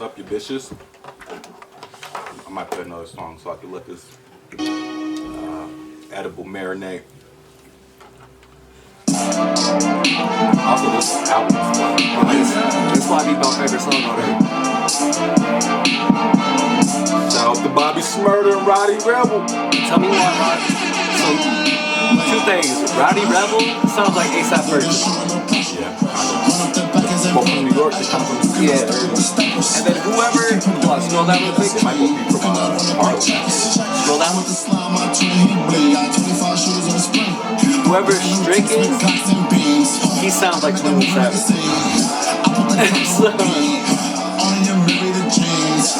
up, you bitches? I might play another song so I can let this edible marinate. Also, this album is fun. This might be my favorite song on there. Shout out to Bobby Shmurda and Roddy Rebel. Tell me why. So, two things. Rowdy Rebel sounds like A$AP Ferg. Yeah, both from New York, they come from the Yeah. And then whoever, scroll down real quick. They might both be from Harlem. Scroll down. Whoever Strick is, he sounds like 21 Savage. So,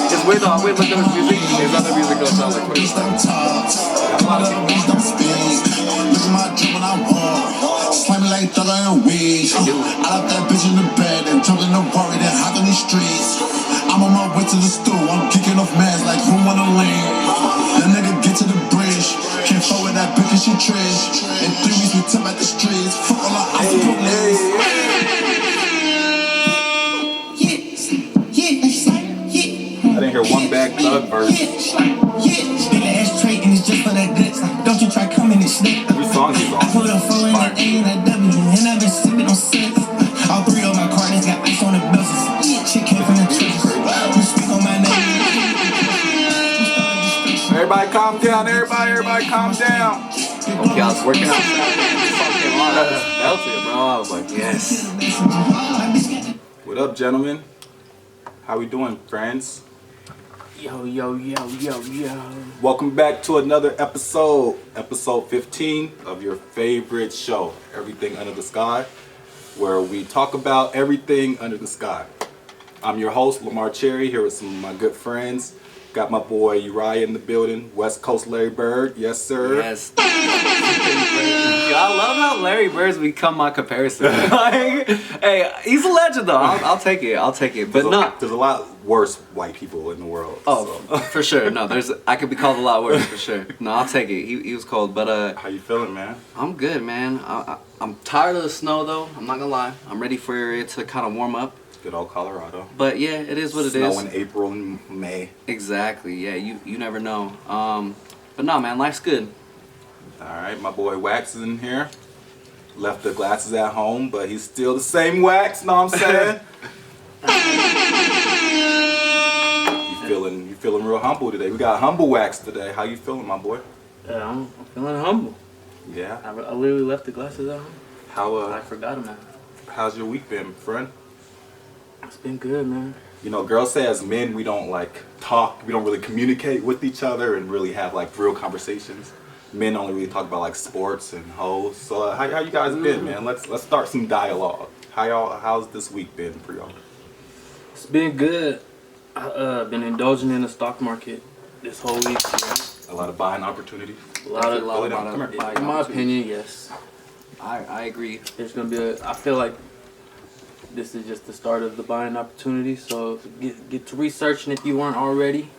it's weird though, I wait look at his music, his other music don't sound like 21 Savage. A lot of people. Slimy like Thugger and Weed. I left that bitch in the bed and jumped in the worry that hot on these streets. I'm on my way to the stool, I'm kicking off meds like who wanna lean. The nigga get to the bridge, can't fuck with that bitch and she trish. In 3 weeks we tip at the streets, fuck all our ice police. I didn't hear one Bag Thug verse. Ashtray and it's just for that guts. Don't you try coming and snake. Every song he's I put on. a 4 in the A and a W, and I've been sipping on sex. All 3 of my cards got ice on the bells. Shit came from the church. You speak on my name. Everybody calm down, everybody calm down. Okay, I was working out Saturday and this song came on. I just felt it, bro. I was like, yes. What up, gentlemen? How we doing, friends? Yo, yo, yo, yo, yo. Welcome back to another episode 15 of your favorite show, Everything Under the Sky, where we talk about everything under the sky. I'm your host, Lamar Cherry, here with some of my good friends. Got my boy Uriah in the building, West Coast Larry Bird, yes sir. Yes. Yo, I love how Larry Bird's become my comparison. Like, hey, he's a legend though. I'll take it. But no. There's a lot worse white people in the world. Oh, so. for sure. No, I could be called a lot worse for sure. No, I'll take it. He was cold, but How you feeling, man? I'm good, man. I'm tired of the snow though. I'm not gonna lie. I'm ready for it to kind of warm up. Good old Colorado. But yeah, it is what it Snow is. in April and May. Exactly. Yeah, you never know. But no, man, life's good. All right, my boy Wax is in here. Left the glasses at home, but he's still the same Wax. Know what I'm saying? You feeling real humble today? We got humble Wax today. How you feeling, my boy? I'm feeling humble. Yeah. I literally left the glasses at home. How I forgot them now. how's your week been, friend? It's been good, man. You know, girls say as men we don't like talk, we don't really communicate with each other and really have like real conversations. Men only really talk about like sports and hoes. So how you guys been, man? Let's start some dialogue. How's this week been for y'all? It's been good. I've been indulging in the stock market this whole week. Yeah. A lot of buying opportunities. A lot of, Come here. in my opinion, yes. I agree. There's gonna be I feel like this is just the start of the buying opportunity. So get to researching if you weren't already.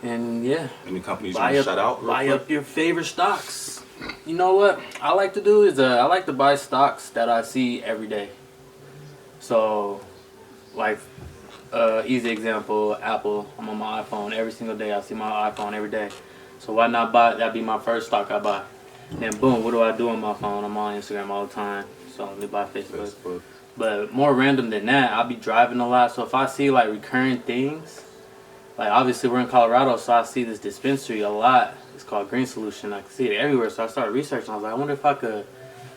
And yeah. Any companies you want to shout out? Buy up your favorite stocks. You know what I like to do is I like to buy stocks that I see every day. So, like, easy example, Apple. I'm on my iPhone every single day. I see my iPhone every day. So why not buy? That'd be my first stock I buy. And then boom, what do I do on my phone? I'm on Instagram all the time. So let me buy Facebook. But more random than that, I'll be driving a lot. So if I see like recurring things, like obviously we're in Colorado, so I see this dispensary a lot. It's called Green Solution. I can see it everywhere. So I started researching. I was like, I wonder if I could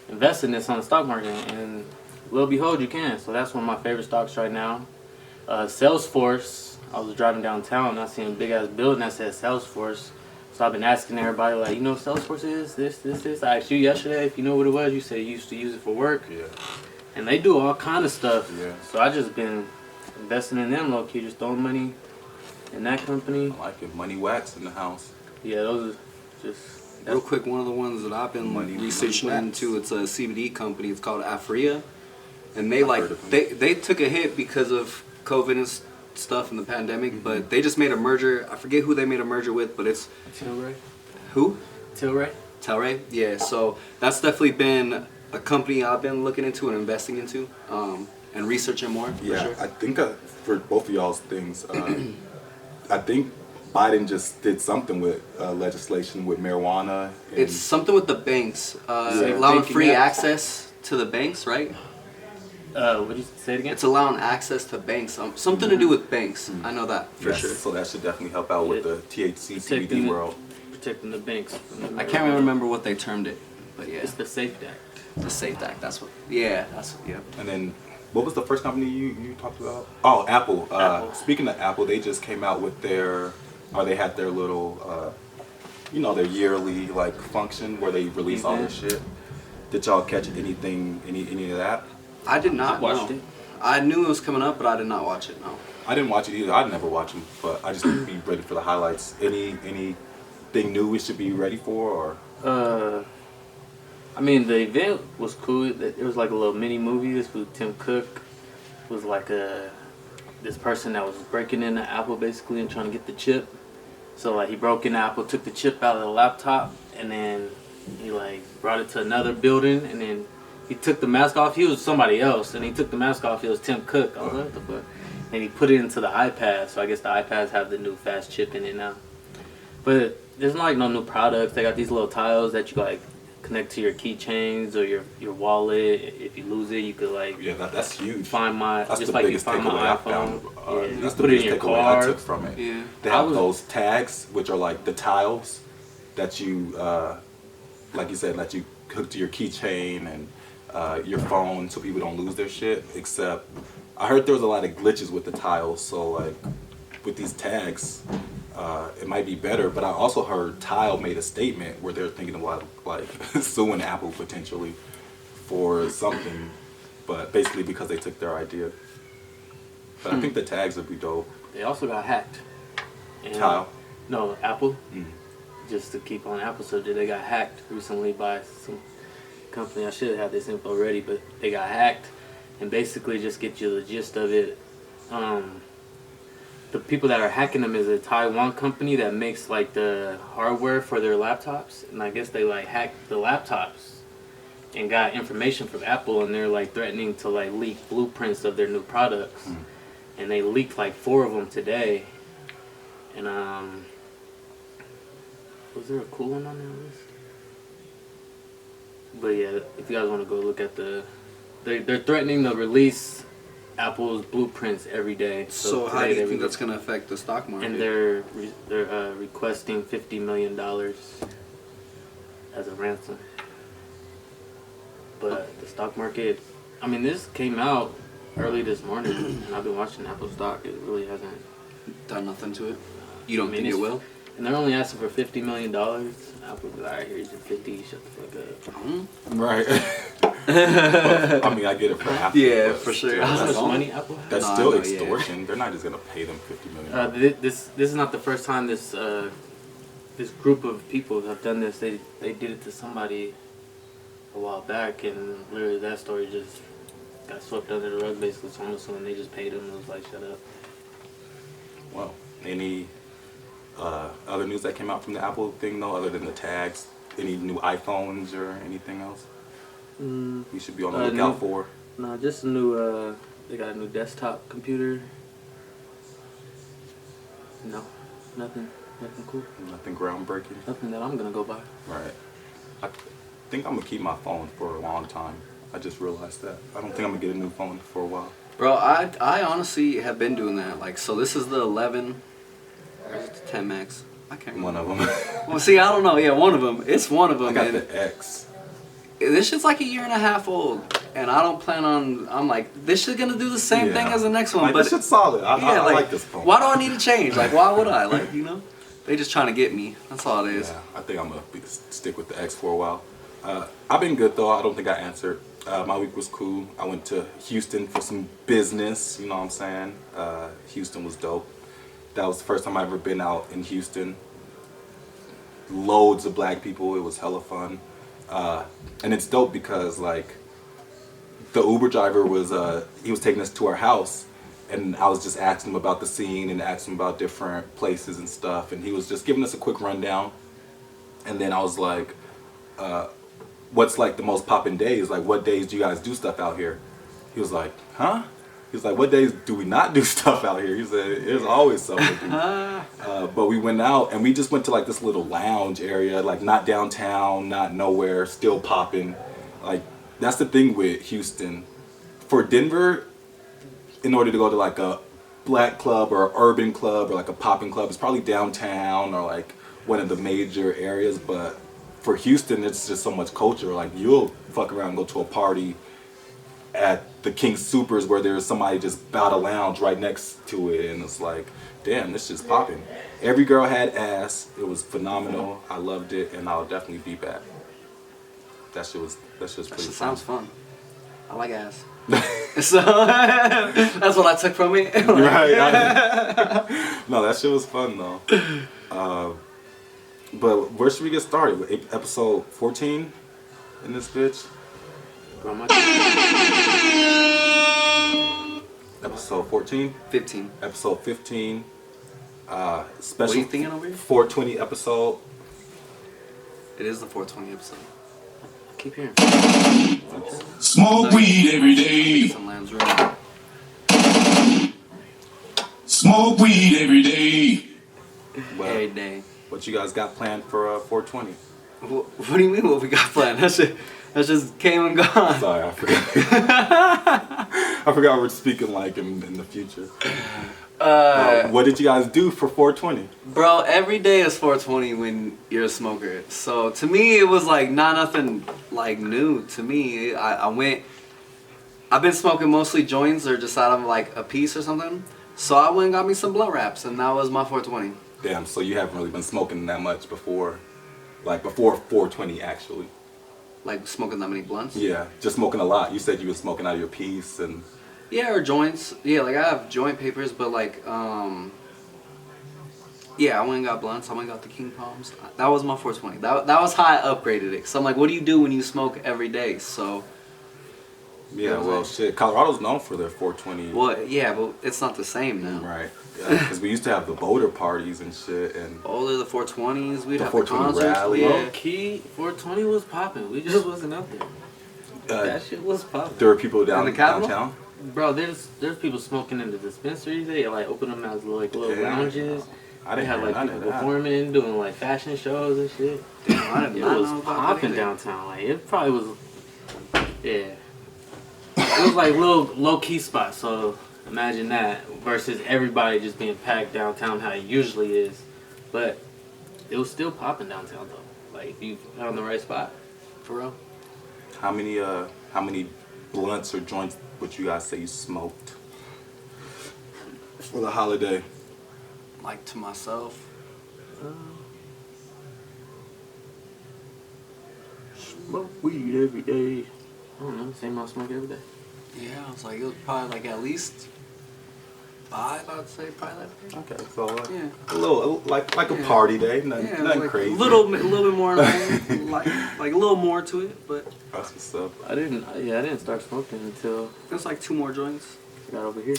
invest in this on the stock market. And lo and behold, you can. So that's one of my favorite stocks right now. Salesforce. I was driving downtown and I seen a big ass building that said Salesforce. So I've been asking everybody, like, you know what Salesforce is? This. I asked you yesterday if you know what it was. You said you used to use it for work. Yeah. And they do all kind of stuff. Yeah. So I just been investing in them low key, just throwing money in that company. I like it. Money Wax in the house. Yeah, those are just Real quick, one of the ones that I've been researching into, it's a CBD company. It's called Aphria, and they took a hit because of COVID and stuff in the pandemic. But they just made a merger. I forget who they made a merger with, but it's Tilray. who? Tilray. Telray. Yeah. So that's definitely been a company I've been looking into and investing into. And and researching more. For Yeah, sure. I think for both of y'all's things, I think Biden just did something with legislation with marijuana. And It's something with the banks, Yeah. allowing Banking free apps. access to the banks, right? What did you say it again? It's allowing access to banks. Something to do with banks. I know that for yes, sure. so that should definitely help out with the THC Protecting CBD it. world. Protecting the banks. From the I can't remember what they termed it, but yeah, It's the Safe Act. the Safe Act. That's what. Yeah, that's yeah. And then, what was the first company you talked about? Oh, Apple. Apple. Speaking of Apple, they just came out with they had their little, their yearly like function where they release all their shit. Did y'all catch any of that? I did not I watched know. it. I knew it was coming up, but I did not watch it. No. I didn't watch it either. I'd never watch them, but I just be ready for the highlights. Anything new we should be ready for, or I mean, the event was cool. It was like a little mini movie. This was Tim Cook. Was like this person that was breaking into Apple basically and trying to get the chip. So like he broke into Apple, took the chip out of the laptop, and then he like brought it to another building, and then he took the mask off. He was somebody else, and he took the mask off. It was Tim Cook. I was like, what the fuck? And he put it into the iPad. So I guess the iPads have the new fast chip in it now. But there's like no new products. They got these little tiles that you like connect to your keychains or your wallet. If you lose it, you could like yeah, that's huge. find my That's just the like you biggest find takeaway my I iPhone. found. Yeah, you That's the put it in biggest your takeaway I car. took from it. Yeah. They I have was- those tags, which are like the tiles that you, like you said, that you hook to your keychain and your phone, so people don't lose their shit. Except, I heard there was a lot of glitches with the tiles. So like, with these tags, it might be better. But I also heard Tile made a statement where they're thinking about like suing Apple potentially for something, but basically because they took their idea. But I think the tags would be dope. They also got hacked. And- Tile. No, Apple. Mm. Just to keep on Apple subject, they got hacked recently by some company. I should have had this info ready, but they got hacked. And basically, just get you the gist of it. The people that are hacking them is a Taiwan company that makes like the hardware for their laptops, and I guess they like hacked the laptops and got information from Apple, and they're like threatening to like leak blueprints of their new products. And they leaked like 4 of them today. And was there a cool one on that list? But yeah, if you guys want to go look at they're threatening to release Apple's blueprints every day. So how today do you they think that's released- gonna affect the stock market? And they're requesting $50 million as a ransom. But the stock market, I mean, this came out early this morning, and I've been watching Apple stock. It really hasn't. done nothing to it. You don't I mean, think it it's- will? And they're only asking for $50 million. Apple be like, alright, here's your 50, shut the fuck up. Right. But, I mean, I get it for Apple. Yeah, but for sure. still, How much That's, money Apple has? that's No, I still know, yeah. extortion. They're not just gonna pay them $50 million. This is not the first time this group of people have done this. They did it to somebody a while back, and literally that story just got swept under the rug. Basically, so I'm assuming they just paid them and was like, shut up. Well, any other news that came out from the Apple thing, though, other than the tags? Any new iPhones or anything else we should be on the lookout new- for? No, just a new. They got a new desktop computer. No, nothing cool. Nothing groundbreaking. Nothing that I'm gonna go buy. Right. I think I'm gonna keep my phone for a long time. I just realized that. I don't think I'm gonna get a new phone for a while. Bro, I honestly have been doing that. Like, so this is the 11, or is it the 10 Max? I can't remember. One of them. Well, see, I don't know. Yeah, one of them. It's one of I them. got And the X. this shit's like a year and a half old, and I don't plan on. I'm like, this shit's gonna do the same Yeah. thing as the next one. Like, but this shit's solid. I yeah, like this phone. Why do I need to change? Like, why would I? Like, you know, they just trying to get me. That's all it is. Yeah, I think I'm gonna stick with the X for a while. I've been good though. I don't think I answered. My week was cool. I went to Houston for some business. You know what I'm saying? Houston was dope. That was the first time I ever been out in Houston. Loads of black people. It was hella fun. And it's dope because like the Uber driver was he was taking us to our house, and I was just asking him about the scene and asking him about different places and stuff, and he was just giving us a quick rundown. And then I was like, what's like the most poppin' days? Like, what days do you guys do stuff out here? He was like, huh? He's like, what days do we not do stuff out here? He said, there's always something to do. But we went out and we just went to like this little lounge area, like not downtown, not nowhere, still popping. Like, that's the thing with Houston. For Denver, in order to go to like a black club or an urban club or like a popping club, it's probably downtown or like one of the major areas. But for Houston, it's just so much culture. Like, you'll fuck around and go to a party at the King Supers where there's somebody just about a lounge right next to it, and it's like, damn, this shit's popping. Every girl had ass. It was phenomenal. I loved it, and I'll definitely be back. That shit was pretty That fun. shit sounds fun. I like ass. So that's what I took from it. Right. No, that shit was fun though. But where should we get started? With episode 14 in this bitch? Bro, my Episode 14? 15. Episode 15. Special What are you thinking over here? 420 episode. It is the 420 episode. I keep hearing. Smoke weed every day. Some Lamb's Road. Smoke weed every day. Well, Every day. what you guys got planned for 420? What do you mean what we got planned? That just came and gone. Sorry, I forgot. I forgot we're speaking like in the future. What did you guys do for 420? Bro, every day is 420 when you're a smoker. So to me, it was like not nothing like new to me. I've been smoking mostly joints or just out of like a piece or something. So I went and got me some blunt wraps, and that was my 420. Damn, so you haven't really been smoking that much before, like before 420 actually. Like smoking that many blunts. Yeah, just smoking a lot. You said you were smoking out of your piece and. Yeah, or joints. Yeah, like I have joint papers, but like, yeah, I went and got blunts. I went and got the King Palms. That was my 420. That was how I upgraded it. So I'm like, what do you do when you smoke every day? So. Yeah, well, shit. Colorado's known for their 420. Well, yeah, but it's not the same now. Right. Because we used to have the boulder parties and shit, and All of the 420s, we'd The have the 420 concerts. rally. Yeah. Low key, 420 was popping. We just wasn't up there. That shit was popping. there were people down In the Capitol? downtown. Bro, there's people smoking in the dispensaries. They like open them as like little Yeah. lounges. I They didn't had hear like none people of that. performing, doing like fashion shows and shit. Damn, I did It not know was about popping that. downtown. Like it probably was. Yeah. It was like little low key spots. So imagine that versus everybody just being packed downtown how it usually is. But it was still popping downtown though. Like you found the right spot. For real. How many blunts or joints would you guys say you smoked for the holiday? Like to myself. Smoke weed every day. I don't know. Same amount of smoke every day. Yeah, I was like, it was probably like at least 5, I'd say, probably like Okay, so Yeah. a little like a Yeah. party day, nothing, Yeah, nothing like crazy. a little bit more, like a little more to it, but That's what's up. I didn't start smoking until it's like 2 more joints. I got over here.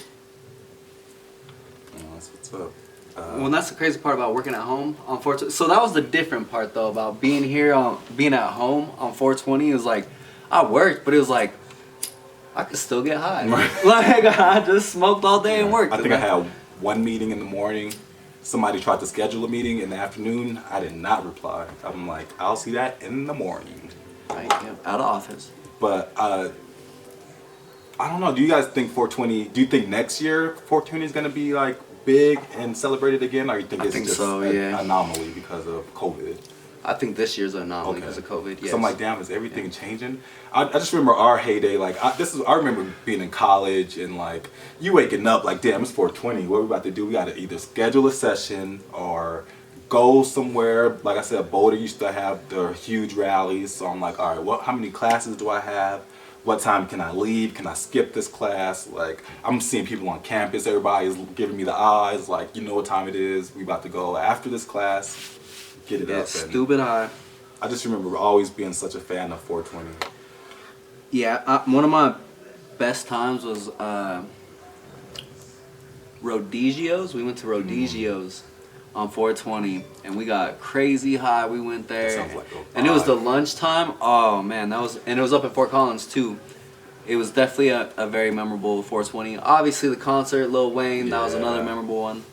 Oh, that's what's up. Well, and that's the crazy part about working at home on 420. So that was the different part though about being here being at home on 420 is like I worked, but it was like I could still get high. Like I just smoked all day and worked. I think I had one meeting in the morning. Somebody tried to schedule a meeting in the afternoon. I did not reply. I'm like, I'll see that in the morning. Right, yeah, out of office. But I don't know. Do you guys think 420? Do you think next year 420 is gonna be like big and celebrated again, or you think I it's think just so, an yeah. anomaly because of COVID? I think this year's an anomaly because of COVID. Yes. So I'm like, damn, is everything changing? I just remember our heyday. Like, I remember being in college and like you waking up like, damn, it's 420. What are we about to do? We got to either schedule a session or go somewhere. Like I said, Boulder used to have their huge rallies. So I'm like, all right, how many classes do I have? What time can I leave? Can I skip this class? Like, I'm seeing people on campus. Everybody's giving me the eyes. Like, you know what time it is. We about to go after this class. Get it Yeah, up. And stupid high. I just remember always being such a fan of 420. Yeah, one of my best times was Rhodesios. We went to Rhodesios on 420, and we got crazy high. We went there, That sounds like a and it was the vibe. lunchtime. Oh man, and it was up in Fort Collins too. it was definitely a very memorable 420. Obviously, the concert, Lil Wayne, that was Yeah. another memorable one.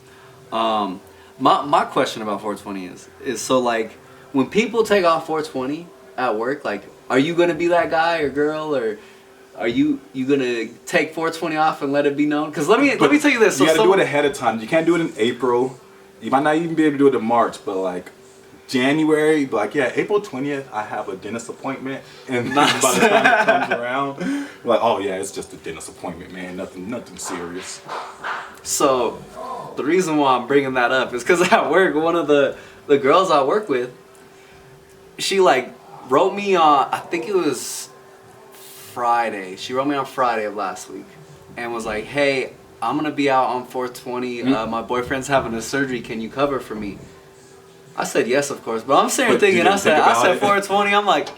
My question about 420 is so like when people take off 420 at work, like, are you gonna be that guy or girl, or are you gonna take 420 off and let it be known? Because let me tell you this. You So gotta do it ahead of time. You can't do it in April. You might not even be able to do it in March, but like January, like, yeah, April 20th, I have a dentist appointment, and by the time it comes around, you're like, oh yeah, it's just a dentist appointment, man, nothing serious. So, the reason why I'm bringing that up is because at work, one of the girls I work with, she like wrote me on, I think it was Friday. She wrote me on Friday of last week and was like, hey, I'm going to be out on 420. My boyfriend's having a surgery. Can you cover for me? I said yes, of course. But I'm sitting But thinking, you I didn't think about said it? 420. I'm like,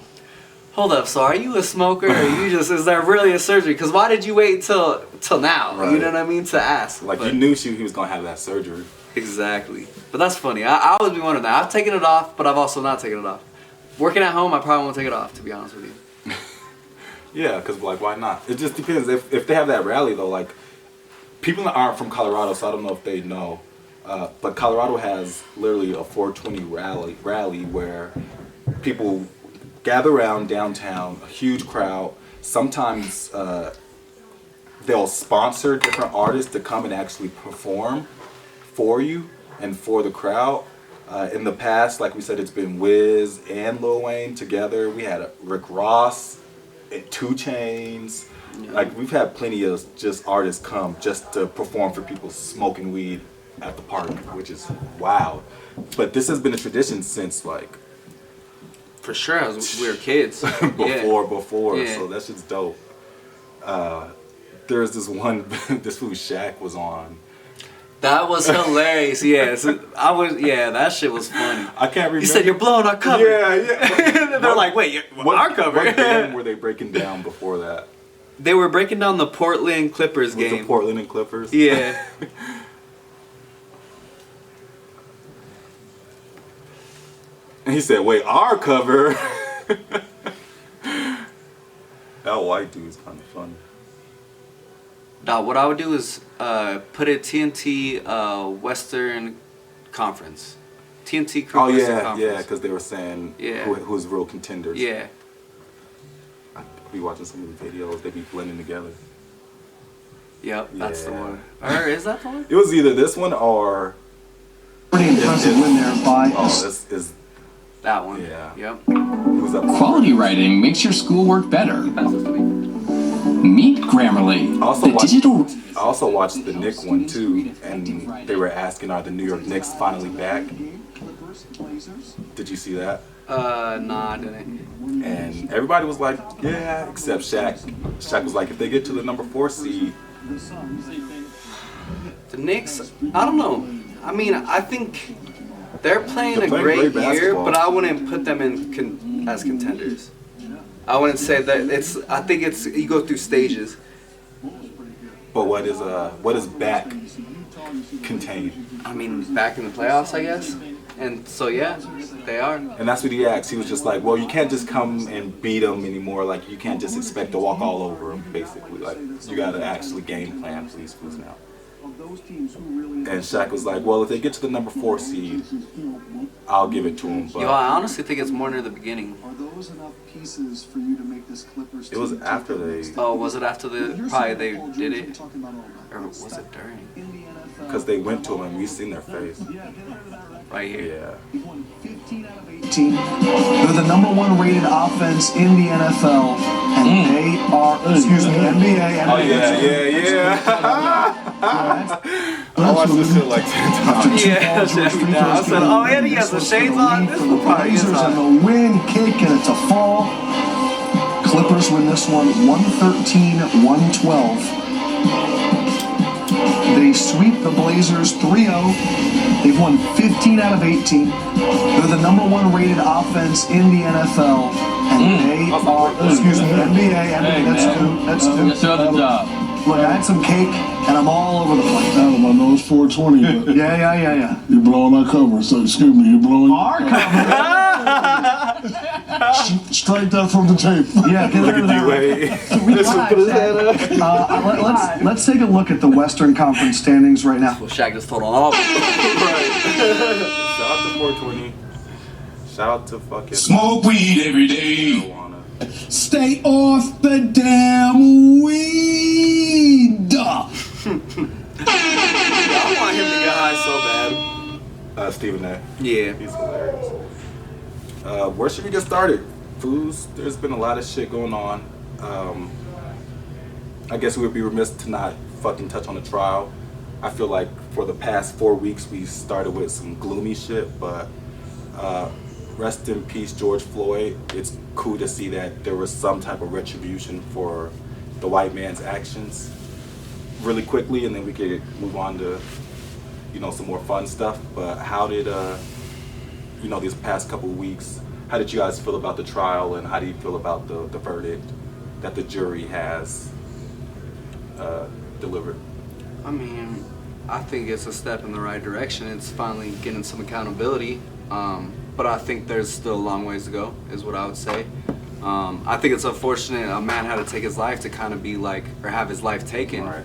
hold up. So are you a smoker, or you just, is there really a surgery? Because why did you wait till now? Right. You know what I mean? To ask. Like, But- you knew he was gonna have that surgery. Exactly. But that's funny. I always be wondering that. I've taken it off, but I've also not taken it off. Working at home, I probably won't take it off, to be honest with you. Yeah, because, like, why not? It just depends. If they have that rally, though, like, people that aren't from Colorado, so I don't know if they know, but Colorado has literally a 420 rally where people gather around downtown, a huge crowd. Sometimes they'll sponsor different artists to come and actually perform for you and for the crowd. In the past, like we said, it's been Wiz and Lil Wayne together. We had Rick Ross and 2 Chainz. Like, we've had plenty of just artists come just to perform for people smoking weed at the park, which is wild. But this has been a tradition since, like, For sure, as we were kids. before. Yeah. So that's just dope. There's this one, this fool Shaq was on. That was hilarious. Yes, that shit was funny. I can't remember. He said, "You're blowing our cover." Yeah. They're like, "Wait, our cover?" What game were they breaking down before that? They were breaking down the Portland Clippers Was game. the Portland and Clippers? Yeah. And he said, wait, our cover? That white dude's kind of funny. Nah, what I would do is put a TNT Western Conference. TNT Crew Oh, Western yeah, Conference. because they were saying Yeah. who's real contenders. Yeah. I'd be watching some of the videos, they be blending together. Yep, that's the Yeah. one. Or is that the one? It was either this one or... Pretty impressive win there by Oh, this is... That one. Yeah. Yep. Who's up? Quality writing makes your schoolwork better. Pass this to me. Meet Grammarly, I also the watched- digital... I also watched the Knicks one too, and they were asking, are the New York Knicks finally back? Did you see that? Nah, I didn't. And everybody was like, yeah, except Shaq. Shaq was like, if they get to the number 4 seed, The Knicks, I don't know. I mean, I think they're playing They're a playing great great year, basketball. but I wouldn't put them in as contenders. I wouldn't say that it's. I think it's you go through stages. but what is back contained? I mean, back in the playoffs, I guess. And so yeah, they are. And that's what he asked. He was just like, well, you can't just come and beat them anymore. Like, you can't just expect to walk all over them, basically. Like, you got to actually game plan for these fools now. And Shaq was like, well, if they get to the number 4 seed, I'll give it to them. But Yo, I honestly think it's more near the beginning. Are those enough pieces for you to make this Clippers? It was team after take the they- next step? Oh, was it after the probably they Paul did George, we're it, talking about all that. or was it during? In the NFL, because they went to him and we seen their face. Right here. Yeah. They've won 15 out of 18. They're the number 1 rated offense in the NFL, and they are, NBA. Oh, yeah. I watched this shit like 10 times. Yeah, that's every time. I said, oh, and he has the shades on. This will probably get Blazers hot. and the win, kick, and it's a fall. Clippers win this one 113-112. They sweep the Blazers 3-0. They've won 15 out of 18. They're the number 1 rated offense in the NFL. And they are, NBA. That's two. Yes, other job. Look, I had some cake, and I'm all over the place. I know it's 420, but Yeah. you're blowing our cover, so excuse me, you're blowing Our cover. Strike that from the tape. Yeah, get Look rid of at that. D-Wade. Let's take a look at the Western Conference standings right now. Well, Shaq just told on all. Shout out to 420. Shout out to fucking Smoke weed every day. marijuana. Stay off the damn weed. I want him to get high so bad. Stephen A. Yeah. He's hilarious. Where should we get started? Foods. There's been a lot of shit going on. I guess we would be remiss to not fucking touch on the trial. I feel like for the past 4 weeks we started with some gloomy shit, but rest in peace, George Floyd. It's cool to see that there was some type of retribution for the white man's actions really quickly, and then we could move on to, you know, some more fun stuff. But how did, you know, these past couple weeks, how did you guys feel about the trial, and how do you feel about the verdict that the jury has delivered? I mean, I think it's a step in the right direction. It's finally getting some accountability. But I think there's still a long ways to go, is what I would say. I think it's unfortunate a man had to take his life to kind of be like, or have his life taken. Right.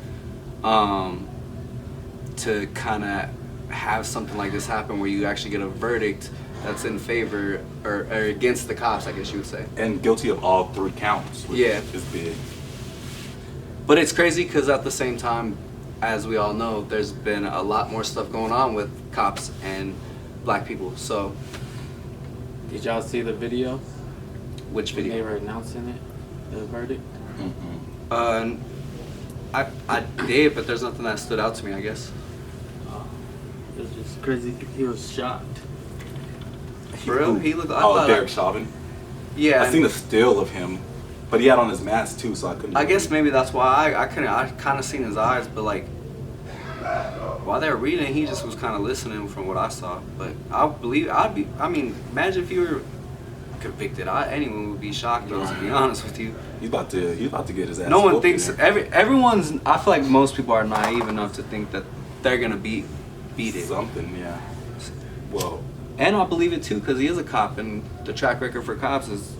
To kind of have something like this happen where you actually get a verdict that's in favor or against the cops, I guess you would say. And guilty of all 3 counts, which Yeah. is big. But it's crazy because at the same time, as we all know, there's been a lot more stuff going on with cops and black people. So, Did y'all see the video which when they video? were announcing it, the verdict? I did, but there's nothing that stood out to me, I guess. It was just crazy. He was shocked. For real? He looked. I Oh, thought Derek Chauvin. Yeah. I seen a still of him, but he had on his mask too, so I couldn't. I guess maybe that's why I couldn't. I kind of seen his eyes, but like while they were reading, he just was kind of listening from what I saw. But I believe I'd be. I mean, imagine if you were convicted. Anyone would be shocked, though, to be honest with you. He's about to get his ass. No one whooped in thinks. there. Everyone's. I feel like most people are naive enough to think that they're gonna beat it. Something, yeah. Well, And I believe it too, because he is a cop, and the track record for cops is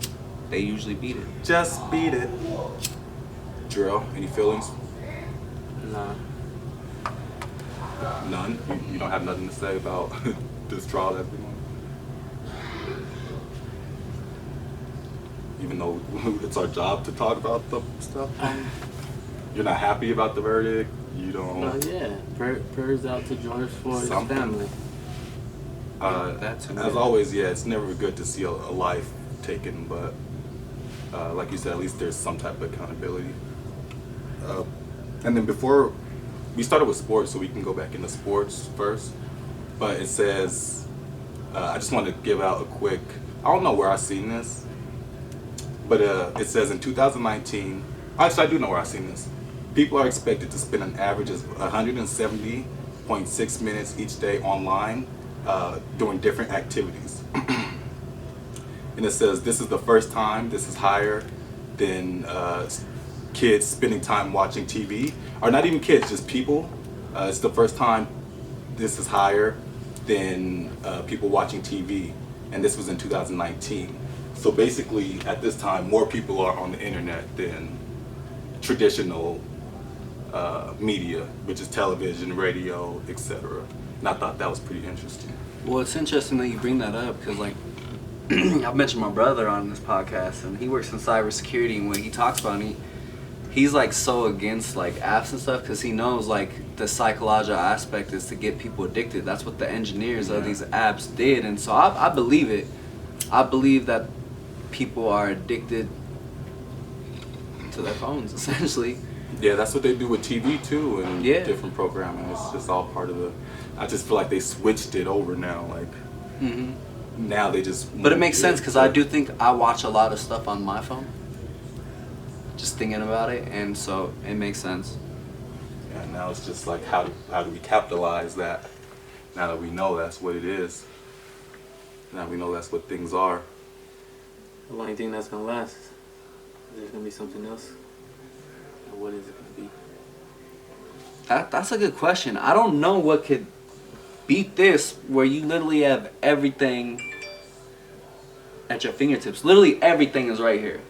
they usually beat it. just beat it. Drill, any feelings? Nah. None. You don't have nothing to say about this trial that's been on? Even though it's our job to talk about the stuff. You're not happy about the verdict. You don't. Yeah. Prayers out to George Floyd's Something. family. That's As always, yeah, it's never good to see a life taken, but like you said, at least there's some type of accountability. And then before we started with sports, so we can go back into sports first. But it says, I just want to give out a quick. I don't know where I seen this, but it says in 2019. Actually, I do know where I seen this. People are expected to spend an average of 170.6 minutes each day online doing different activities. And it says this is the first time this is higher than kids spending time watching TV, or not even kids, just people. It's the first time this is higher than people watching TV, and this was in 2019. So basically, at this time, more people are on the internet than traditional media, which is television, radio, etc. And I thought that was pretty interesting. Well, it's interesting that you bring that up because, like, I've mentioned my brother on this podcast, and he works in cybersecurity. And when he talks about it, he's like so against like apps and stuff because he knows like the psychological aspect is to get people addicted. That's what the engineers of these apps did, and so I believe it. I believe that people are addicted to their phones, essentially. Yeah, that's what they do with TV too, and Yeah. different programming. It's just all part of the. I just feel like they switched it over now. Like now they just. But it makes sense because I do think I watch a lot of stuff on my phone. Just thinking about it, and so it makes sense. Yeah, now it's just like how do we capitalize that? Now that we know that's what it is. Now we know that's what things are. The only thing that's gonna last. There's gonna be something else. And what is it gonna be? That's a good question. I don't know what could beat this, where you literally have everything at your fingertips. Literally everything is right here.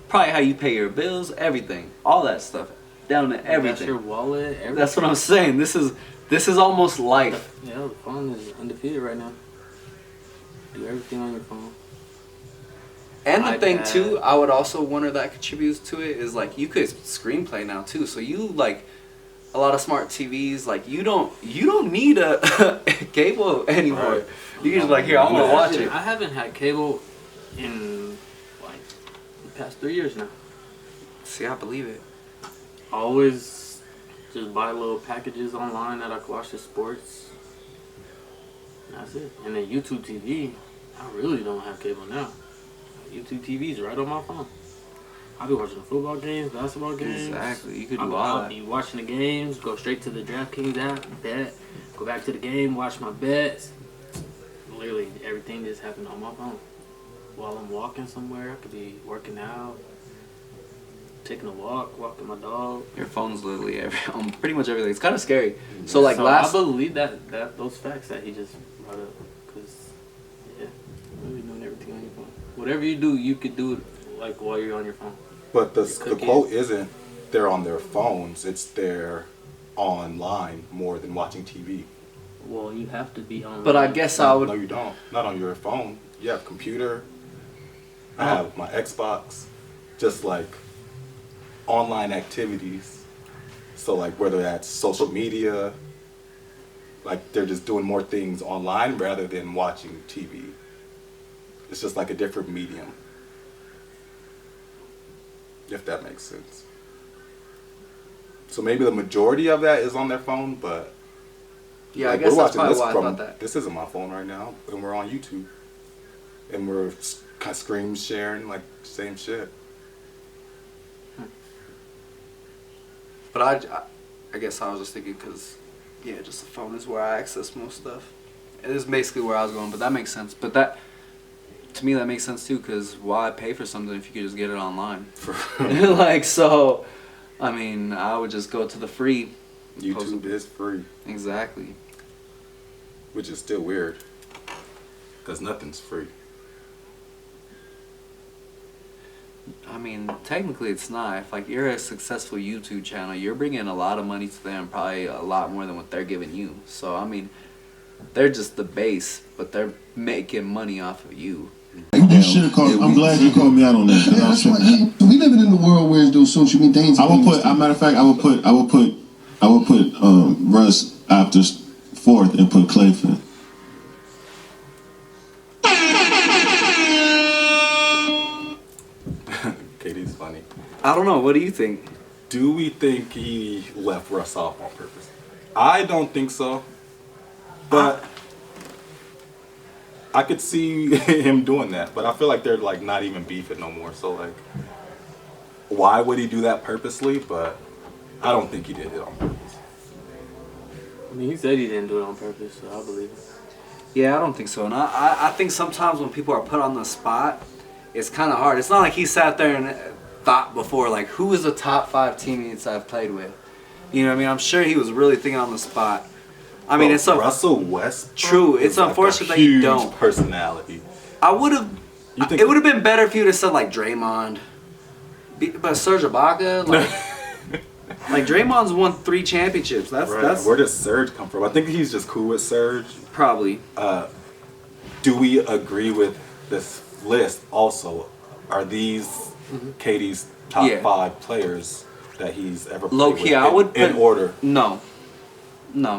Probably how you pay your bills, everything, all that stuff, down to That's everything. your wallet. Everything. That's what I'm saying. This is almost life. Yeah, the phone is undefeated right now. Do everything on your phone. And the thing iPad. too, I would also wonder that contributes to it is like you could screenplay now too. So you like a lot of smart TVs, like you don't need a cable anymore. Right. You can just like here, I'm gonna watch it. I haven't had cable in like the past 3 years now. See, I believe it. I always just buy little packages online that I can watch the sports. That's it. And then YouTube TV, I really don't have cable now. YouTube TV is right on my phone. I'll be watching the football games, basketball games. Exactly. You could I'll, do all I'll that. be watching the games, go straight to the DraftKings app, bet, go back to the game, watch my bets. Literally, everything just happened on my phone. While I'm walking somewhere, I could be working out, taking a walk, walking my dog. Your phone's literally on pretty much everything. It's kind of scary. So like last. I believe that those facts that he just brought up, because yeah, you're really doing everything on your phone. Whatever you do, you could do it like while you're on your phone. But the Cooking. quote isn't they're on their phones, it's they're online more than watching TV. Well, you have to be on. But I guess I would. No, you don't. Not on your phone. You have a computer. I have my Xbox. Just like online activities. So like whether that's social media, like they're just doing more things online rather than watching TV. It's just like a different medium. If that makes sense. So maybe the majority of that is on their phone, but Yeah, I like, guess we're that's watching probably this why I from- thought that. This isn't my phone right now, and we're on YouTube, and we're kind of screen sharing like same shit. But I guess I was just thinking because, yeah, just the phone is where I access most stuff. It is basically where I was going, but that makes sense. But that, to me, that makes sense too, because why pay for something if you could just get it online? Like, so, I mean, I would just go to the free. YouTube is free, Exactly. which is still weird, because nothing's free. I mean, technically it's not. If like you're a successful YouTube channel, you're bringing a lot of money to them, probably a lot more than what they're giving you. So I mean, they're just the base, but they're making money off of you. You should have called. I'm glad you called me out on that. Yeah, that's why we living in the world where those social media things. I will put. As a matter of fact, I will put Russ after fourth and put Clayton. Katie's funny. I don't know. What do you think? Do we think he left Russ off on purpose? I don't think so, but I could see him doing that. But I feel like they're like not even beefing no more. So like, why would he do that purposely? But I don't think he did it on purpose. I mean, he said he didn't do it on purpose, so I believe it. Yeah, I don't think so. And I think sometimes when people are put on the spot, it's kind of hard. It's not like he sat there and thought before, like, who is the top 5 teammates I've played with? You know what I mean? I'm sure he was really thinking on the spot. I mean, Bro, it's so Russell Westbrook. True, is it's like unfortunate a that you huge don't. personality. I would have. You think It would have been better if you would have said like Draymond, but Serge Ibaka, like Draymond's won 3 championships. That's Right. that's Where does Serge come from? I think he's just cool with Serge. probably. Do we agree with this list also? Are these Katie's top Yeah. 5 players that he's ever played Low key, with I would in put- order? No.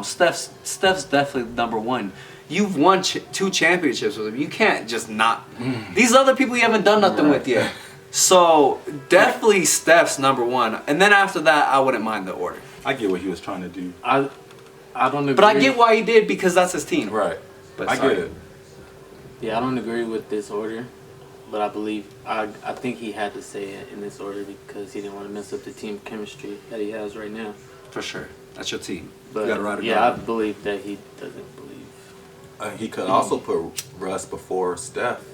Steph's definitely number 1. You've won 2 championships with him. You can't just not. These other people you haven't done nothing with yet. So definitely Steph's number 1, and then after that, I wouldn't mind the order. I get what he was trying to do. I don't agree. But I get why he did because that's his team. Right. But I sorry. get it. Yeah, I don't agree with this order, but I believe I think he had to say it in this order because he didn't want to mess up the team chemistry that he has right now. For sure, that's your team. But you gotta ride or yeah, I die. believe that he doesn't believe. He could also put Russ before Steph,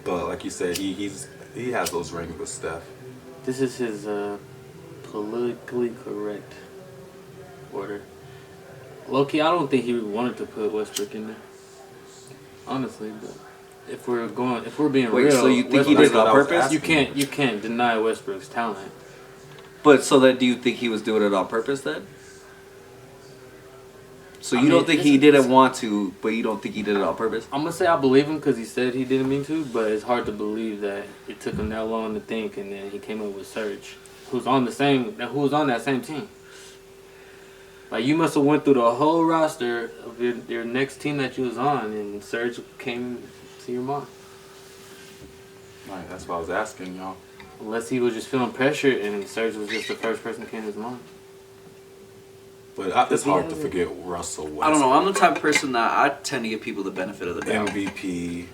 but like you said, he has those rings with Steph. This is his politically correct order. Low-key, I don't think he wanted to put Westbrook in there. Honestly, but if we're being Wait, real, so you think he Westbrook- did it on That's what I was purpose? asking. You can't deny Westbrook's talent. But so that do you think he was doing it on purpose then? So you I mean, don't think he didn't want to, but you don't think he did it on purpose? I'm gonna say I believe him because he said he didn't mean to, but it's hard to believe that it took him that long to think, and then he came up with Serge, who was on that same team. Like you must have went through the whole roster of your next team that you was on, and Serge came to your mind. Right, that's what I was asking y'all. Unless he was just feeling pressure, and Serge was just the first person that came to his mind. But it's hard to forget Russell Westbrook. I don't know. I'm the type of person that I tend to give people the benefit of the doubt. MVP,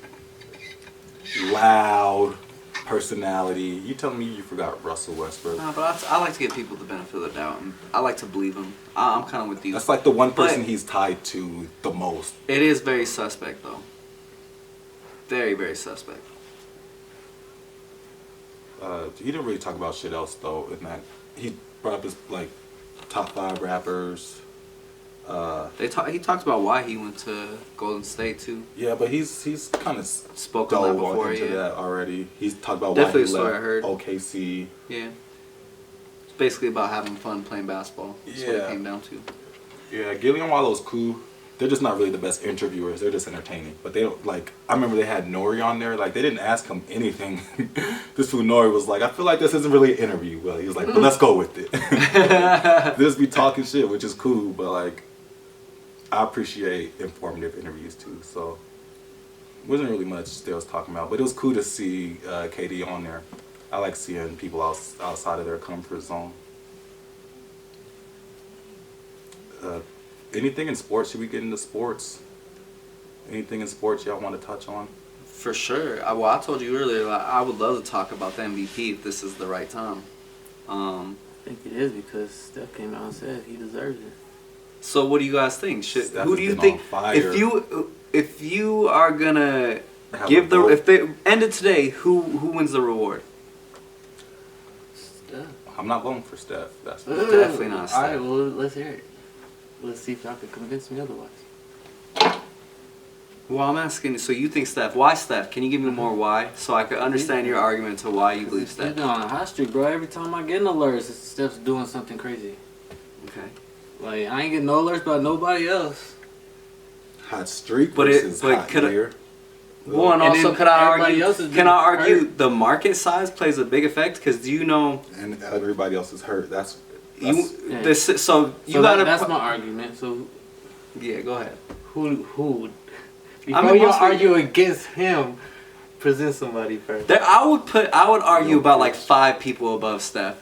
loud personality. You telling me you forgot Russell Westbrook? No, but I like to give people the benefit of the doubt. And I like to believe them. I'm kind of with you. That's like the one person But- he's tied to the most. It is very suspect, though. Very, very suspect. He didn't really talk about shit else though. In that he brought up his like top 5 rappers. He talked about why he went to Golden State too. Yeah, but he's kind of Spoken on that before, into yeah. that already. He's talked about Definitely why a he story left I heard. OKC. Yeah. It's basically about having fun playing basketball. That's what it Yeah. came down to. Yeah, Gilly and Wallow's cool. They're just not really the best interviewers. They're just entertaining. But they don't like. I remember they had Nori on there. Like they didn't ask him anything. This fool Nori was like, I feel like this isn't really an interview. Well, he was like, but let's go with it. They just be talking shit, which is cool. But like, I appreciate informative interviews too. So wasn't really much they was talking about. But it was cool to see KD on there. I like seeing people outside of their comfort zone. Anything in sports? Should we get into sports? Anything in sports y'all want to touch on? For sure. I told you earlier, like, I would love to talk about the MVP if this is the right time. I think it is because Steph came out and said he deserves it. So what do you guys think? Steph Who has do you been think? on fire. If you are gonna Have give a the vote. if they end it today, who wins the reward? Steph. I'm not voting for Steph. That's Definitely not All right, Steph. well, let's hear it. Let's see if y'all can convince me otherwise. Well, I'm asking. So you think Steph? Why Steph? Can you give me more why, so I can understand your argument to why you believe He's Steph? been on a hot streak, bro. Every time I get an alert, Steph's doing something crazy. Okay. Like, I ain't getting no alerts about nobody else. hot streak But versus but hot could I- year. Well, and And also then could I everybody argue? else is Can I being argue hurt. the market size plays a big effect? Because do you know And everybody else is hurt. That's you Yeah. this? So you So gotta. that's my argument. So Yeah, go ahead. who? I Before mean, you mostly- argue against him, present somebody first. I would argue about like 5 people above Steph.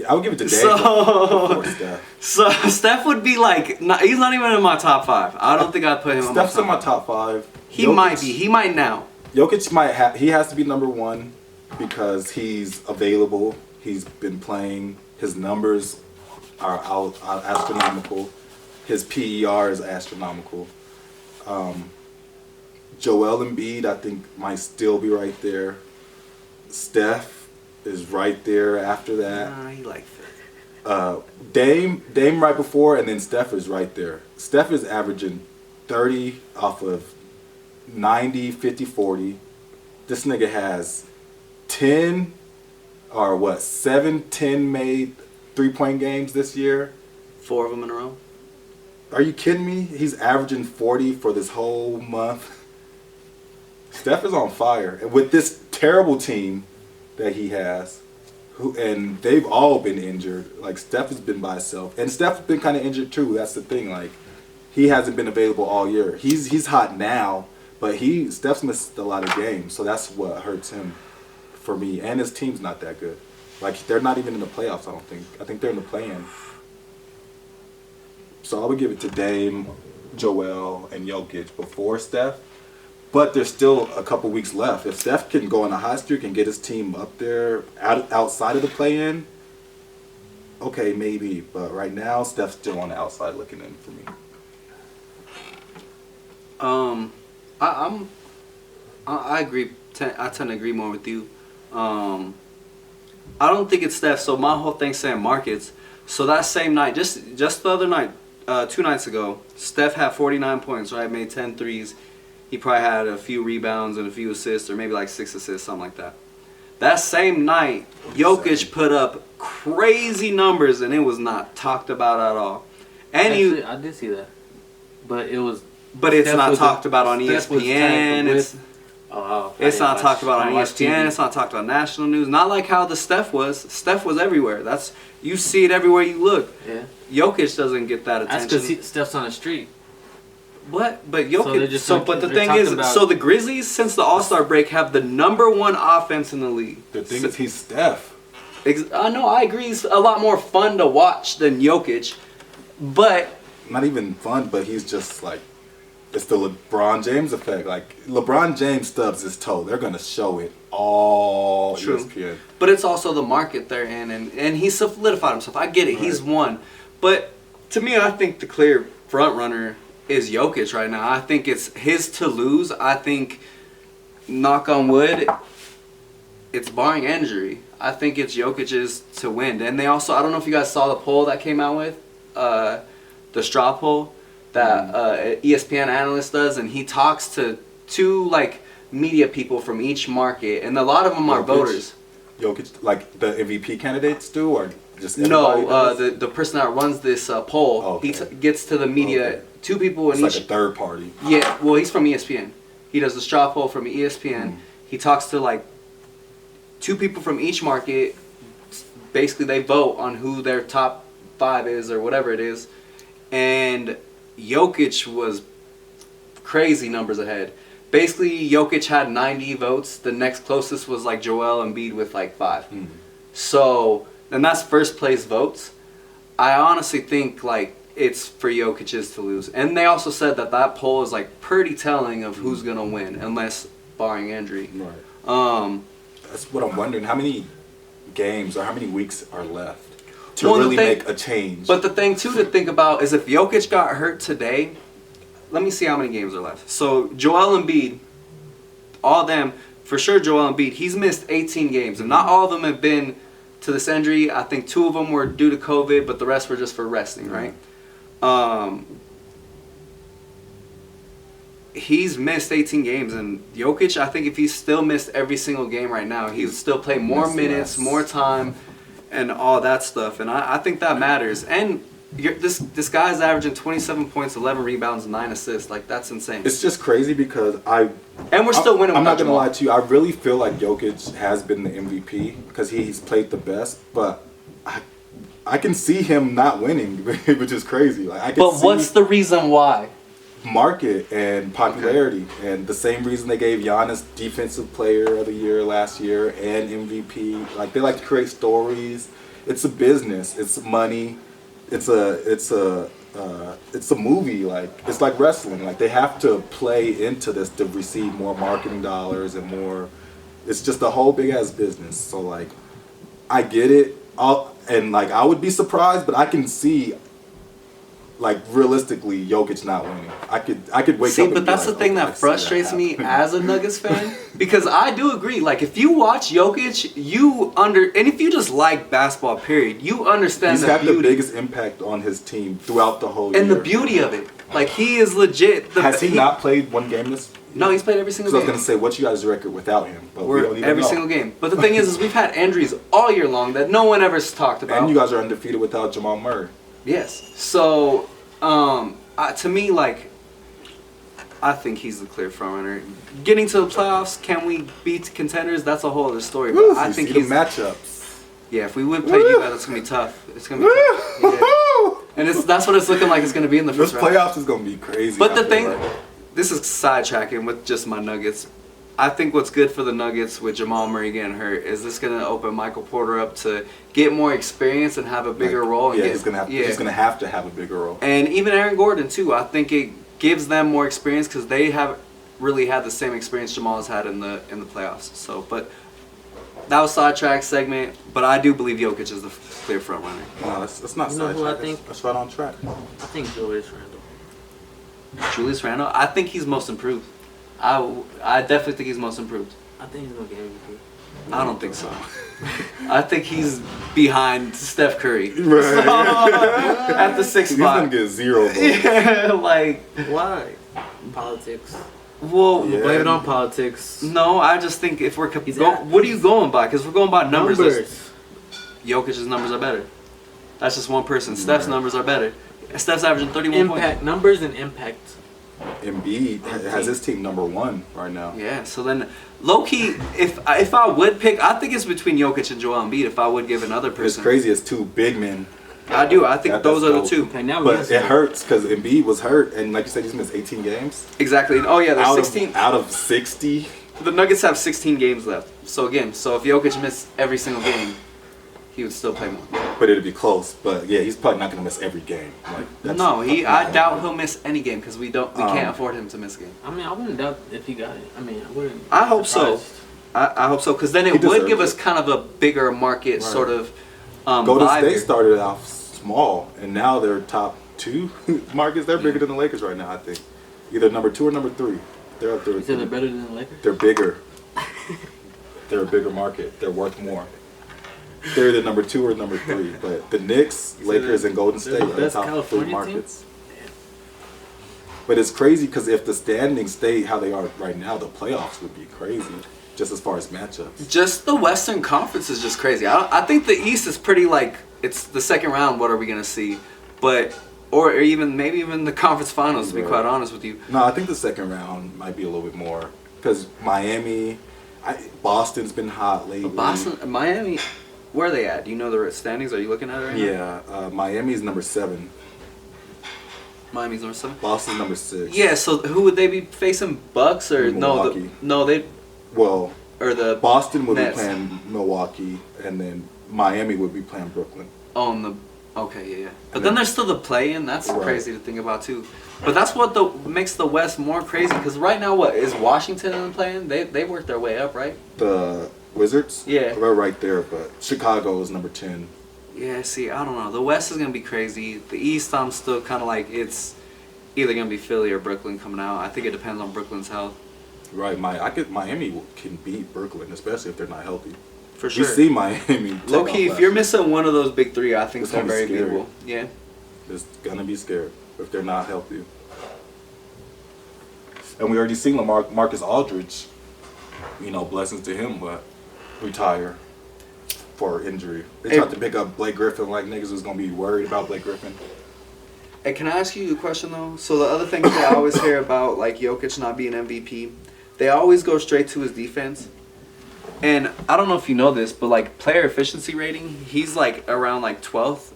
I would give it to Dave So- before Steph. So Steph would be like, he's not even in my top 5. I don't think I'd put him Steph's in in my my top 5. top 5. He might be. He might now. Jokic might have. He has to be number 1 because he's available. He's been playing. His numbers are astronomical. His PER is astronomical. Joel Embiid, I think, might still be right there. Steph is right there after that. Nah, he like 5th. Dame right before, and then Steph is right there. Steph is averaging 30 off of 90, 50, 40. This nigga has 10 or what, 7, 10 made 3-point games this year. 4 of them in a row. Are you kidding me? He's averaging 40 for this whole month. Steph is on fire. And with this terrible team that he has, and they've all been injured. Like, Steph has been by himself. And Steph's been kind of injured too. That's the thing. Like, he hasn't been available all year. He's hot now, but Steph's missed a lot of games. So that's what hurts him for me. And his team's not that good. Like, they're not even in the playoffs, I don't think. I think they're in the play-in. So I would give it to Dame, Joel, and Jokic before Steph. But there's still a couple weeks left. If Steph can go on a hot streak and get his team up there outside of the play-in, okay, maybe. But right now, Steph's still on the outside looking in for me. I agree. I tend to agree more with you. I don't think it's Steph. So my whole thing saying markets. So that same night, just the other night, 2 nights ago, Steph had 49 points. Right, made 10 threes. He probably had a few rebounds and a few assists, or maybe like 6 assists, something like that. That same night, Jokic put up crazy numbers, and it was not talked about at all. And Actually, I did see that, but it was. but it's Steph not was talked about on Steph was ESPN. tagged It's with- Oh, I it's didn't not watch- talked about I on watched ESPN. TV. It's not talked about national news. Not like how the Steph was. Steph was everywhere. That's you see it everywhere you look. Yeah, Jokic doesn't get that that's attention. because Steph's on the street. What? But So Jokic. they're just So, talking- but the they're thing talking is, about- so the Grizzlies since the All Star break have the #1 offense in the league. The thing is, he's Steph. I know. I agree. It's a lot more fun to watch than Jokic, but Not even fun, but he's just like, it's the LeBron James effect. Like, LeBron James stubs his toe. They're going to show it all True. ESPN. But it's also the market they're in, and he solidified himself. I get it, he's won. But to me, I think the clear front runner is Jokic right now. I think it's his to lose. I think, knock on wood, it's barring injury. I think it's Jokic's to win. And they also, I don't know if you guys saw the poll that came out with, the straw poll that ESPN analyst does, and he talks to 2 like media people from each market, and a lot of them are Jokic? voters. Jokic, like the MVP candidates do, or just everybody No, does? the person that runs this poll, Okay. he gets to the media, Okay. 2 people in It's each. like a third party. Yeah, well, he's from ESPN. He does the straw poll from ESPN. He talks to like 2 people from each market. Basically, they vote on who their top 5 is or whatever it is. And Jokic was crazy numbers ahead. Basically, Jokic had 90 votes. The next closest was like Joel Embiid with like 5. So, and that's first place votes. I honestly think like it's for Jokic's to lose. And they also said that that poll is like pretty telling of who's gonna win, unless barring injury. Right. That's what I'm wondering. How many games or how many weeks are left to Well, the really thing- make a change? But the thing too to think about is if Jokic got hurt today, let me see how many games are left. So Joel Embiid, all them, for sure Joel Embiid, he's missed 18 games. And not all of them have been to this injury. I think 2 of them were due to COVID, but the rest were just for resting, right? He's missed 18 games, and Jokic, I think if he still missed every single game right now, he would still play more Missed minutes, less. more time, and all that stuff. And I think that matters. And this guy's averaging 27 points, 11 rebounds, 9 assists. Like, that's insane. It's just crazy because And we're still winning I'm not without gonna Jamal. lie to you. I really feel like Jokic has been the MVP because he's played the best. But I can see him not winning, which is crazy. Like I can But see what's the reason why? market and popularity, and the same reason they gave Giannis Defensive Player of the Year last year and MVP. Like they like to create stories. It's a business. It's money. It's a movie. Like it's like wrestling. Like they have to play into this to receive more marketing dollars and more. It's just a whole big ass business. So like, I get it. And like I would be surprised, but I can see. Like realistically, Jokic not winning. I could wake up. See, and but be that's like, the thing okay, I that see frustrates me happening. as a Nuggets fan, because I do agree. Like, if you watch Jokic, and if you just like basketball, period, you understand He's the had the beauty biggest impact on his team throughout the whole year. and the beauty of it. Like, he is legit. Has he not played one game this? No, he's played every single Because I was game. gonna say, what's you guys' record without him? But we don't We're even every know. single game. But the thing is we've had injuries all year long that no one ever's talked about. And you guys are undefeated without Jamal Murray. Yes. So, to me, like, I think he's the clear frontrunner. Getting to the playoffs, can we beat contenders? That's a whole other story. But I You think see the he's matchups. yeah. If we would play you guys, it's gonna be tough. It's gonna be tough. Yeah. And that's what it's looking like. It's gonna be in the This first round. playoffs is gonna be crazy. But I the feel thing, like. this is sidetracking with just my Nuggets. I think what's good for the Nuggets with Jamal Murray getting hurt is this going to open Michael Porter up to get more experience and have a bigger role. And Yeah, get, he's gonna have to have a bigger role. And even Aaron Gordon too. I think it gives them more experience because they haven't really had the same experience Jamal has had in the playoffs. So, but that was sidetrack segment. But I do believe Jokic is the clear front runner. No, that's not You know who I sidetrack. think? That's right on track. I think Julius Randle. Julius Randle, I think he's most improved. I definitely think he's most improved. I think he's gonna get MVP. I don't think so. I think he's behind Steph Curry Right. at the 6th He's gonna spot. get 0 votes. Yeah, like Why? Politics. Well, Yeah. Blame it on politics. no, I just think if we're He's what are you going by? Because we're going by numbers. Numbers. Jokic's numbers are better. That's just one person. Steph's numbers are better. Steph's averaging 31 Impact points. numbers and impact. Embiid has his team number 1 right now. Yeah, so then low key, if I would pick, I think it's between Jokic and Joel Embiid. If I would give another It's person, crazy. It's 2 big men. I do. I think That's those are the dope. two. Okay, now But it hurts because Embiid was hurt, and like you said, he's missed 18 games. Exactly. And, oh yeah, there's 16. Out of 60. The Nuggets have 16 games left. So again, so if Jokic missed every single game, he would still play more. But it'd be close. But yeah, he's probably not gonna miss every game. Like, No, I doubt he'll miss any game because we can't afford him to miss a game. I mean, I wouldn't doubt if he got it. I mean, I wouldn't. I hope so. surprised. I hope so because then He it would deserves give us it. kind of a bigger market sort of Golden vibe State here. started off small, and now they're top 2 markets. They're bigger than the Lakers right now. I think either number 2 or number 3. They're up there. You said they're better than the Lakers? They're bigger. They're a bigger market. They're worth more. They're the number 2 or number 3. But the Knicks, Lakers, and Golden they're State the are the best top 3 California team? markets. But it's crazy because if the standings stay how they are right now, the playoffs would be crazy, just as far as matchups. Just the Western Conference is just crazy. I think the East is pretty like it's the second round. What are we gonna see? But or even maybe even the conference finals. To be Right. quite honest with you, No, I think the second round might be a little bit more because Miami, Boston's been hot lately. Boston, Miami, where are they at? Do you know the standings? Are you looking at it right now? Yeah, Miami's number 7. Miami's number 7. Boston's number 6. Yeah. So who would they be facing? Bucks or Milwaukee. no? They Well, or the Boston would Nets. be playing Milwaukee, and then Miami would be playing Brooklyn. on the. Okay, yeah. But And then then- there's still the play-in. That's Right. crazy to think about too. But that's what makes the West more crazy because right now, what is Washington in the play-in? They worked their way up, right? The Wizards? Yeah. They're right there, but Chicago is number 10. Yeah, see, I don't know. The West is gonna be crazy. The East, I'm still kind of like it's either gonna be Philly or Brooklyn coming out. I think it depends on Brooklyn's health. Right, Miami can beat Brooklyn, especially if they're not healthy. For We sure. see Miami. Low take key, off if you're last missing one of those big 3, I think It's they're gonna be very scary. beatable. Yeah. year. It's gonna be scared if they're not healthy. And we already seen Marcus Aldridge. You know, blessings to him, but retire for injury. They tried to pick up Blake Griffin like niggas was gonna be worried about Blake Griffin. Hey, can I ask you a question though? So the other thing that I always hear about like Jokic not being MVP, they always go straight to his defense. And I don't know if you know this, but like player efficiency rating, he's like around like 12th.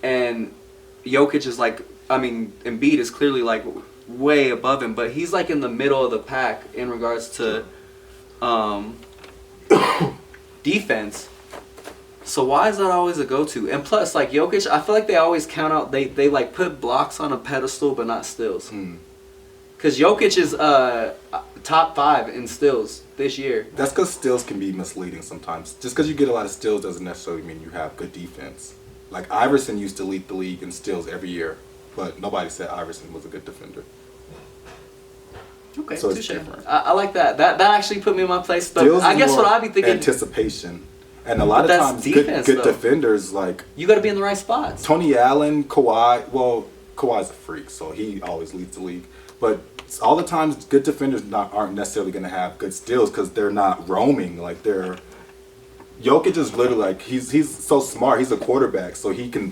And Jokic is like, I mean, Embiid is clearly like way above him, but he's like in the middle of the pack in regards to defense. So why is that always a go-to? And plus, like Jokic, I feel like they always count out. They like put blocks on a pedestal, but not steals. Because Jokic is top 5 in steals this year. That's because steals can be misleading sometimes. Just because you get a lot of steals doesn't necessarily mean you have good defense. Like Iverson used to lead the league in steals every year, but nobody said Iverson was a good defender. Okay, So it's touche. different. I like that. That actually put me in my place. But Steals I is guess more what I'd be thinking, anticipation, and a lot But of that's times defense, good though. defenders like you got to be in the right spots. Tony Allen, Kawhi. Well, Kawhi's a freak, so he always leads the league. But all the times, good defenders aren't necessarily going to have good steals because they're not roaming. Like they're Jokic is literally like he's so smart. He's a quarterback, so he can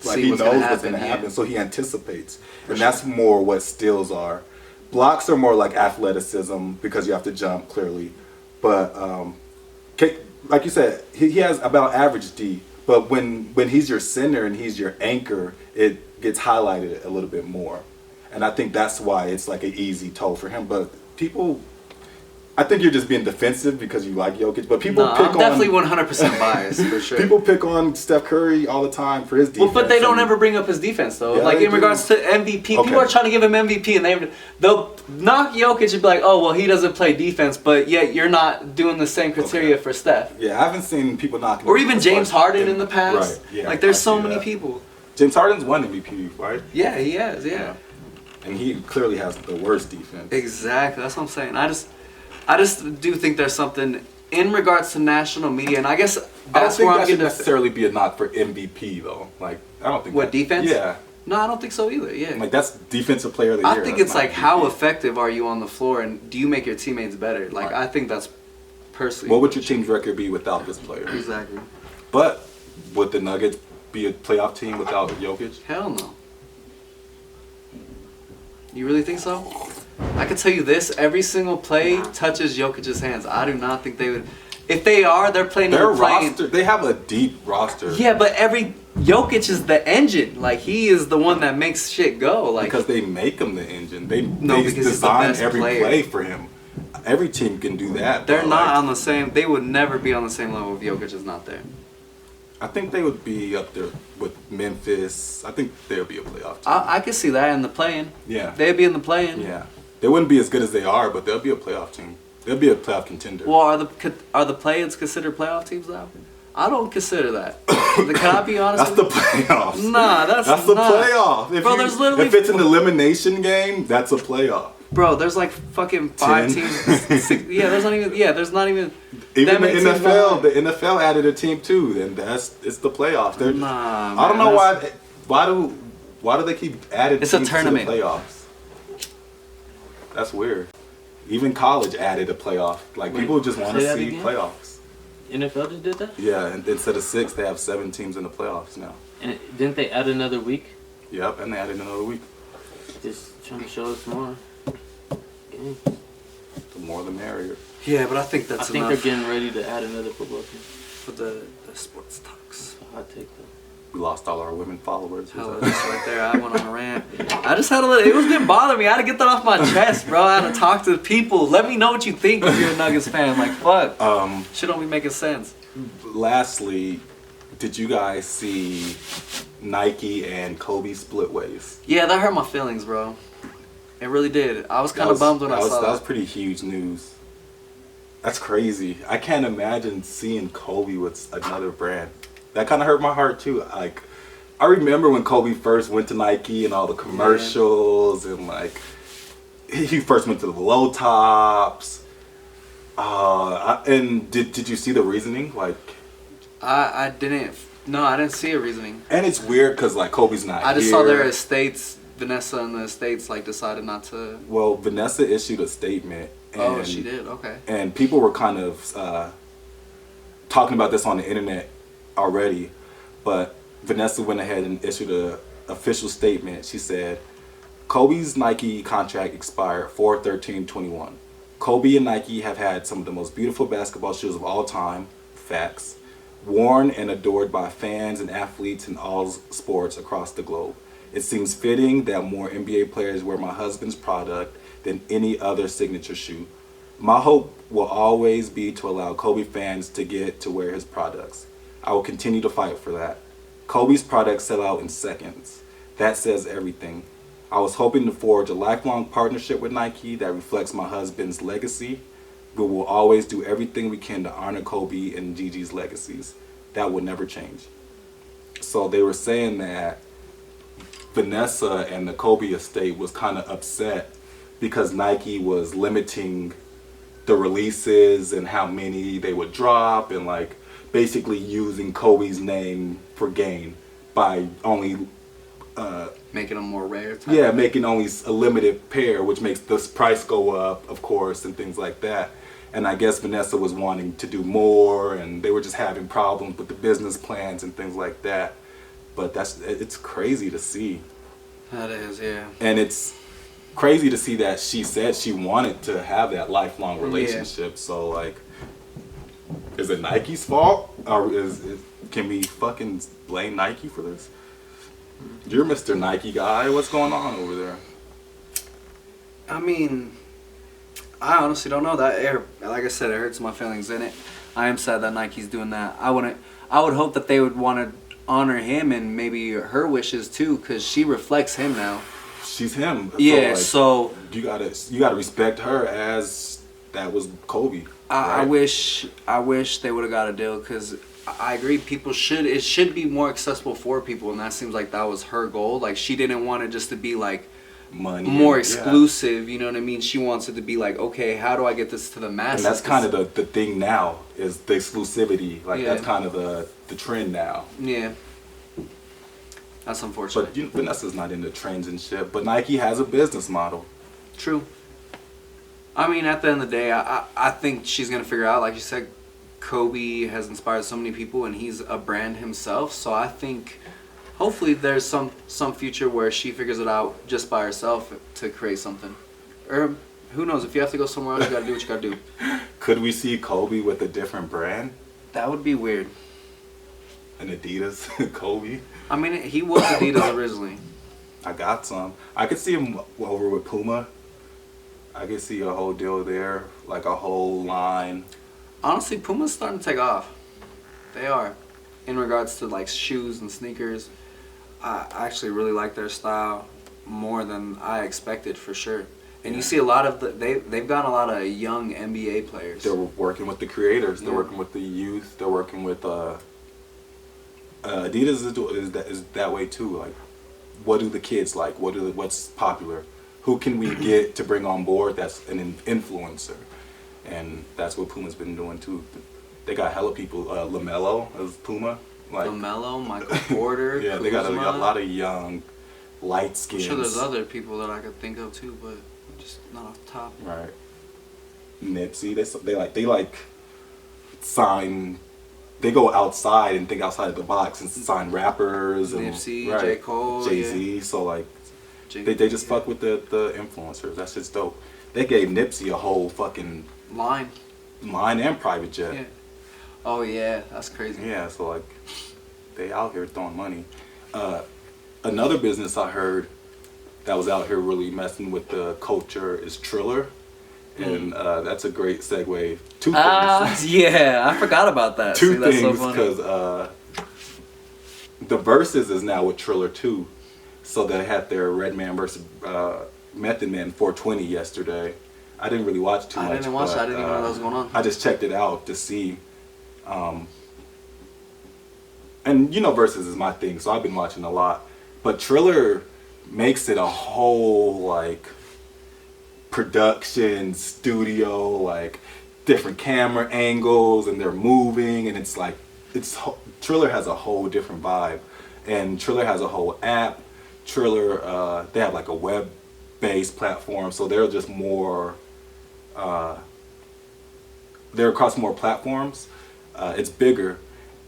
like See he what's knows gonna what's going to happen, yeah. happen, so he anticipates, and that's more what steals are. Blocks are more like athleticism because you have to jump clearly, but like you said, he has about average D. But when he's your center and he's your anchor, it gets highlighted a little bit more, and I think that's why it's like an easy toe for him. But people, I think you're just being defensive because you like Jokic. But people No, pick I'm definitely on 100% biased for sure. people pick on Steph Curry all the time for his defense. Well, but they don't and- ever bring up his defense though. Yeah, like they in do. regards to MVP, people Okay. are trying to give him MVP, and they'll knock Jokic and be like, "Oh, well, he doesn't play defense," but yet you're not doing the same criteria for Steph, Yeah, I haven't seen people knocking. or him even as far James as Harden him. in the past. Right. Yeah. Like there's I so see many that. people. James Harden's won MVP, right? Yeah, he has. Yeah. And he clearly has the worst defense. Exactly. That's what I'm saying. I just do think there's something in regards to national media, and I guess I don't that's think where that I'm should getting. necessarily be a knock for MVP though. Like I don't think What, that- defense? Yeah, No, I don't think so either. Yeah. Like that's defensive player of the year. I think That's it's not like how MVP. effective are you on the floor, and do you make your teammates better? Like Right. I think that's personally. What would your team's record be without this player? Exactly. But would the Nuggets be a playoff team without Jokic? Hell no. You really think so? I can tell you this: every single play touches Jokic's hands. I do not think they would. If they are, they're playing. Their playing. roster, they have a deep roster. Yeah, but Jokic is the engine. Like he is the one that makes shit go. Like Because they make him the engine. They because he's the design best every player. play for him. Every team can do that. they're but, not like, on the same. They would never be on the same level if Jokic is not there. I think they would be up there with Memphis. I think they would be a playoff team. I could see that in the playing. Yeah. They'd be in the playing. Yeah. They wouldn't be as good as they are, but they'll be a playoff team. They'll be a playoff contender. Well, are the play-ins considered playoff teams now? I don't consider that. Can I be honest? That's the with you? playoffs. Nah, that's the not. playoff. If Bro, there's literally- if it's an elimination game, that's a playoff. Bro, there's like fucking 5 10. teams. Yeah, there's not even. Yeah, there's not even. Even that the many teams NFL, behind. the NFL added a team too, and it's the playoffs. They're, Nah, I don't man, know why do they keep adding It's a teams tournament. to the playoffs? That's weird. Even college added a playoff. Like Wait, people just want to say that see again? playoffs. NFL just did that? Yeah, and instead of 6, they have 7 teams in the playoffs now. And didn't they add another week? Yep, and they added another week. Just trying to show us more. Okay. The more, the merrier. Yeah, but I think that's I think enough they're getting ready to add another football team. for the sports talks. Hot take though. We lost all our women followers. Hell, just right there. I went on a rant. I just had a little. It was been bothering me. I had to get that off my chest, bro. I had to talk to the people. Let me know what you think if you're a Nuggets fan. Like, fuck. Shit don't be making sense. Lastly, did you guys see Nike and Kobe split ways? Yeah, that hurt my feelings, bro. It really did. I was kind That of bummed when I saw that was that. pretty huge news. That's crazy. I can't imagine seeing Kobe with another brand. That kind of hurt my heart too. Like, I remember when Kobe first went to Nike and all the commercials and like he first went to the low tops. And did you see the reasoning? Like, I didn't. No, I didn't see a reasoning. and it's weird because like Kobe's not I just here. saw their estates. Vanessa and the estates like decided not to. Well, Vanessa issued a statement. And, Oh, she did. Okay. And people were kind of talking about this on the internet already, but Vanessa went ahead and issued a official statement. She said, Kobe's Nike contract expired 4/13/21. Kobe and Nike have had some of the most beautiful basketball shoes of all time, facts, worn and adored by fans and athletes in all sports across the globe. It seems fitting that more NBA players wear my husband's product than any other signature shoe. My hope will always be to allow Kobe fans to get to wear his products. I will continue to fight for that. Kobe's products sell out in seconds. That says everything. I was hoping to forge a lifelong partnership with Nike that reflects my husband's legacy. We will always do everything we can to honor Kobe and Gigi's legacies. That will never change. So they were saying that Vanessa and the Kobe estate was kind of upset because Nike was limiting the releases and how many they would drop and like basically using Kobe's name for gain by only Making them more rare. Type. yeah, making only a limited pair, which makes the price go up, of course, and things like that. And I guess Vanessa was wanting to do more, and they were just having problems with the business plans and things like that. But it's crazy to see. That is, yeah. And it's crazy to see that she said she wanted to have that lifelong relationship. So, like, is it Nike's fault? Or can we fucking blame Nike for this? You're Mr. Nike guy. What's going on over there? I mean, I honestly don't know. Like I said, it hurts my feelings in it. I am sad that Nike's doing that. I would hope that they would want to honor him and maybe her wishes too, because she reflects him now. She's him. Yeah, so you gotta respect her as that was Kobe. I right? wish they would have got a deal, because I agree. It should be more accessible for people, and that seems like that was her goal. Like, she didn't want it just to be like money more yeah. exclusive. You know what I mean? She wants it to be like, okay, how do I get this to the masses? And that's kind of the thing now is the exclusivity. Like Yeah. that's kind of the trend now. Yeah. That's unfortunate. But Vanessa's not into trends and shit. But Nike has a business model. True. I mean, at the end of the day, I think she's gonna figure out. Like you said, Kobe has inspired so many people, and he's a brand himself. So I think, hopefully, there's some future where she figures it out just by herself to create something. Or who knows? If you have to go somewhere else, you gotta do what you gotta do. Could we see Kobe with a different brand? That would be weird. An Adidas Kobe? I mean, he was Adidas originally. I got some. I could see him over with Puma. I could see a whole deal there, like a whole line. Honestly, Puma's starting to take off. They are. In regards to like shoes and sneakers, I actually really like their style more than I expected for sure. And you see a lot of they've gotten a lot of young NBA players. They're working with the creators. They're Yeah. working with the youth. They're working with Adidas is that way too. Like, what do the kids like? What's popular? Who can we get to bring on board that's an influencer? And that's what Puma's been doing too. They got hella people. LaMelo is Puma. Like LaMelo, Michael Porter. yeah, they got a Kuzma. lot of young, light I'm skins. sure there's other people that I could think of too, but just not off the top. Right. Nipsey, they like sign. They go outside and think outside of the box and sign rappers and Nipsey, right, J. Cole, Jay-Z. So like Jay- they just fuck with the influencers. That's just dope. They gave Nipsey a whole fucking Line. line and private jet. Yeah. Oh yeah, that's crazy. Yeah, so like they out here throwing money. Another business I heard that was out here really messing with the culture is Triller. And that's a great segue. Two things. Yeah, I forgot about that. Two See, that's so things, funny. because the Versus is now with Triller too. So they had their Redman versus Method Man 420 yesterday. I didn't really watch too much. I didn't watch it. but, I didn't even know that was going on. I just checked it out to see. And Versus is my thing, so I've been watching a lot. But Triller makes it a whole like production studio, like different camera angles, and they're moving, and it's like Triller has a whole different vibe, and Triller has a whole app. Triller, they have like a web-based platform, so they're just more. They're across more platforms. It's bigger,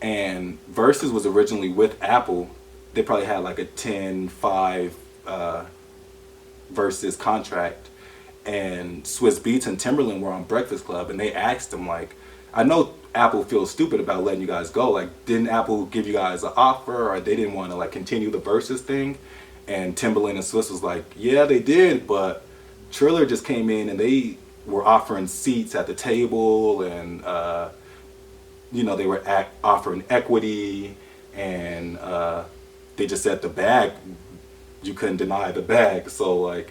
and Versus was originally with Apple. They probably had like a 10-5 Versus contract, and Swiss Beats and Timberland were on Breakfast Club, and they asked them like, I know Apple feels stupid about letting you guys go. Like, didn't Apple give you guys an offer, or they didn't want to like continue the Versus thing? And Timberland and Swiss was like, yeah, they did, but Triller just came in and they were offering seats at the table, and they were offering equity, and they just said the bag, you couldn't deny the bag. So like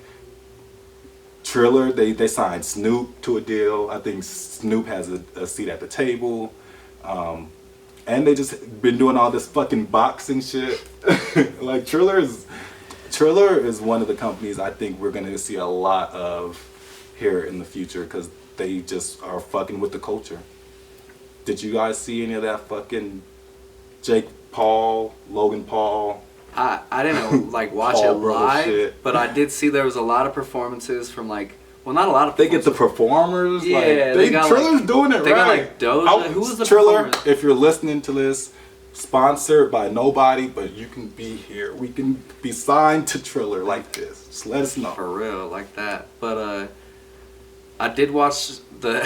Triller, they signed Snoop to a deal. I think Snoop has a seat at the table. And they just been doing all this fucking boxing shit. Like Triller is one of the companies I think we're gonna see a lot of here in the future, because they just are fucking with the culture. Did you guys see any of that fucking Jake Paul, Logan Paul? I didn't like watch Paul it Brother live, shit. but I did see there was a lot of performances from like, well, not a lot of. They get the performers. Yeah, like, they got, Triller's like- doing it they got, right. like, Doja. Who was the Triller? performance? If you're listening to this, sponsored by nobody, but you can be here. We can be signed to Triller like this. Just let us know. For real, like that. But I did watch the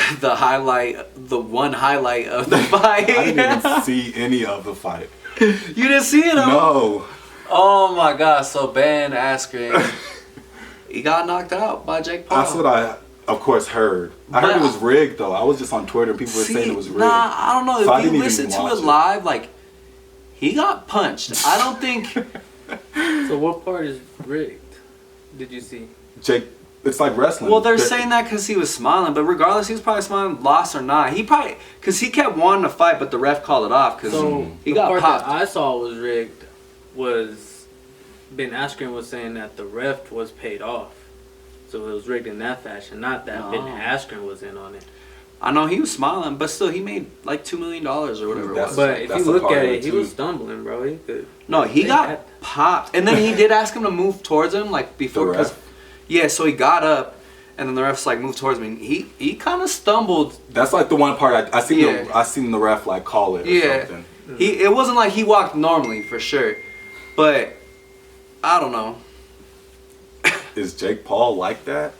one highlight of the fight. I didn't even see any of the fight. You didn't see it? No. Oh my god! So Ben Askren, he got knocked out by Jake Paul. That's what I, of course, heard. I heard it was rigged, though. I was just on Twitter and people were saying it was rigged. Nah, I don't know. So I If you didn't even listen to watch it it. live, like, he got punched. I don't think. So what part is rigged? Did you see? Jake, it's like wrestling. Well, they're saying that because he was smiling, but regardless, he was probably smiling, lost or not. He probably, because he kept wanting to fight, but the ref called it off because So he the got part popped. that I saw was rigged was Ben Askren was saying that the ref was paid off, so it was rigged in that fashion. Not that Ben Oh. Askren was in on it. I know he was smiling, but still, he made like $2 million or whatever it That's- was. But if That's you a look part at of it, it, he too. was stumbling, bro. He could. No, he got popped, and then he did ask him to move towards him, like before. The ref? Yeah, so he got up, and then the ref's like moved towards me. And he kind of stumbled. That's like the one part I seen. Yeah. I seen the ref like call it or Yeah, something. it wasn't like he walked normally for sure, but I don't know. Is Jake Paul like that?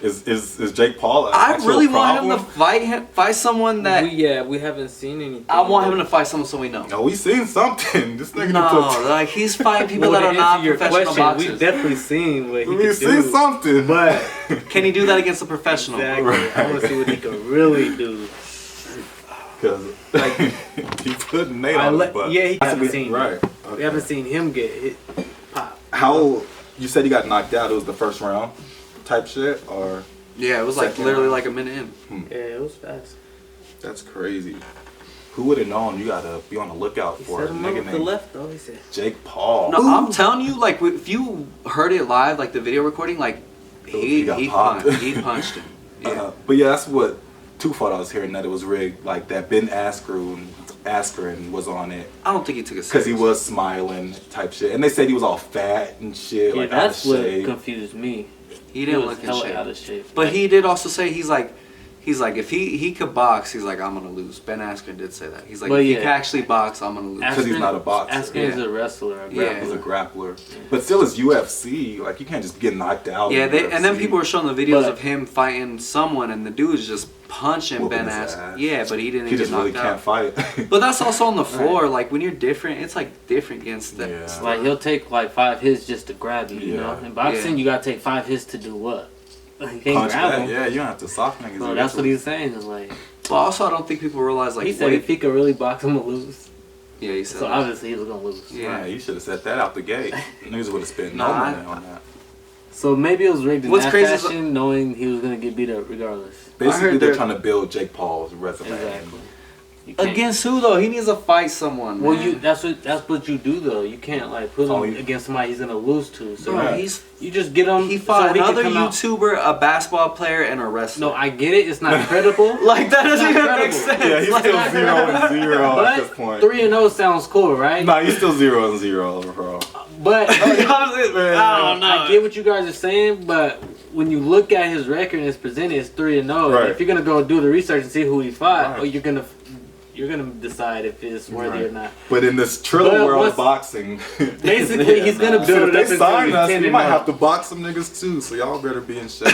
is Jake Paul? An I actual really want him problem? to fight someone that We haven't seen anything. I want him to fight someone so we know. No, we seen something. This nigga No, done put. like he's fighting people Well, that to are not answer your professional question, we've boxers. definitely seen what he We could seen do. something. But Can he do that against a professional? exactly, I want to see what he could really do. Because like he put Nate on his butt. Yeah, he That's haven't what seen. right. We haven't seen him get hit. Pop. How you said he got knocked out? It was the first round type shit, or Yeah, it was like Second literally round. like a minute in. Yeah, it was fast. that's crazy. Who would have known? You gotta be on the lookout He for a set him up nigga with the named left though. He said. Jake Paul. No, I'm telling you, like if you heard it live, like the video recording, like He got popped. he punched him. Yeah. But yeah, that's what Twofold I was hearing that it was rigged. Like that Ben Askren was on it I don't think he took it because he serious. was smiling type shit, and they said he was all fat and shit, Yeah, like that's out of what shape. confused me. He didn't was look in hella shape. out of shape. But he did also say he's like if he could box, he's like I'm gonna lose. Ben Askren did say that. He's like But if he yeah. can actually box, I'm gonna lose. Because he's not a boxer. Askren's Yeah. a wrestler. A Yeah. He's a grappler. grappler, but still, it's UFC. Like you can't just get knocked out. Yeah, in and then UFC. people were showing the videos But- of him fighting someone, and the dude's just punching Whooping Ben his Askren. ass. Yeah, but he didn't He get just really knocked can't out. fight. But that's also on the floor. Like when you're different, it's like different against that. Yeah. Like he'll take like 5 hits just to grab you. You Yeah. know, in boxing Yeah. you gotta take 5 hits to do what? Like, you can't Punch grab back. him. Yeah, you don't have to soft niggas. Bro, that's what he's saying. Is like But also, I don't think people realize like he said, weight- if he could really box him, he'll lose. Yeah, he said So that. obviously he was gonna lose. Yeah. Right, you should have set that out the gate. Niggas would have spent no Nah, money on that. So maybe it was rigged in What's that crazy is- fashion, knowing he was gonna get beat up regardless. Basically, heard they're they're- trying to build Jake Paul's resume. Exactly. You can't- Against who though? He needs to fight someone. Well, man. that's what you do though. You can't like put him Oh, you- against somebody he's gonna lose to. So Bro, Right. you just get him. he fought so he can another come out- YouTuber, a basketball player, and a wrestler. No, I get it. It's not credible. like that doesn't It's even not make credible. sense. Yeah, he's Like- still 0-0 at this But point. 3-0 sounds cool, right? Nah, he's still 0-0, bro. But I don't know. I get what you guys are saying, but when you look at his record and it's presented, it's 3-0. Right. If you're gonna go do the research and see who he fought, Right. or you're gonna decide if it's worthy or Right. not. But in this Triller But world once- of boxing, Basically, he's gonna shit, build if it up they until sign he's us, we 10-0. might have to box some niggas too. So y'all better be in shape.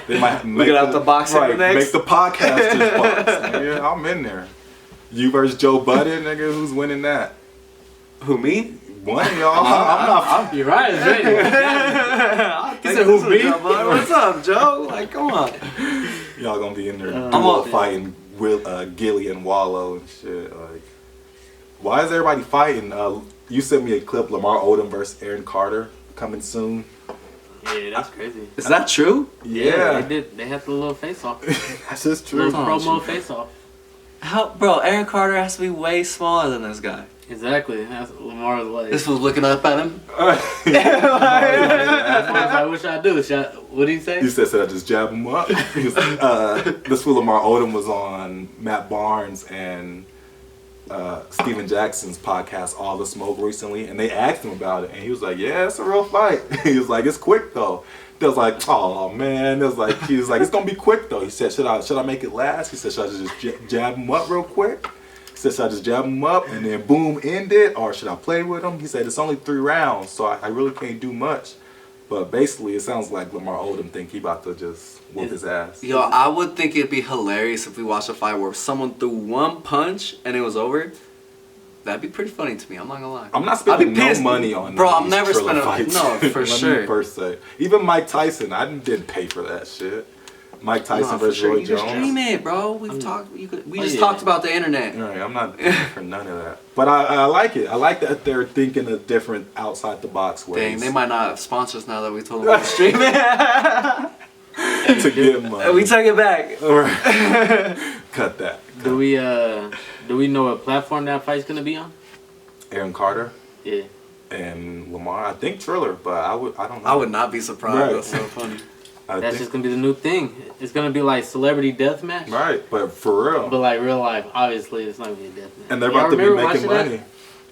They might make gonna have to box him right, next? Make the podcast just box. Nigga, I'm in there. You versus Joe Budden, nigga. Who's winning that? Who me? One of y'all. I'm not. You're right. It's ready. He said, "Who, me?" What's up, Joe? Like, come on. Y'all gonna be in there I'm duo all- fighting Gilly and Wallow and shit. Like, why is everybody fighting? You sent me a clip, Lamar Odom versus Aaron Carter coming soon. Yeah, that's crazy. Is that true? Yeah, they did. They had the little face off. that's just true. Little promo face off. How, bro? Aaron Carter has to be way smaller than this guy. Exactly. That's Lamar's like. This was looking up at him. That's what I wish I do. What did he say? He said I just jab him up. He was, this fool Lamar Odom was on Matt Barnes and Steven Jackson's podcast, All the Smoke, recently, and they asked him about it, and he was like, "Yeah, it's a real fight." He was like, "It's quick though." They was like, "Oh man," he was like, "It's gonna be quick though." He said, "Should I make it last?" He said, "Should I just jab him up real quick?" He said, "Should I just jab him up and then boom, end it, or should I play with him?" He said, "It's only 3 rounds, so I really can't do much." But basically, it sounds like Lamar Odom think he about to just whoop his ass. Yo, I would think it'd be hilarious if we watched a fight where someone threw one punch and it was over. That'd be pretty funny to me. I'm not gonna lie. I'm not I'd be spending no pissed. money on Bro, I'm these never Triller spending- fights. no, for Let me sure. first say, even Mike Tyson, I didn't pay for that shit. Mike Tyson Nah, for versus sure. Roy You just dream Jones. it, bro. We've talked. We Oh, just yeah. talked about the internet. Right, I'm not paying for none of that. But I like it. I like that they're thinking of different outside the box ways. Dang, they might not sponsor us now that we told them to stream it. to get money. We take it back. Right. Cut that. Do we know what platform that fight's gonna be on? Aaron Carter Yeah. and Lamar. I think Triller, but I don't know. I would not be surprised. Right. That's so funny. That's just gonna be the new thing. It's gonna be like celebrity deathmatch. Right, but for real. But like real life, obviously it's not gonna be a deathmatch. And they're Y'all about to be remember making watching money.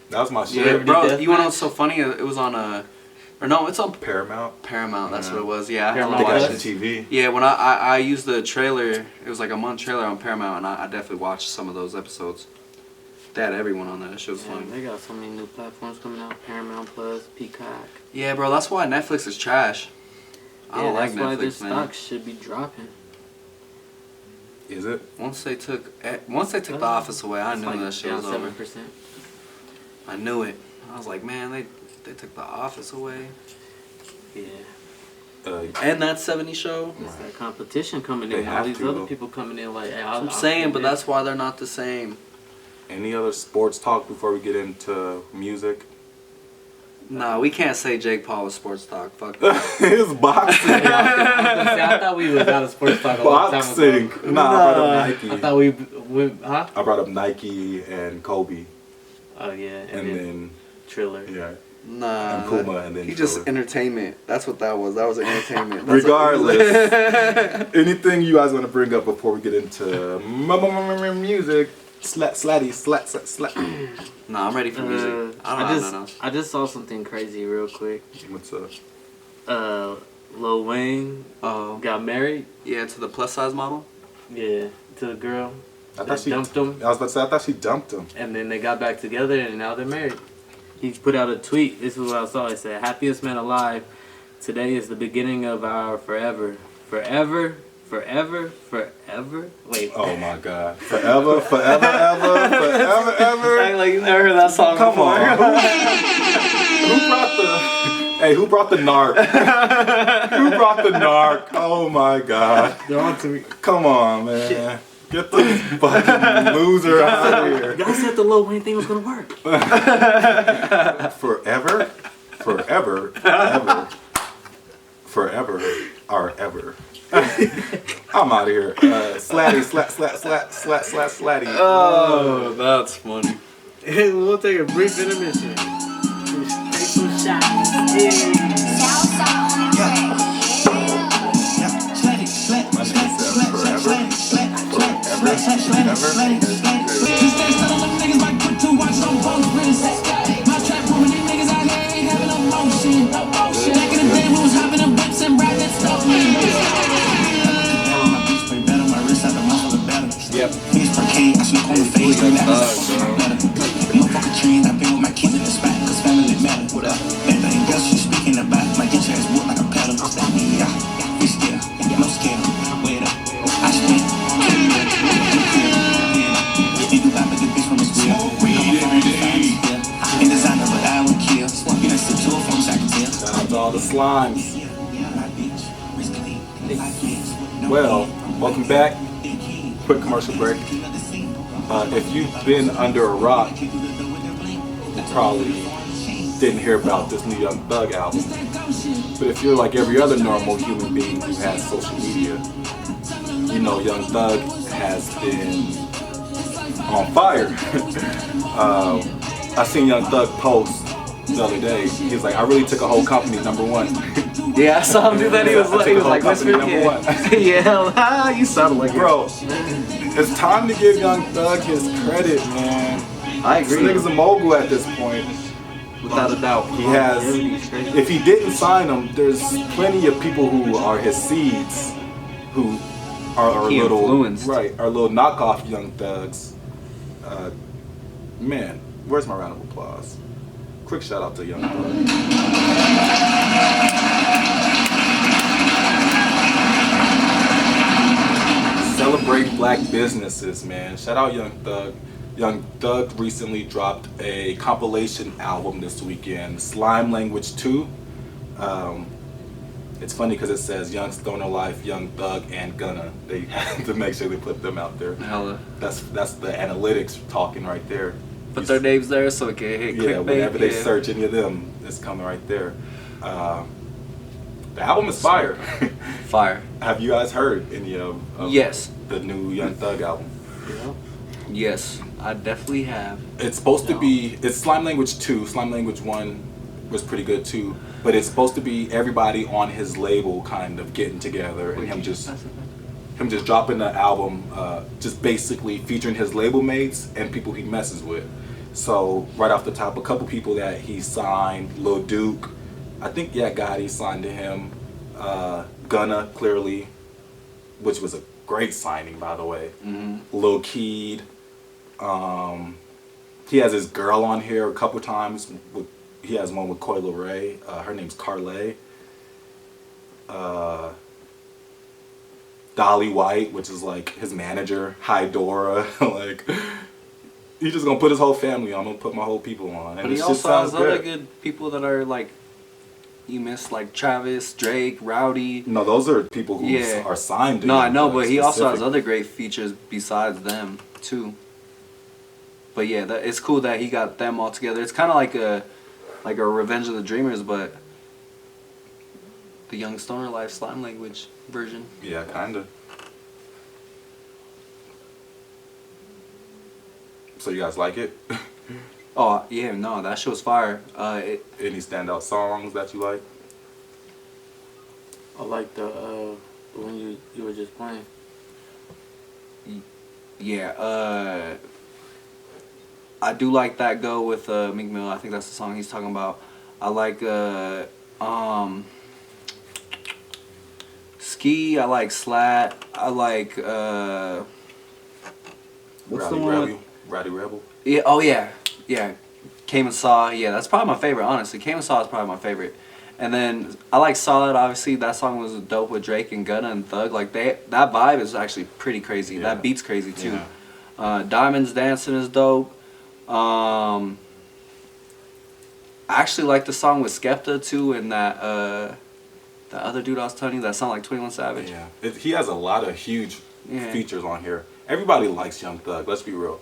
That was my shit. Yeah, Celebrity bro. Deathmatch? You wanna know what's so funny? It was on or no, it's on Paramount. Paramount. That's what it was. Yeah, I Paramount They got watched it on it. TV. Yeah, when I used the trailer, it was like a month trailer on Paramount, and I definitely watched some of those episodes. They had everyone on there. That shit was Yeah, funny. they got so many new platforms coming out. Paramount Plus, Peacock. Yeah, bro. That's why Netflix is trash. I don't like that's why their Netflix, man. stocks should be dropping. Is it? Once they took The Office away, I It's knew like that shit down was over. 7%. I knew it. I was like, man, they took The Office away, Yeah, and that '70s show. it's that competition coming They in. All have these to, other though. people coming in like, hey, I'm saying, but that's why they're not the same. Any other sports talk before we get into music? Nah, we can't say Jake Paul was sports talk. Fuck that. It's boxing. I thought we was out of sports talk a long time Boxing. ago. Nah, I brought up Nike. I thought we huh? I brought up Nike and Kobe, Oh yeah, and then Triller. yeah, Nah, and Puma, and then he just Triller. entertainment. That's what that was. That was entertainment. That's Regardless, anything you guys want to bring up before we get into music? Slat. Nah, I'm ready for music. I don't know. I just saw something crazy real quick. What's up? Lil Wayne Oh, got married. yeah, to the plus size model. Yeah, to a girl. I That thought she dumped him, I was about to say I thought she dumped him. and then they got back together, and now they're married. He put out a tweet. This is what I saw. It said, "Happiest man alive. Today is the beginning of our forever, forever, forever, forever." Wait. Oh my God! Forever, ever. Like you never heard that song Come before. on. Who brought the narc? Who brought the narc? Oh my God! They're on to me. Come on, man. Get this fucking loser out of here. Y'all said the Lil Wayne thing was gonna work. Forever, are ever. I'm out of here. Slatty, slatty. Oh, that's funny. We'll take a brief intermission. Take some shots. Yep. Shout out to all the slimes. Well, welcome back. Quick commercial break. If you've been under a rock, you probably didn't hear about this new Young Thug album. But if you're like every other normal human being who has social media, you know Young Thug has been on fire. I seen Young Thug post the other day. He was like, I really took a whole company #1. Yeah, I saw him do that. He was I took a whole like, company #1. yeah, you sounded like Bro, it's time to give Young Thug his credit, man. I This agree. nigga's a mogul at this point. Without a doubt. He has, if he didn't sign him, there's plenty of people who are his seeds, who are He little, influenced. right, are little knockoff Young Thugs. Man, where's my round of applause? Quick shout out to Young Thug. Celebrate black businesses, man. Shout out Young Thug. Young Thug recently dropped a compilation album this weekend, Slime Language 2. It's funny because it says Young Stoner Life, Young Thug, and Gunna. They had to make sure they put them out there. Hella. That's the analytics talking right there. Put their names there so it can hit Yeah, clickbait. whenever they yeah. search any of them, it's coming right there. The album is fire. Fire. Have you guys heard any of Yes. the new Young Thug album? Yes, I definitely have. It's supposed to be, it's Slime Language 2. Slime Language 1 was pretty good too. But it's supposed to be everybody on his label kind of getting together and him just dropping the album, just basically featuring his label mates and people he messes with. So right off the top, a couple people that he signed: Lil Duke, I think Gotti signed to him, Gunna clearly, which was a great signing by the way. Lil Keed. He has his girl on here a couple times. He has one with Coi Leray. Her name's Carlay. Dolly White, which is like his manager. Hydora. Like, he's just gonna put his whole family on. I'm gonna put my whole people on. And But he it also just sounds has other good. good people that are like, you missed, like Travis, Drake, Rowdy. No, those are people who Yeah. are signed to No, him, I know, but he also has specific. other great features besides them too. But yeah, it's cool that he got them all together. It's kind of like a Revenge of the Dreamers, but the Young Stoner Life Slime Language version. Yeah, kinda. So you guys like it? Oh yeah, no, that show's fire. Any standout songs that you like? I like the when you were just playing. Yeah, I do like that Go with Meek Mill. I think that's the song he's talking about. I like Ski. I like Slat. I like what's the one? Rowdy Rebel. Yeah. Oh yeah. Yeah. Came and Saw. Yeah, that's probably my favorite. Honestly, Came and Saw is probably my favorite. And then I like Solid. Obviously, that song was dope with Drake and Gunna and Thug. Like that vibe is actually pretty crazy. Yeah. That beat's crazy too. Yeah. Diamonds Dancing is dope. I actually like the song with Skepta too, and that other dude I was telling you that sound like 21 Savage. Yeah, he has a lot of huge Yeah. features on here. Everybody likes Young Thug. Let's be real.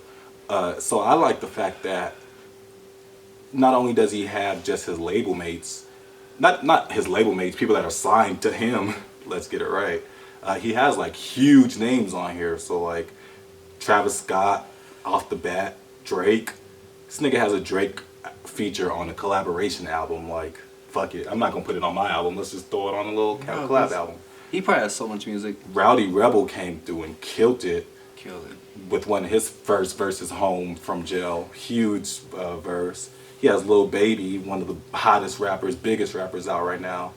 So I like the fact that not only does he have just his label mates, not his label mates, people that are signed to him. Let's get it right. He has like huge names on here. So like Travis Scott, off the bat, Drake. This nigga has a Drake feature on a collaboration album. Like, fuck it, I'm not gonna put it on my album. Let's just throw it on a little collab album. He probably has so much music. Rowdy Rebel came through and killed it Killed it. with one of his first verses, Home from Jail. Huge verse. He has Lil Baby, one of the hottest rappers, biggest rappers out right now.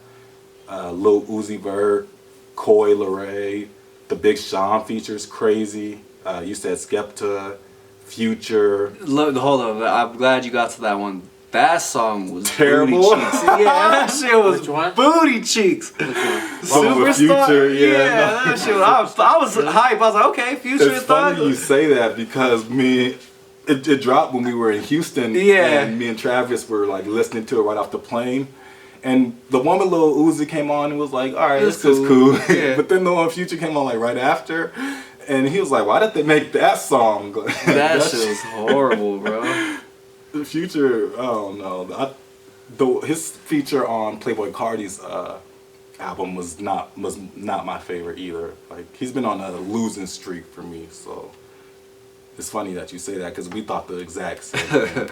Lil Uzi Vert, Coi Leray, the Big Sean features, crazy. You said Skepta, Future. Look, hold on. I'm glad you got to that one. That song was Terrible. Booty cheeks. Yeah, that shit was Which one? booty cheeks. One with Superstar. Future, yeah. That shit was. I was hype. I was like, okay, Future It's is Thug. funny you say that because it dropped when we were in Houston. Yeah. And me and Travis were like listening to it right off the plane. And the one with Lil Uzi came on and was like, all right, It was this is cool. Yeah. But then the one Future came on like right after. And he was like, why did they make that song? That shit was horrible, bro. The Future, I don't know. His feature on Playboi Carti's album was not my favorite either. Like, he's been on a losing streak for me, so it's funny that you say that because we thought the exact same thing.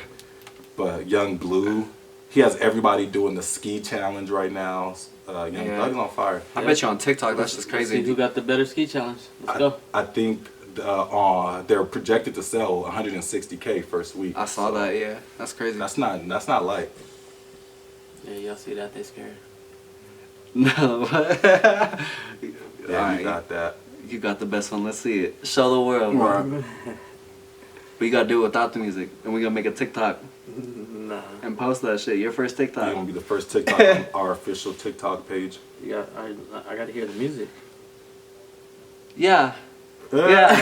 But Young Blue, he has everybody doing the ski challenge right now. Young Thug's on fire. I bet you on TikTok, that's just Let's see crazy. who got the better ski challenge. Let's go. I think they're projected to sell 160K first week. I saw that, yeah. That's crazy. That's not light. Yeah, y'all see that? They scared. No. Yeah, Alright. you got that. You got the best one. Let's see it. Show the world, bro. We gotta do it without the music. And we gonna make a TikTok Nah. and post that shit. Your first You're TikTok. gonna be the first TikTok on our official TikTok page. Yeah, I got to hear the music. Yeah. Yeah.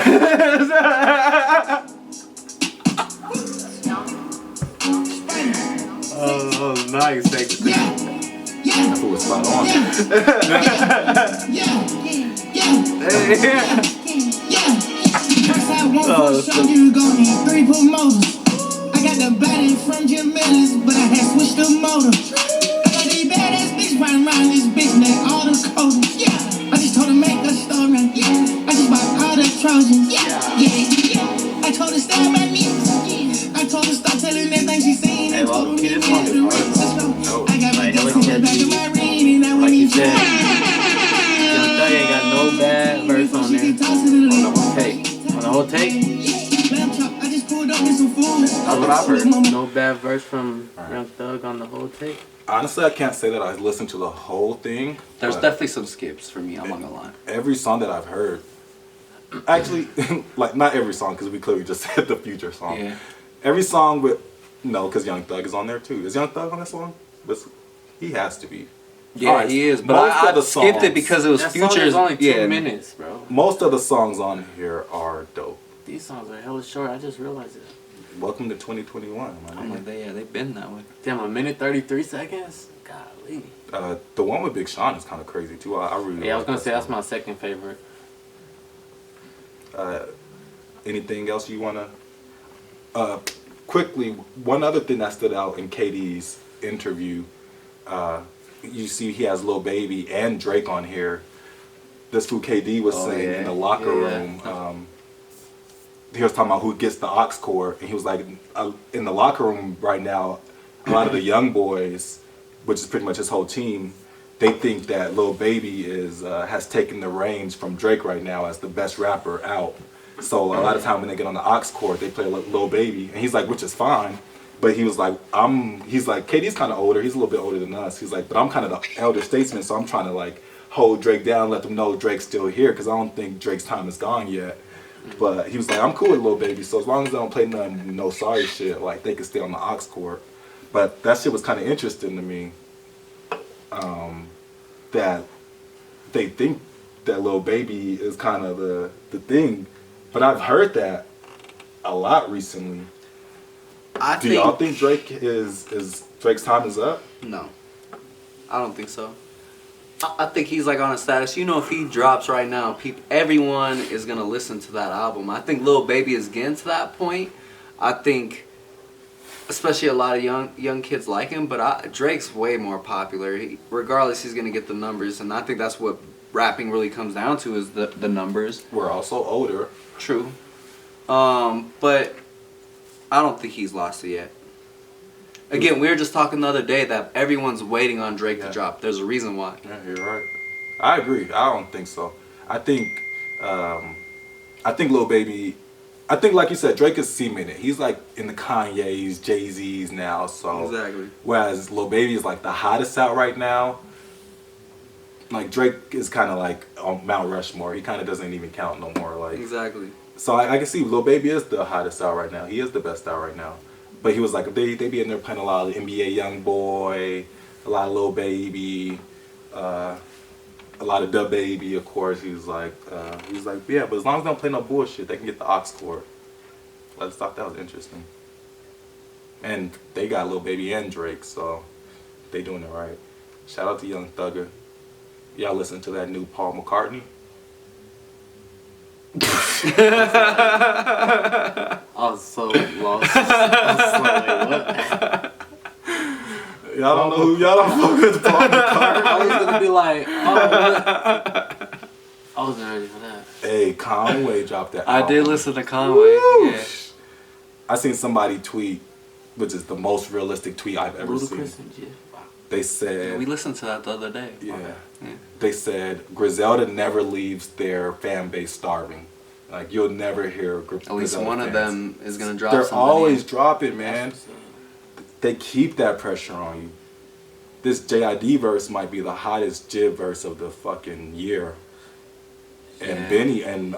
Oh, nice. Thanks. That's what was spot on. You gon' need 3 promoters. I got the body from Jim Millis, but I had switched the motor. I got these badass bitch riding around this bitch named all the coders. I just told her make a story. I just bought all the Trojans. I told her style my music. I told her stop telling everything she seen. I told her leave me at the race. whole take. Lamb chop, I just pulled up with some food. That's what I've heard. No bad verse from Young Thug on the whole take. Honestly, I can't say that I listened to the whole thing. There's but definitely some skips for me. I'm not gonna lie. every song that I've heard, actually, like not every song because we clearly just said the Future song. Yeah. Every song with because Young Thug is on there too. Is Young Thug on this one? He has to be. Yeah, Alright, he is. But most I of the skipped it songs- because it was That song Future's. is only 2 yeah, minutes, bro. Most of the songs on here are dope. These songs are hella short. I just realized it. Welcome to 2021. I'm like, they've been that way. Damn, 1 minute 33 seconds. Golly. The one with Big Sean is kind of crazy too. I really. Yeah, I was like gonna that say that's song. my second favorite. Anything else you wanna? Quickly, one other thing that stood out in KD's interview. You see, he has Lil Baby and Drake on here. This fool KD was saying in the locker room. He was talking about who gets the aux cord, and he was like, in the locker room right now, a lot of the young boys, which is pretty much his whole team, they think that Lil Baby has taken the reins from Drake right now as the best rapper out. So a lot of time when they get on the aux cord, they play Lil Baby, and he's like, which is fine. But he was like, he's like, KD's kind of older. He's a little bit older than us. He's like, but I'm kind of the elder statesman, so I'm trying to like hold Drake down, let them know Drake's still here, because I don't think Drake's time is gone yet. But he was like, I'm cool with Lil Baby, so as long as they don't play nothing, no sorry shit, like they can stay on the aux cord. But that shit was kind of interesting to me. That they think that Lil Baby is kind of the thing, but I've heard that a lot recently. Do y'all think Drake's time is up? No, I don't think so. I think he's like on a status. You know, if he drops right now, everyone is gonna listen to that album. I think Lil Baby is getting to that point. I think, especially a lot of young kids like him, but Drake's way more popular. Regardless, he's gonna get the numbers, and I think that's what rapping really comes down to is the numbers. We're also older. True, but I don't think he's lost it yet. Again, we were just talking the other day that everyone's waiting on Drake to drop. There's a reason why. Yeah, you're right. I agree. I don't think so. I think Lil Baby. I think, like you said, Drake is cemented. He's like in the Kanye's, Jay-Z's now. So Exactly. Whereas Lil Baby is like the hottest out right now. Like Drake is kind of like on Mount Rushmore. He kind of doesn't even count no more. Like Exactly. So I can see Lil Baby is the hottest out right now. He is the best out right now. But he was like, they be in there playing a lot of NBA Youngboy, a lot of Lil Baby, a lot of Da Baby, of course. He was like, yeah, but as long as they don't play no bullshit, they can get the aux cord. I just thought that was interesting. And they got Lil Baby and Drake, so they doing it right. Shout out to Young Thugger. Y'all listen to that new Paul McCartney? I was so lost. I was like, what? Y'all don't know who y'all don't fuck with Paul McCartney. I was gonna be like, oh, what? I wasn't ready for that. Hey, Conway dropped that I album. did listen to Conway. Yeah. I seen somebody tweet, which is the most realistic tweet I've ever Ludacris seen. and Jif. They said, We listened to that the other day. yeah. They said Griselda never leaves their fan base starving. Like you'll never hear At least Griselda one of fans. them is gonna drop They're something. always dropping, man. They keep that pressure on you. This JID verse might be the hottest Jib verse of the fucking year. And Yeah. Benny and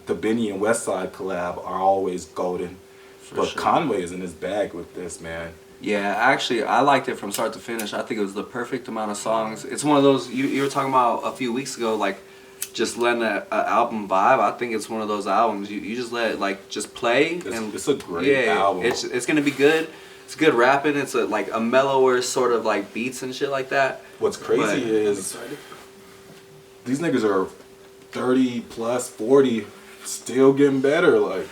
the Benny and Westside collab are always golden. But sure. Conway is in his bag with this, man. Yeah, actually, I liked it from start to finish. I think it was the perfect amount of songs. It's one of those you were talking about a few weeks ago, like just letting an album vibe. I think it's one of those albums you just let it like just play. It's a great album. It's gonna be good. It's good rapping. It's like a mellower sort of like beats and shit like that. What's crazy But- is these niggas are 30 plus, 40, still getting better. Like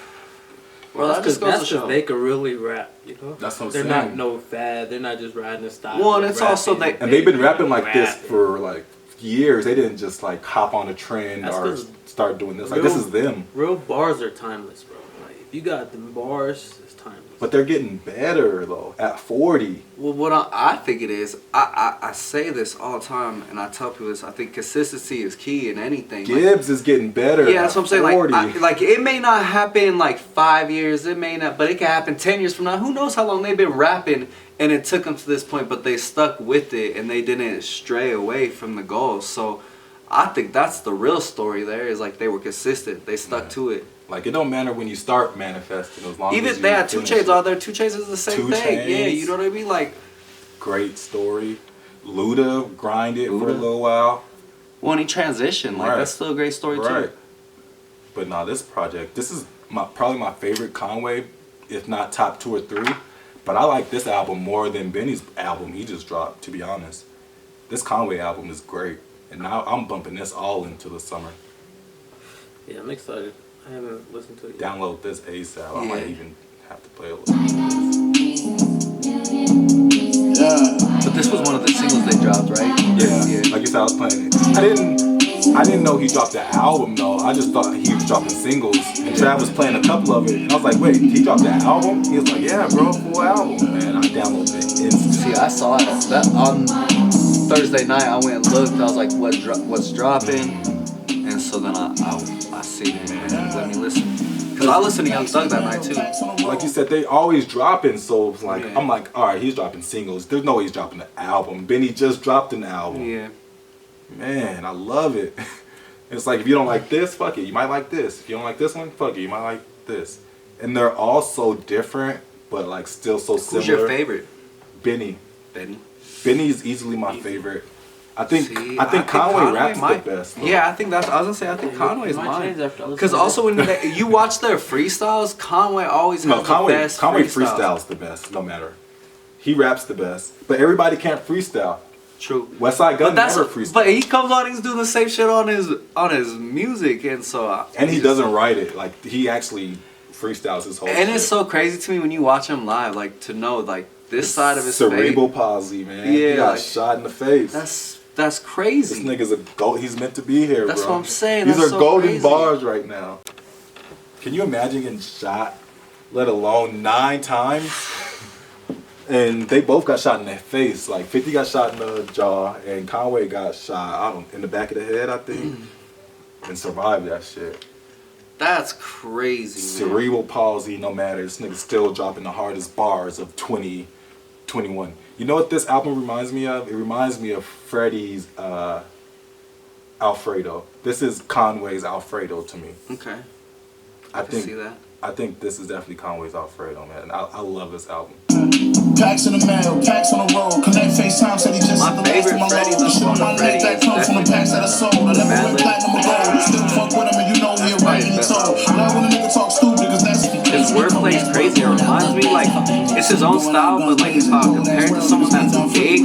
Well, that just goes to that's show. they could really rap, you know? That's what I'm They're saying. not no fad. They're not just riding the style. Well, and They're it's also rapping. And they've been rapping like this Rapping. for like years. They didn't just like hop on a trend That's or 'cause start doing this. Like this is them. Real bars are timeless, bro. Like if you got them bars, it's timeless. But they're getting better though at 40. Well, what I think it is, I say this all the time, and I tell people this. I think consistency is key in anything. Gibbs is getting better. Yeah, that's what I'm saying. 40. Like it may not happen in like 5 years. It may not, but it can happen 10 years from now. Who knows how long they've been rapping, and it took them to this point, but they stuck with it, and they didn't stray away from the goals. So I think that's the real story. There is like they were consistent. They stuck to it. Like it don't matter when you start manifesting, as long Even as you they had 2 finish Chainz it. out there. 2 Chainz is the same 2 thing. Chainz. Yeah, you know what I mean. Like, Great story. Luda grinded for a Luda. little while. when he transitioned, like Right. that's still a great story Right. too. But nah, this project, this is probably my favorite Conway, if not top 2 or 3. But I like this album more than Benny's album he just dropped, to be honest. This Conway album is great. And now I'm bumping this all into the summer. Yeah, I'm excited. I haven't listened to it yet. Download this ASAP. I might Yeah. even have to play a little. But this was one of the singles they dropped, right? Yeah, like you said, I was playing it. I didn't know he dropped the album though. I just thought he was dropping singles. And Trav was playing a couple of it. And I was like, wait, he dropped that album? He was like, yeah, bro, full album. Man, I downloaded it instantly. See, I saw it that on Thursday night. I went and looked. I was like, what's dropping? And so then I see it, man. Let me listen. Cause I listened to Young Thug that night too. Like you said, they always dropping, so it's like, Yeah. I'm like, all right, he's dropping singles. There's no way he's dropping the album. Benny just dropped an album. Yeah. Man, I love it. It's like, if you don't like this, fuck it, you might like this. If you don't like this one, fuck it, you might like this. And they're all so different, but like still so similar. Who's your favorite? Benny. Benny. Benny's easily my favorite. I think See, Conway raps might- the best. though. Yeah, I think that's. I was gonna say I think Conway's It might mine. change after I listen Because to also when you watch their freestyles, Conway always has No, Conway the best freestyles the best, no matter. He raps the best. But everybody can't freestyle. True. Westside Gunn never freestyles. But he comes on, he's doing the same shit on his music, and so. And he doesn't write it. Like, he actually freestyles his whole And shit. it's so crazy to me when you watch him live, like to know like this side of his cerebral face. palsy, man. Yeah, He got like, shot in the face. That's This crazy. nigga's a gold. He's meant to be here, That's bro. what I'm saying. These That's are so golden crazy. bars right now. Can you imagine getting shot, let alone 9 times? And they both got shot in their face. Like 50 got shot in the jaw, and Conway got shot in the back of the head, I think, and survived that shit. That's crazy, man. Cerebral palsy, no matter. This nigga's still dropping the hardest bars of 2021. You know what this album reminds me of? It reminds me of Freddie's Alfredo. This is Conway's Alfredo to me. Okay. I can see that. I think this is definitely Conway's Alfredo, man. I love this album. Packs in the mail, packs on the road. Connect FaceTime, said he just My hit the last favorite of my Freddie load. The shit on my Freddie neck that is comes from the packs that I sold. I never went platinum or gold. Still fuck with him and you know he a right and he told. Love when a nigga talk stupid, cause that's His wordplay is crazy. It reminds me like it's his own style, but like compared to someone that's big,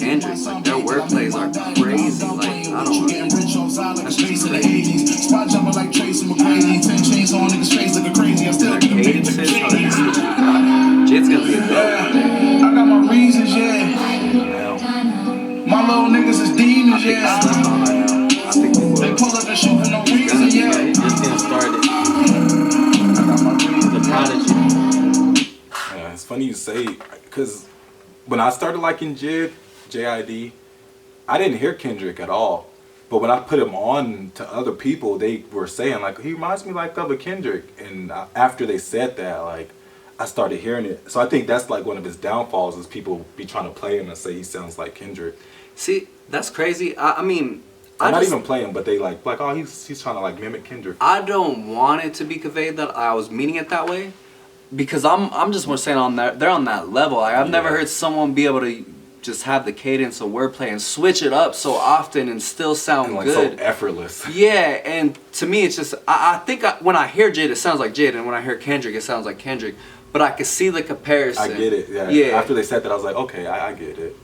Kendrick, like their wordplays are crazy. Like I don't getting know. rich on silent streets in the 80s. Spot jumping like Tracy McGrady. 10 chains on niggas face looking crazy. I still Their get a big cadences, chicken. how they switch it up. Jit's gonna be a dope. I got my reasons, yeah. My little niggas is demons, Slept yeah. on right now. I think they They will. pull up and shoot for no reason, Yeah, yeah. he's just getting started. The prodigy. Yeah, it's funny you say, because when I started liking JID, I didn't hear Kendrick at all. But when I put him on to other people, they were saying, like, he reminds me like of a Kendrick. And after they said that, like, I started hearing it. So I think that's like one of his downfalls is people be trying to play him and say he sounds like Kendrick. See, that's crazy. I mean, I'm not just- even playing, but they like oh, he's trying to like mimic Kendrick. I don't want it to be conveyed that I was meaning it that way, because I'm just more saying on that they're on that level. Like, I've never Yeah. heard someone be able to just have the cadence of wordplay and switch it up so often and still sound And like good. so effortless. Yeah, and to me it's just I think when I hear Jid it sounds like Jid, and when I hear Kendrick it sounds like Kendrick. But I can see the comparison. I get it. Yeah. Yeah. After they said that, I was like, okay, I get it.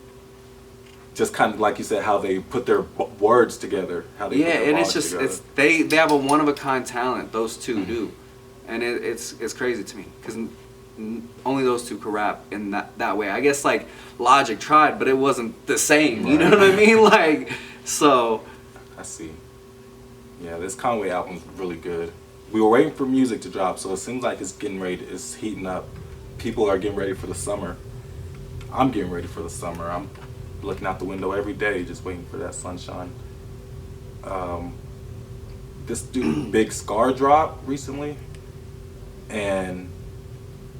Just kind of like you said, how they put their words together. How they Yeah, put their and bars it's just together. they have a one of a kind talent. Those two do, and it's crazy to me because only those two could rap in that way. I guess like Logic tried, but it wasn't the same. You know what I mean? Like so. I see. Yeah, this Conway album's really good. We were waiting for music to drop, so it seems like it's getting ready. It's heating up. people are getting ready for the summer. I'm getting ready for the summer. I'm looking out the window every day, just waiting for that sunshine. This dude, Big Scar, dropped recently, and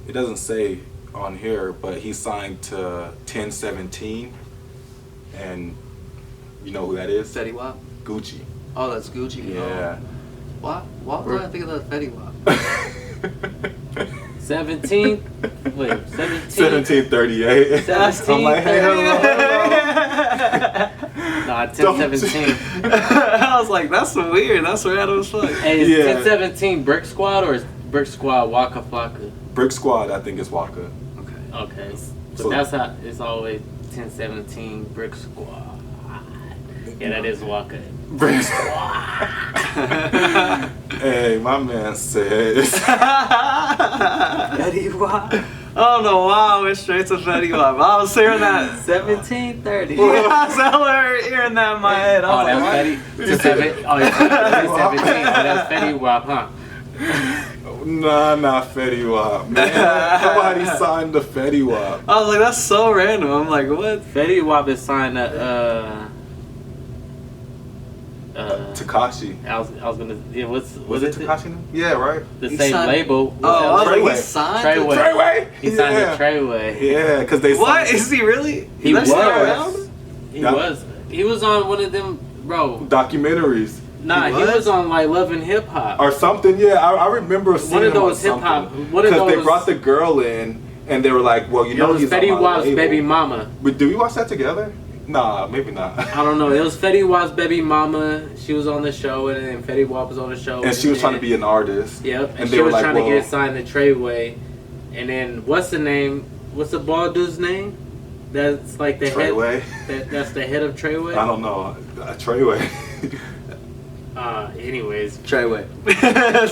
it doesn't say on here, but he signed to 1017, and you know who that is? Fetty Wap. Gucci. Oh, that's Gucci. Yeah. Why do I think of that Fetty Wap? 17? Wait, 17? 1738. 17? I'm like, hey, hello. Nah, 1017. I was like, that's weird. That's random as fuck. Hey, is Yeah. 1017 Brick Squad or is Brick Squad Waka Flocka? Brick Squad, I think it's Waka. Okay. So So- that's how it's always 1017 Brick Squad. Yeah, that is Waka. Brick Squad. Hey, my man says. Fetty Wap. I don't know why I went straight to Fetty Wap. I was hearing that. 1730. Yeah, I was hearing that in my head. I Oh, was that's like, Fetty. Oh, yeah, 17. Oh, that's Fetty Wap, huh? Nah, Fetty Wap, man. Nobody signed to Fetty Wap. I was like, that's so random. I'm like, what? Fetty Wap is signed to Takashi. I was gonna. Yeah, Was was it Takashi? Yeah, right. the He same signed- label? Oh, I was like, Treyway. he signed to Treyway. Treyway? He signed Yeah. to Treyway. Yeah, because they What? signed Is he really? He Is that still was. around? He Yeah. was. He was on one of them, bro. documentaries Nah, he was? was on like Love and Hip Hop. or something. Yeah, I remember seeing One of him on those hip-hop- something. one of Because they those- brought the girl in, and they were like, "Well, you It know, was he's on Fetty my Wap's label." baby mama. But did we watch that together? Nah, maybe not. I don't know. It was Fetty Wap's baby mama. She was on the show, and then Fetty Wap was on the show. And she was trying to be an artist. Yep, and And she they were was like, trying well, to get signed to Treyway. And then what's the name? What's the bald dude's name? That's like the Treyway? head. That's the head of Treyway. I don't know. Treyway. Anyways. Treyway. But yeah,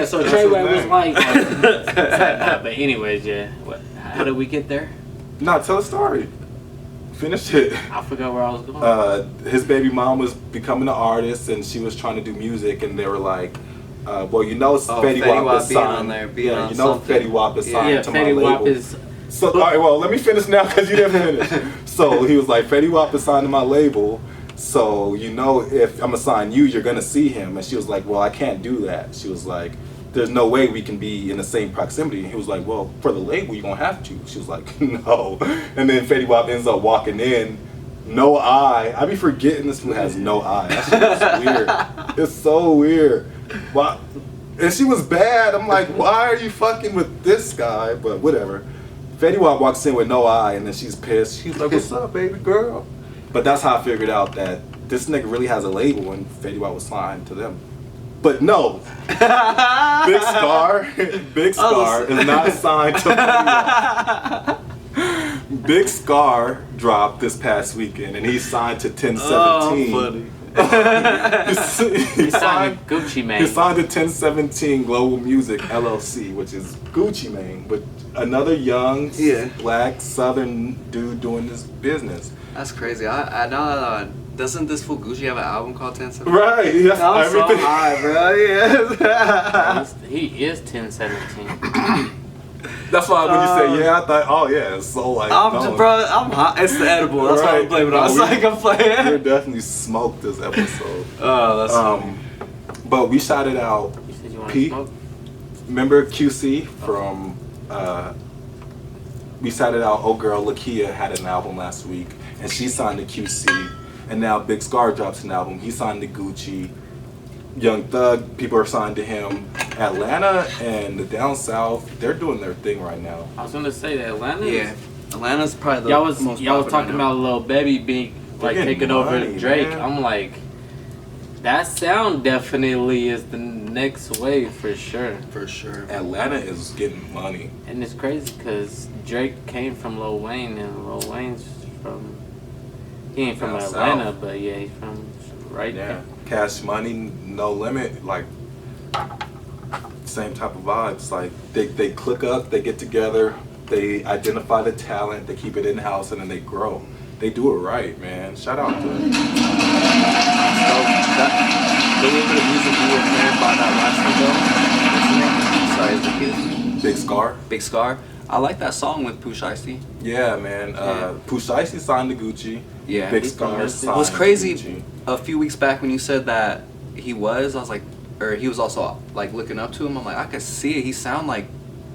so That's Treyway his was name. like. But anyways, yeah. How did we get there? Nah, tell a story. Finish it. I forgot where I was going. His baby mom was becoming an artist, and she was trying to do music, and they were like, "Well, you know, Fetty Wap is being signed. on there, being Yeah, on you know, something. Fetty Wap is signed Yeah, to my Fetty Wap label." is. So, all right, well, let me finish now because you didn't finish. So he was like, "Fetty Wap is signed to my label, so you know, if I'm gonna sign you, you're gonna see him." And she was like, "Well, I can't do that." She was like, "There's no way we can be in the same proximity." And he was like, "Well, for the label, you're gonna have to." She was like, "No." And then Fetty Wap ends up walking in. No eye. I be forgetting this fool has no eye. That shit is weird. It's so weird. Why? And she was bad. I'm like, why are you fucking with this guy? But whatever. Fetty Wap walks in with no eye, and then she's pissed. She's like, "What's up, baby girl?" But that's how I figured out that this nigga really has a label, and Fetty Wap was signed to them. But no, Big Scar is not signed to Fetty Wap. Big Scar dropped this past weekend, and he signed to 1017. funny. he He signed to Gucci Mane. He signed to 1017 Global Music LLC, which is Gucci Mane, but another young black Southern dude doing this business. That's crazy. I know. Doesn't this fool Gucci have an album called 1017? Right. That's I'm everything. so high, bro. Yes. He is 1017. That's why when you say yeah, I thought, oh yeah, it's so like. I'm known. just, bro. I'm hot. It's the edible. That's why I'm blaming it on. It's like I'm We're playing. definitely smoked this episode. Oh, that's funny. But we shouted out You said you want to Pete. smoke? Remember QC from we shouted out old girl Lakia had an album last week, and she signed to QC, and now Big Scar drops an album. He signed to Gucci. Young Thug, people are signed to him. Atlanta and the down south, they're doing their thing right now. I was gonna say that Atlanta. Yeah. Atlanta's probably the Y'all was most y'all was popular talking now. about Lil Baby being like getting taking over money, Drake. man. I'm like, that sound definitely is the next wave for sure. For sure. Atlanta is getting money. And it's crazy because Drake came from Lil Wayne, and Lil Wayne's from. He ain't from Down Atlanta, south. but yeah, he's from right Yeah. there. Cash Money, No Limit, like same type of vibes. Like they click up, they get together, they identify the talent, they keep it in house, and then they grow. They do it right, man. Shout out to them. So that the little bit of music you were playing by that last week though, what's the name? Sorry, is the kid. Big Scar. Big Scar. I like that song with Pooh Shiesty. Yeah, man. Pooh Shiesty signed to Gucci. Yeah. Big He's Scar from signed What's to crazy, Gucci. a few weeks back when you said that I was like, or he was also like looking up to him. I'm like, I could see it. He sound like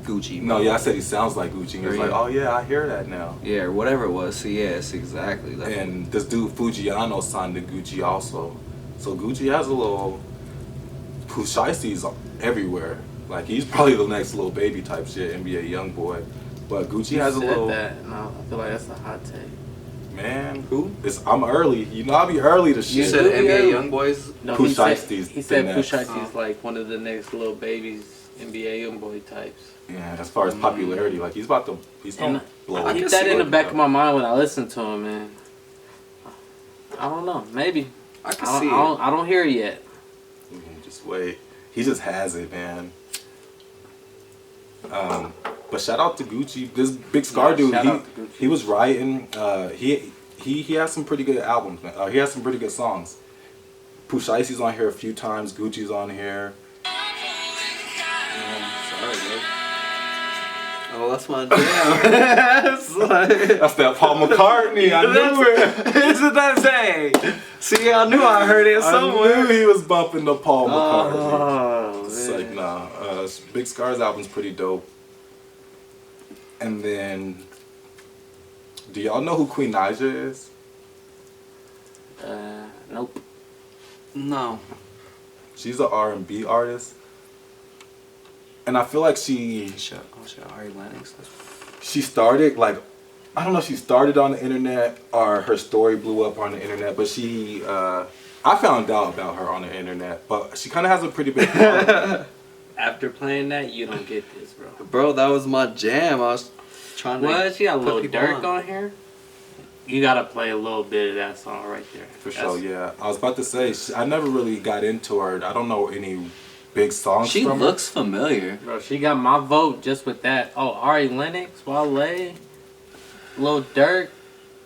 Gucci. No, bro. yeah, I said he sounds like Gucci. He was Or like, yeah. oh yeah, I hear that now. Yeah, or whatever it was. So yes, exactly. And this dude Fujiano signed to Gucci also. So Gucci has a little. Pooh Shiesty's everywhere. Like he's probably the next little baby type shit, NBA young boy. But Gucci You has a said little. that. No, I feel like that's a hot take. Man, Who? I'm early. You know, I'll be early to You shit. said Yeah. NBA young boys. No, Pooh he said Shiesty's he said the Pooh next. Shiesty's like one of the next little babies, NBA young boy types. Yeah, as far as popularity, like he's gonna And blow I up. keep that in the back of my mind when I listen to him, man. I don't know, maybe. I can I see don't, it. I don't hear it yet. Just wait. He just has it, man. But shout out to Gucci. This Big Scar Yeah, dude, shout out to Gucci. he was writing. He has some pretty good albums, man. He has some pretty good songs. Pooh Shiesty's on here a few times. Gucci's on here. Sorry, bro. Oh, that's my jam. It's like- That's that Paul McCartney. I knew it. That's what I'm saying. See, I knew I heard it I somewhere. knew he was bumping the Paul McCartney. Oh, It's man. like, nah. Big Scar's album's pretty dope. And then, do y'all know who Queen Naija is? Nope. No. She's an R&B artist. And I feel like she Ari Lennox. started, like, I don't know if she started on the internet or her story blew up on the internet, but she, I found out about her on the internet, but she kind of has a pretty big following. After playing that, you don't get this, bro. Bro, that was my jam. I was trying to. What? She got a put little people Dirk on here? You gotta play a little bit of that song right there. For sure, yeah. I was about to say, I never really got into her. I don't know any big songs She from looks familiar. Bro, she got my vote just with that. Oh, Ari Lennox, Wale, Lil Durk.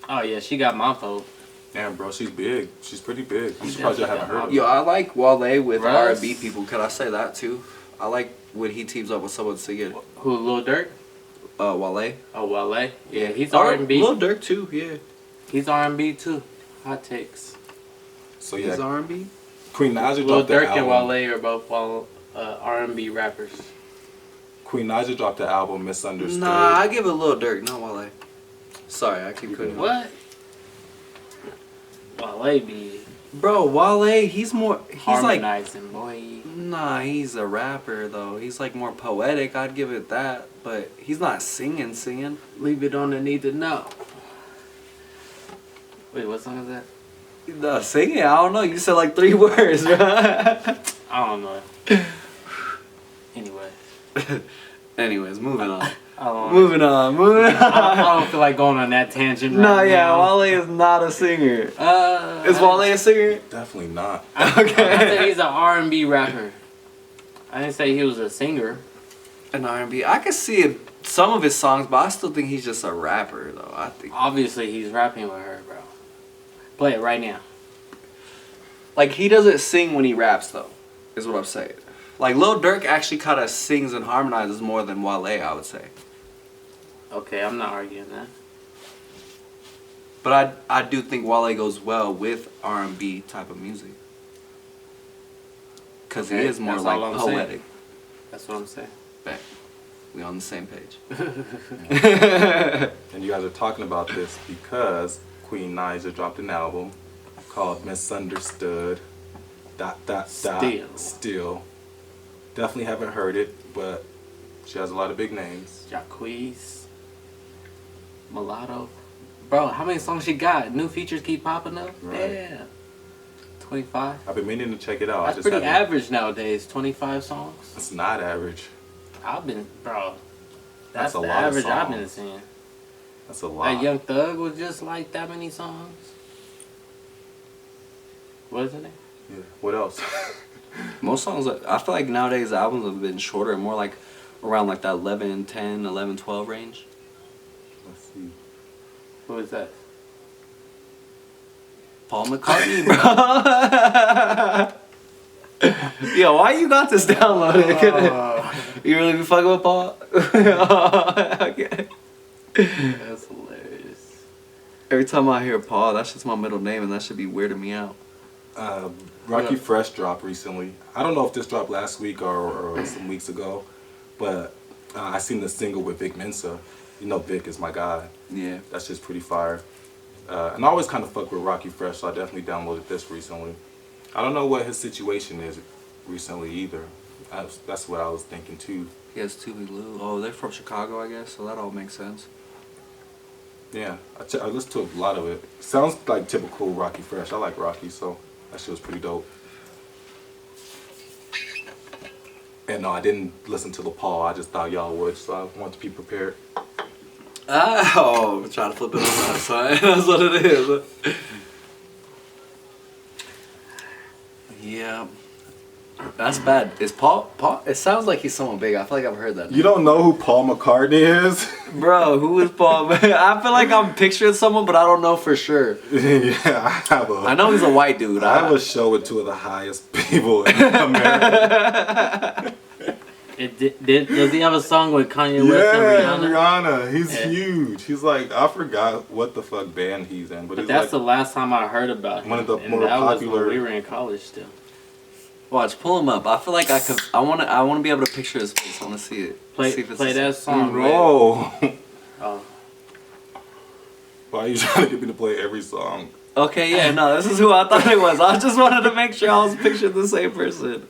Oh yeah, she got my vote. her. Damn, bro, she's big. She's pretty big. I'm She surprised y'all haven't definitely heard got of her. Yo, I like Wale with Russ. R&B people. Could I say that too? I like when he teams up with someone singing. Who, Lil Durk? Wale. Oh, Wale. Yeah, he's Or R&B. Lil Durk too. Yeah. He's R&B too. Hot takes. So He's yeah, R&B. Queen Naija Lil dropped the Durk and album. Wale are both R&B rappers. Queen Naija dropped the album Misunderstood. Nah, I give it Lil Durk, not Wale. Sorry, I keep cutting. What? Wale be Bro, Wale, he's like, harmonizing, boy. nah, he's a rapper though. He's like more poetic. I'd give it that, but he's not singing. Leave it on the need to know. Wait, what song is that? No, singing. I don't know. You said like 3 words, bro. I don't know. Anyway, Anyways, moving on. I don't, Moving on. I don't feel like going on that tangent. No, right yeah, now. Wale is not a singer. Is I- Wale a singer? Definitely not. I said he's an R&B rapper. I didn't say he was a singer. An R&B. I could see some of his songs, but I still think he's just a rapper, though. I think. Obviously, he's rapping with her, bro. Play it right now. Like, he doesn't sing when he raps, though, is what I'm saying. Like, Lil Durk actually kind of sings and harmonizes more than Wale, I would say. Okay, I'm not arguing that. But I do think Wale goes well with R&B type of music. Because he Okay, is more that's like all I'm saying. poetic. That's what I'm saying. Bet. We on the same page. And you guys are talking about this because Queen Naija dropped an album called Misunderstood. ... Still. Definitely haven't heard it, but she has a lot of big names. Jacquees. Mulatto. Bro, how many songs she got? New features keep popping up? Right. Yeah. 25. I've been meaning to check it out. That's I just pretty haven't. average nowadays. 25 songs. It's not average. Bro. That's That's a the lot of average I've been songs. seeing. That's a lot. That Young Thug was just like that many songs. Wasn't it? Yeah. What else? Most songs, I feel like nowadays albums have been shorter, more like around like that 11, 10, 11, 12 range. Let's see. Who is that? Paul McCartney, bro. Yo, why you got this downloaded? You really be fucking with Paul? Okay. That's hilarious. Every time I hear Paul, that's just my middle name, and that should be weirding me out. Rocky Fresh dropped recently. I don't know if this dropped last week or some weeks ago, but I seen the single with Vic Mensa. You know Vic is my guy. Yeah. That's just pretty fire. And I always kind of fuck with Rocky Fresh, so I definitely downloaded this recently. I don't know what his situation is recently either. That's what I was thinking too. He has Too Big Lou. Oh, they're from Chicago, I guess, so that all makes sense. Yeah, I listened to a lot of it. Sounds like typical Rocky Fresh. I like Rocky, so that shit was pretty dope. And no, I didn't listen to the Paul. I just thought y'all would, so I wanted to be prepared. Oh, I'm trying to flip it on that side. That's what it is. Yeah. That's bad. Is Paul? It sounds like he's someone big. I feel like I've heard that name. You don't know who Paul McCartney is? Bro, who is Paul? I feel like I'm picturing someone, but I don't know for sure. Yeah, I know he's a white dude. I have a show with two of the highest people in America. Does he have a song with Kanye West Yeah, and Rihanna? Rihanna. He's huge. He's like, I forgot what the fuck band he's in, but But it's that's like the last time I heard about him. one of the and more that popular- was when we were in college still. Watch, pull him up. I feel like I could. I want to be able to picture his face. I want to see it. Play See if it's that the song. right? No. Oh. Why are you trying to get me to play every song? Okay, yeah, no, this is who I thought it was. I just wanted to make sure I was picturing the same person.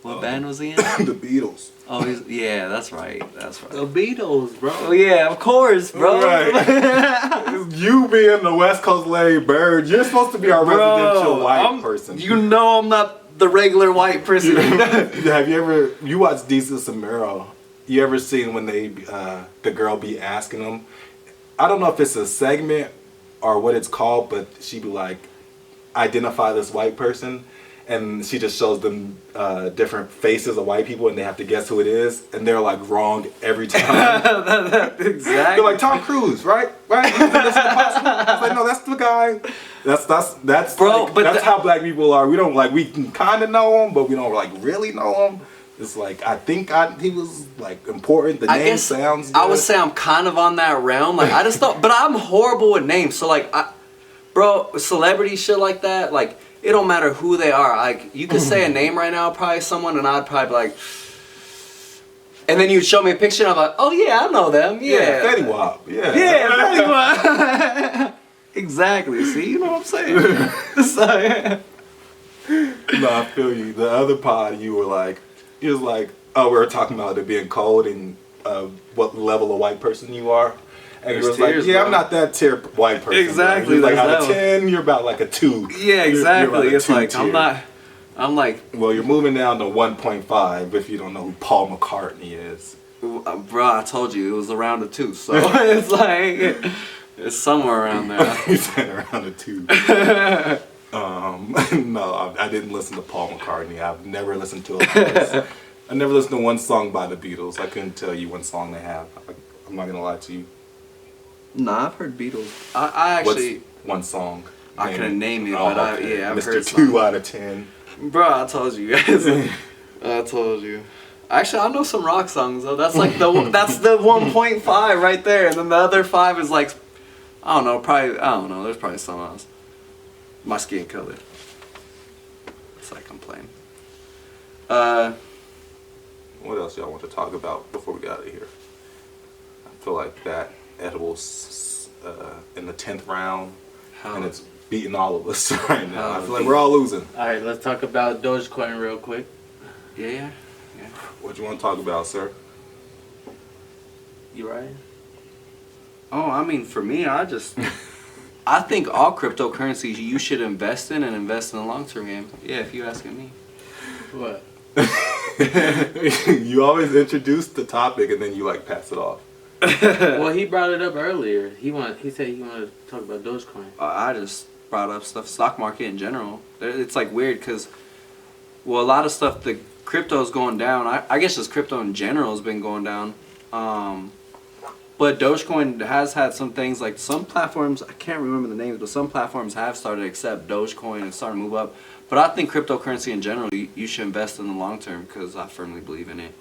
What band was he in? The Beatles. Oh, yeah, that's right. That's right. The Beatles, bro. Oh yeah, of course, bro. Right. You being the West Coast Larry Bird, you're supposed to be our residential white person. You know I'm not the regular white person. Have you watched Jesus and Mero? You ever seen when the girl be asking them? I don't know if it's a segment or what it's called, but she be like, identify this white person. And she just shows them different faces of white people, and they have to guess who it is, and they're like wrong every time. Exactly. They're like Tom Cruise, right? Right? It's like, no, that's the guy. That's Bro, like, but that's how black people are. We don't like, we can kind of know him, but we don't like really know him. It's like I think he was like important. The name sounds good. I would say I'm kind of on that realm. Like I just thought, but I'm horrible with names. So like, bro, celebrity shit like that, like. It don't matter who they are. Like you could say a name right now, probably someone, and I'd probably be like, and then you'd show me a picture, and I'm like, oh yeah, I know them. Yeah, Fetty Wap. Yeah, Fetty Wap. Exactly. See, you know what I'm saying? So, no, I feel you. The other pod, you was like, oh, we were talking about it being cold and what level of white person you are. And you was like, yeah, bro. I'm not that tier white person. Exactly. Like there's out of that 10, you're about like a 2. Yeah, exactly. You're It's like tier. I'm like, Well, you're moving down to 1.5 if you don't know who Paul McCartney is. bro, I told you it was around a 2, so it's like it's somewhere around there. You said around a 2. No, I didn't listen to Paul McCartney. I've never listened to him. I never listened to one song by the Beatles. I couldn't tell you one song they have. I'm not gonna lie to you. Nah, I've heard Beatles. I actually. What's one song? I couldn't name it, Oh, but okay. I've Mr. heard 2 some. out of 10. Bro, I told you guys. I told you. Actually, I know some rock songs though. That's like that's the 1.5 right there, and then the other 5 is like, I don't know. There's probably some else. My skin color. It's like I'm playing. What else y'all want to talk about before we get out of here? I feel like that edibles in the 10th round, and it's beating all of us right now. I feel like we're all losing. All right, let's talk about Dogecoin real quick. Yeah. What you want to talk about, sir? You right? Oh, I mean, for me, I think all cryptocurrencies you should invest in and invest in the long-term game. Yeah, if you asking me. What? You always introduce the topic and then you like pass it off. Well, he brought it up earlier. He said he wanted to talk about Dogecoin. I just brought up stock market in general. It's like weird because, well, a lot of stuff, the crypto is going down. I guess just crypto in general has been going down. But Dogecoin has had some things like some platforms, I can't remember the names, but some platforms have started to accept Dogecoin and starting to move up. But I think cryptocurrency in general, you should invest in the long term because I firmly believe in it.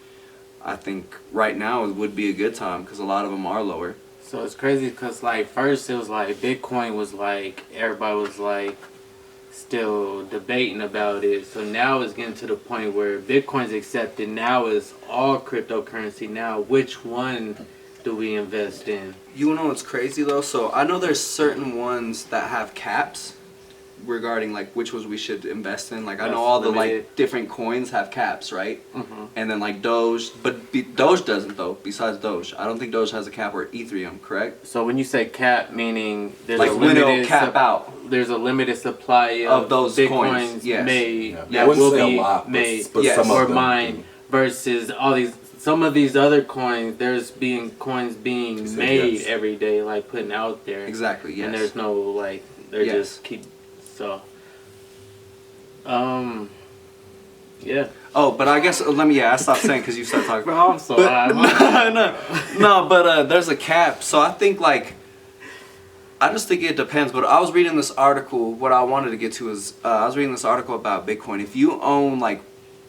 I think right now it would be a good time because a lot of them are lower. So it's crazy because like first it was like Bitcoin was like everybody was like still debating about it. So now it's getting to the point where Bitcoin's accepted. Now it's all cryptocurrency. Now which one do we invest in? You know what's crazy though? So I know there's certain ones that have caps regarding like which ones we should invest in. Like I know all the like different coins have caps, right? Mm-hmm. And then like Doge, but Doge doesn't though. Besides Doge, I don't think Doge has a cap or Ethereum, correct? So when you say cap, meaning there's Like a when it'll limited cap out there's a limited supply of those Bitcoins coins, yes. made Yeah. that I wouldn't will say a be lot, but- made but Yes. some of or them mined versus all these. Some of these other coins, there's being coins being said made yes. every day, like putting out there. Exactly. Yes. And there's no like they're Yes. just keep so. Yeah. Oh, but I guess let me. I stopped saying because you started talking. Bro, I'm so No, but there's a cap. So I think like, I just think it depends. But I was reading this article. What I wanted to get to is I was reading this article about Bitcoin. If you own like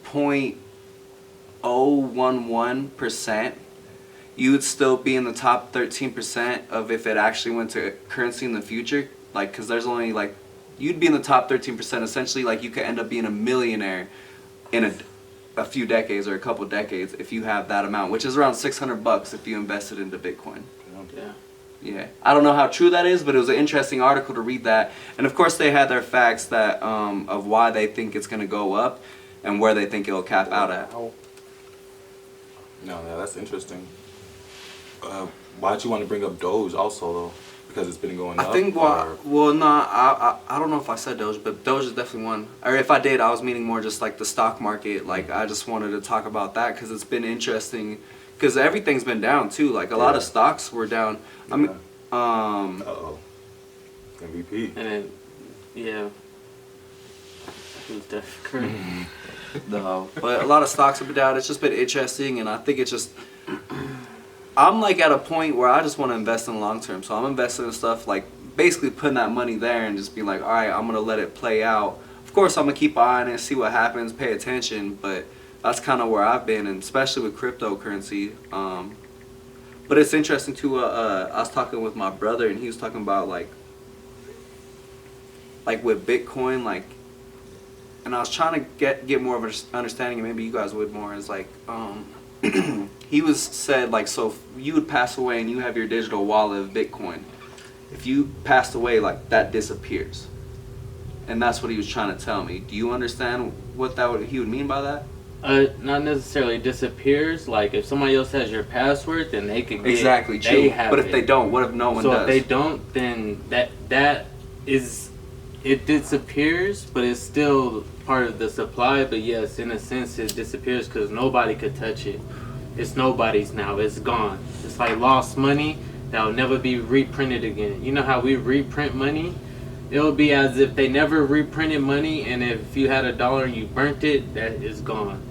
0.011%, you would still be in the top 13% of if it actually went to currency in the future. Like, because there's only like, you'd be in the top 13%. Essentially, like you could end up being a millionaire in a few decades or a couple decades if you have that amount, which is around $600 if you invested into Bitcoin. Yeah. Yeah, I don't know how true that is, but it was an interesting article to read that. And of course, they had their facts that of why they think it's going to go up and where they think it'll cap out at. No, yeah, that's interesting. Why'd you want to bring up Doge also though? Because it's been going up. I think I don't know if I said Doge, but Doge is definitely one. Or if I did, I was meaning more just like the stock market. Like I just wanted to talk about that because it's been interesting. Because everything's been down too. Like a lot of stocks were down. I mean, Uh-oh. MVP. And then yeah. Who's that? Correct. No, but a lot of stocks have been down. It's just been interesting, and I think it's just. I'm like at a point where I just want to invest in the long term, so I'm investing in stuff like basically putting that money there and just be like, all right, I'm gonna let it play out. Of course, I'm gonna keep eyeing it, see what happens, pay attention, but that's kind of where I've been, and especially with cryptocurrency. But it's interesting too. I was talking with my brother, and he was talking about like with Bitcoin, like. And I was trying to get more of an understanding, and maybe you guys would more, is like, he said like, so if you would pass away and you have your digital wallet of Bitcoin, if you passed away, like that disappears. And that's what he was trying to tell me. Do you understand what he would mean by that? Not necessarily disappears. Like if somebody else has your password, then they could get Exactly, true. They have But if it. they don't, what if no one So does? if they don't, then that is it disappears, but it's still part of the supply. But yes, in a sense, it disappears because nobody could touch it. It's nobody's now. It's gone. It's like lost money that will never be reprinted again. You know how we reprint money? It'll be as if they never reprinted money, and if you had $1 and you burnt it, that is gone.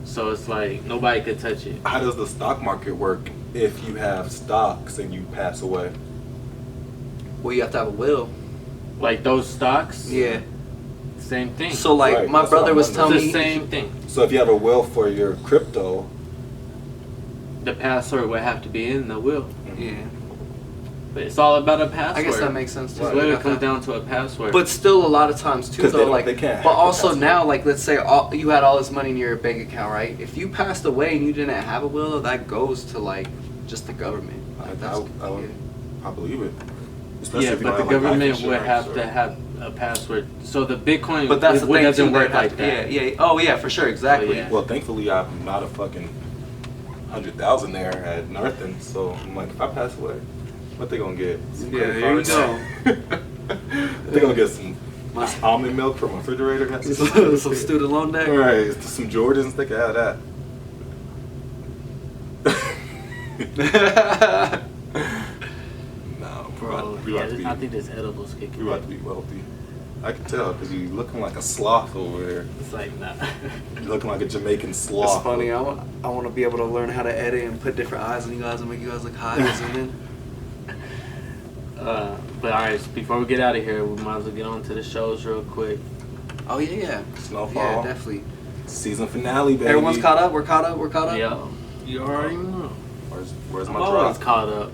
So it's like nobody could touch it. How does the stock market work if you have stocks and you pass away? Well, you have to have a will. Like those stocks, Yeah. same thing. So like Right, my that's what brother I'm was It's telling the me. same thing. So if you have a will for your crypto, The password would have to be in the will, Yeah. but it's all about a password. I guess that makes sense too. It's literally comes down to a password. But still, a lot of times too, 'Cause they though, don't- like, they can't but have the also password. now, like, let's say you had all this money in your bank account, right? If you passed away and you didn't have a will, that goes to like just the government. Like, I believe it. Especially yeah, if you but the don't have, like, life government would insurance have or- to have a password. So the Bitcoin, But that's it the thing doesn't too. work They'd have like to- that. Yeah, yeah. Oh yeah, for sure, exactly. yeah. Well, thankfully, I'm not a fucking 100,000 there at nothing. So I'm like, if I pass away, what they gonna get? Some Yeah, credit here you cards? They gonna get some almond milk from a refrigerator. That's Some student loan debt. All right, some Jordans. They can have that. No, Bro, we about to be. I think this edibles kicking. We about to be wealthy. I can tell because you looking like a sloth over there. It's like, nah. You looking like a Jamaican It's sloth. funny. I want to be able to learn how to edit and put different eyes on you guys and make you guys look high and zoom in. But alright, before we get out of here, we might as well get on to the shows real quick. Oh yeah. Snowfall. Yeah, definitely. Season finale, baby. Everyone's caught up. We're caught up. We're caught up. Yeah, you already know. Where's I'm my always drop? caught up.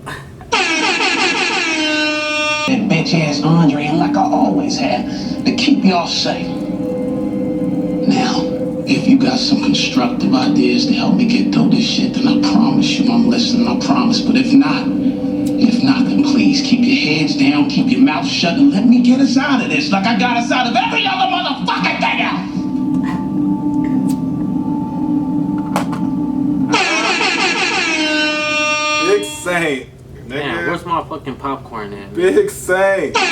That bitch ass Andre, and like I always have, to keep y'all safe. Now, if you got some constructive ideas to help me get through this shit, then I promise you I'm listening, I promise. But if not, then please keep your heads down, keep your mouth shut, and let me get us out of this like I got us out of every other motherfucking thing out. Big Saint. Nigga. Man, where's my fucking popcorn at? Man? Big Saint. Smoking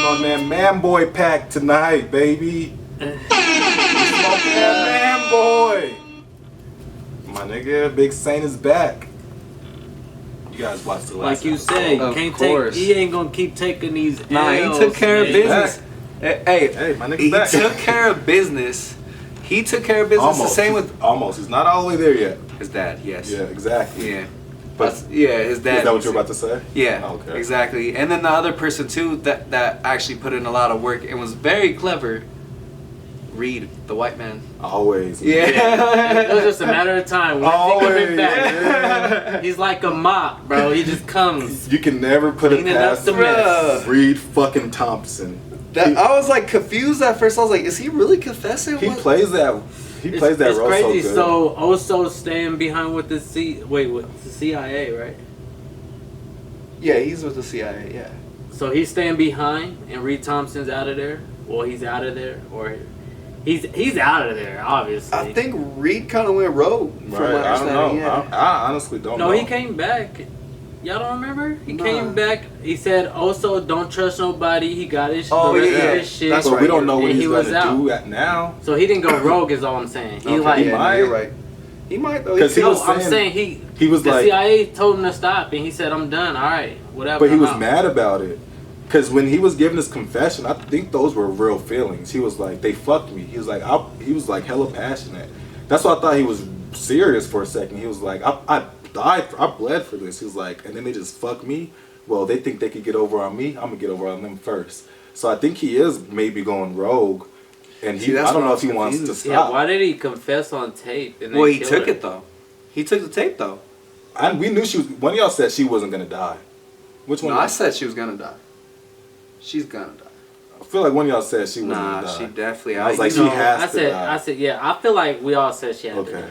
on that Man Boy pack tonight, baby. Smoking that Man Boy. My nigga, Big Saint is back. You guys watched the last Like you episode. said, you Of can't course. take. He ain't gonna keep taking these. Nah, he L's, took care of man. business. Hey, my nigga's he back. took care of business. He took care of business. Almost. The same with Almost. He's not all the way there yet. his dad. Yes. Yeah, exactly. Yeah. But Yeah, his dad. is that what you're about to say? Yeah, Okay. exactly. And then the other person too that actually put in a lot of work and was very clever, Reed, the white man. Always. Yeah. It was just a matter of time. When he Always. coming back, Yeah. he's like a mop, bro. He just comes. You can never put it Cleaning up past the mess. Reed fucking Thompson. I was like confused at first. I was like, is he really confessing? He What? plays that. He plays that it's role crazy. so good. So also staying behind with the with the CIA, right? Yeah, he's with the CIA. Yeah. So he's staying behind, and Reed Thompson's out of there. Well, he's out of there, or he's out of there. Obviously, I think Reed kind of went rogue. From right, my I don't know. understanding. Yeah. I honestly don't know. no, he came back. Y'all don't remember? He Nah. came back. He said, "Also, don't trust nobody." He got his, Oh, the rest yeah. of his shit. That's But right. we don't know what And he's he was gonna out. do at now. So he didn't go rogue, is all I'm saying. He Okay, like, yeah, no, might. you're right. He might though. 'Cause he no, was I'm saying- saying He was the like, CIA told him to stop, and he said, "I'm done. All right, whatever." but he I'm was out." mad about it. Cause when he was giving his confession, I think those were real feelings. He was like, "They fucked me." He was like, he was like hella passionate. That's why I thought he was serious for a second. He was like, "I died, I bled for this." He was like, and then they just fuck me. Well, they think they could get over on me. I'm gonna get over on them first. So I think he is maybe going rogue, and See, that's I don't what know I if he was wants to confused. Yeah, stop. why did he confess on tape? And then Well, he kill took her? it though. He took the tape though. We knew she was. One of y'all said she wasn't gonna die. Which one? No, I said she was gonna die. She's gonna die. I feel like one of y'all said she wasn't Nah, gonna die. she definitely. I was like, You know, she has I to said, die. I said, yeah. I feel like we all said she had to Okay. die.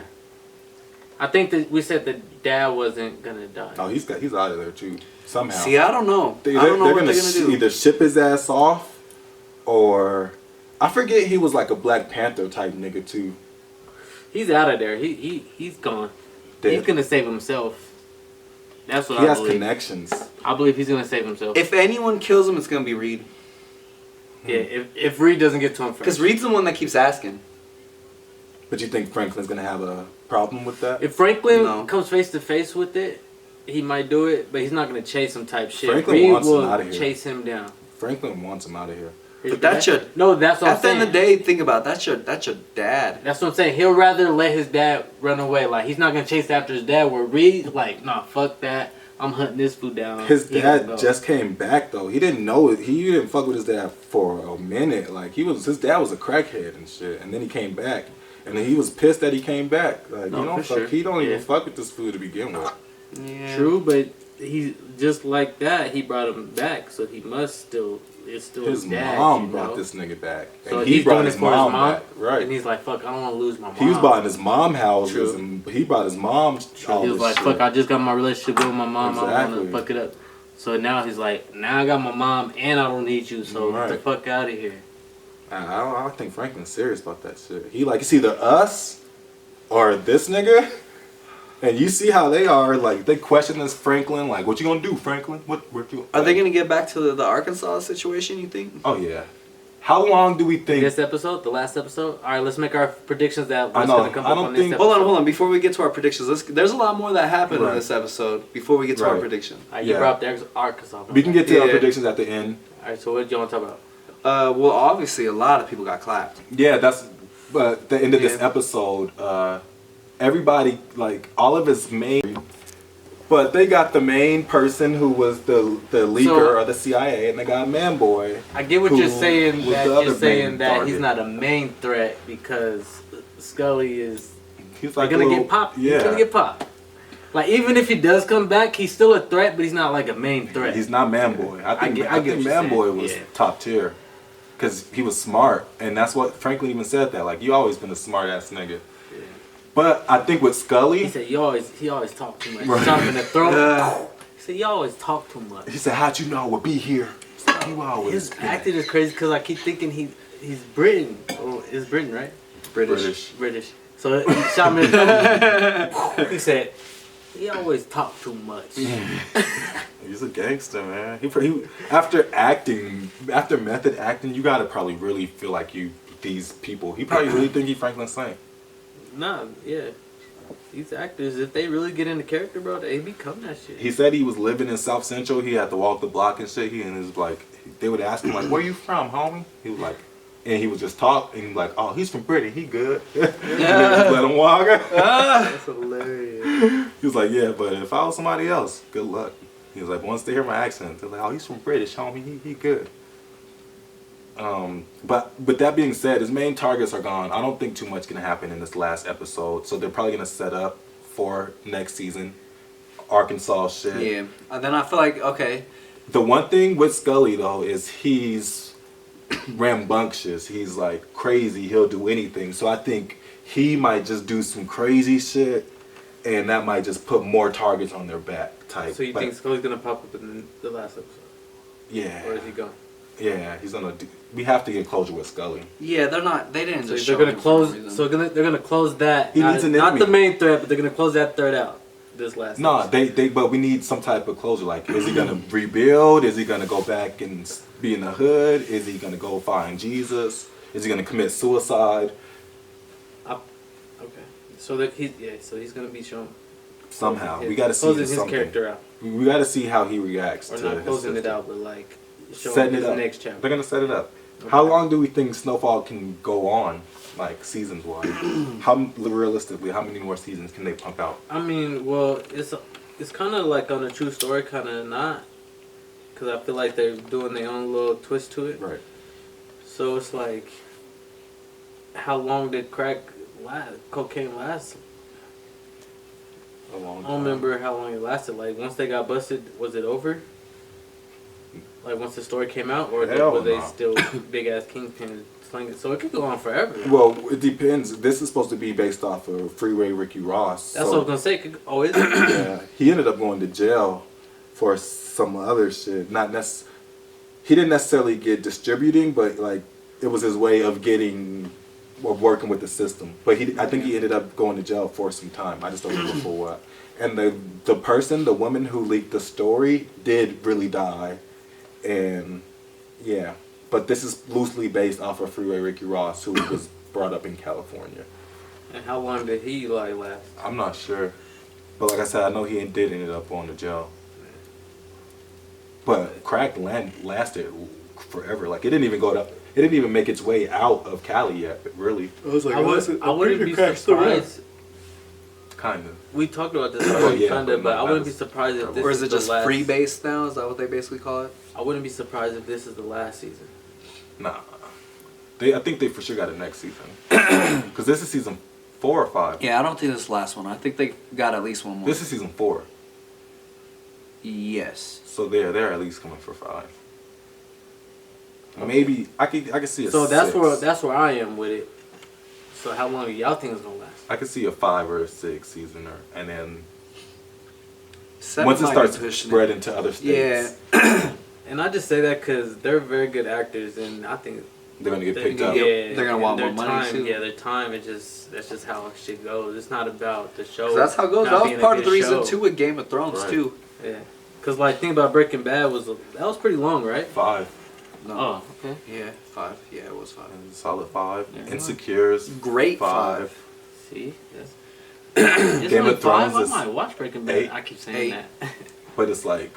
I think that we said the dad wasn't gonna die. Oh, he's out of there too somehow. See, I don't know. They, I don't know they're what gonna they're gonna do. either ship his ass off, or I forget he was like a Black Panther type nigga too. He's out of there. He's gone. Dead. He's gonna save himself. That's what He I has believe. connections. I believe he's gonna save himself. If anyone kills him, it's gonna be Reed. yeah, if Reed doesn't get to him Because first. Reed's the one that keeps asking. But you think Franklin's gonna have a problem with that? If Franklin No. comes face to face with it, he might do it, but he's not gonna chase him type shit. Franklin Reed wants him will outta here. chase him down. Franklin wants him out of here. But that's your. No, that's what I'm At the saying. end of the day, think about it, that's your dad. That's what I'm saying. He'll rather let his dad run away. Like, he's not gonna chase after his dad. Where Reed, like, nah, fuck that. I'm hunting this fool down. His He gonna dad go. just came back though. He didn't know it. He didn't fuck with his dad for a minute. Like his dad was a crackhead and shit. And then he came back, and then he was pissed that he came back. Like No, you don't for fuck. sure. He don't Yeah. even fuck with this fool to begin with. Yeah. True, but he just like that. He brought him back, so he must still. It's still His his dad. mom you brought know? this nigga back, So and he he's brought doing his it for his mom mom, back. Right. And he's like, "Fuck, I don't want to lose my mom." He was buying his mom houses, True. and he brought his mom. all He was this like, shit. "Fuck, I just got my relationship with my mom. I don't Exactly. want to fuck it up." So now he's like, "Now I got my mom, and I don't need you. So get the Right. fuck out of here." I think Franklin's serious about that shit. He like, it's either us or this nigga. And you see how they are, like they question this Franklin, like, what you gonna do, Franklin? What you? Are they gonna get back to the Arkansas situation? You think? Oh yeah. How long do we think? This episode, the last episode. All right, let's make our predictions that I what's know. gonna come I up don't on this think- episode. Hold on. Before we get to our predictions, there's a lot more that happened Right. in this episode. Before we get to our Right. prediction, You Yeah. brought up the Arkansas. We can get to our Yeah. predictions at the end. All right, so what did you want to talk about? Well, obviously, a lot of people got clapped. Yeah, but the end of this Yeah. episode, everybody, like, all of his main, but they got the main person who was the leaker So- of the CIA, and they got Man Boy. I get what who you're saying. was That the you're other saying main that he's target. not a main threat because Scully is He's like like gonna a little- get popped. Yeah, He's gonna get popped. Like even if he does come back, he's still a threat, but he's not like a main threat. he's not Man Boy. I think get I what think you're Man saying, Boy was yeah. top tier because he was smart, and that's what Franklin even said that. Like, you always been a smart ass nigga. But I think with He Scully, said he always talk too much. Right. Shot him in the throat. He said you always talk too much. he said, "How'd you know I would be here?" It's like, you always His been acting is crazy because I keep thinking he's Britain. Oh, is Britain right? British. So he shot me in the throat. He said he always talk too much. He's a gangster, man. He after method acting, you gotta probably really feel like these people. He probably really think he Franklin Saint. Nah, yeah. These actors, if they really get into character, bro, they become that shit. He said he was living in South Central. He had to walk the block and shit. He and his like, they would ask him like, "Where you from, homie?" He was like, and he would just talk and he was like, "Oh, he's from Britain. He good." Just let him walk. That's hilarious. He was like, "Yeah, but if I was somebody else, good luck." He was like, "Once they hear my accent, they're like, oh, he's from British, homie. He good." But with that being said, his main targets are gone. I don't think too much can happen in this last episode, so they're probably gonna set up for next season, Arkansas shit. Yeah. And then I feel like, okay, The one thing with Scully though is he's rambunctious. He's like crazy. He'll do anything. So I think he might just do some crazy shit, and that might just put more targets on their back. Type. So you Like, think Scully's gonna pop up in the last episode, Yeah. or is he gone? Yeah, he's gonna. We have to get closure with Scully. yeah, they didn't So just they're show gonna him for close. no reason. So they're gonna close that. He needs an not enemy. the main threat, but they're gonna close that threat out. This last. No, episode. but we need some type of closure. Like, is he gonna rebuild? Is he gonna go back and be in the hood? Is he gonna go find Jesus? Is he gonna commit suicide? Okay. So that so he's gonna be shown Somehow, his- we gotta see closing his something. character out, We gotta see how he reacts or to not his closing it sister. out, but like showing Setting his it up. next chapter. They're gonna set it up. How long do we think Snowfall can go on, like seasons wise? Realistically, how many more seasons can they pump out? I mean, well, it's kind of like on a true story, kind of not, because I feel like they're doing their own little twist to it. Right. So it's like, how long did cocaine last? A long I don't remember how long it lasted. Like once they got busted, was it over? Like once the story came out, or Hell were they no. still big ass kingpin slinging? So it could go on forever. Well, it depends. This is supposed to be based off of Freeway Ricky Ross. That's so- what I was gonna say. Oh, is it? Yeah, he ended up going to jail for some other shit. He didn't necessarily get distributing, but like it was his way of working with the system. But I think he ended up going to jail for some time. I just don't remember for what. And the woman who leaked the story, did really die, and yeah. But this is loosely based off of Freeway Ricky Ross, who was brought up in California. And how long did he last? I'm not sure, but like I said, I know he did ended up going to jail. But crack lasted forever. Like it didn't even make its way out of Cali yet. Really, I wouldn't be surprised. kind of. We talked about this Oh, already, yeah, kind but of, but no, I wouldn't that be surprised if this or is it the just last, free based now? Is that what they basically call it? I wouldn't be surprised if this is the last season. Nah, I think they for sure got a next season because this is season 4 or 5. Yeah, I don't think this is the last one. I think they got at least one more. This is season 4, Yes. so they're at least coming for 5. Maybe I could see a. So 6. that's where I am with it. So how long do y'all think it's gonna last? I could see a 5 or a 6 season, and then Seven once it might be starts pushing spreading to other states, Yeah. And I just say that because they're very good actors, and I think they're gonna get they- picked up. Yeah, They're gonna and want their more money, time, too. Yeah, their time. That's just how shit goes. It's not about the show. 'Cause that's how it goes. not That was being a part of the good reason show. too with Game of Thrones Right. too. Yeah, because like think about Breaking Bad that was pretty long, right? 5, No. Oh, okay. Yeah, 5. Yeah, it was 5. solid 5. Yeah. Insecures, Great 5. 5. See, it's Game only of Thrones 5? is I might watch Breaking Bad. 8. I keep saying 8. that. But it's like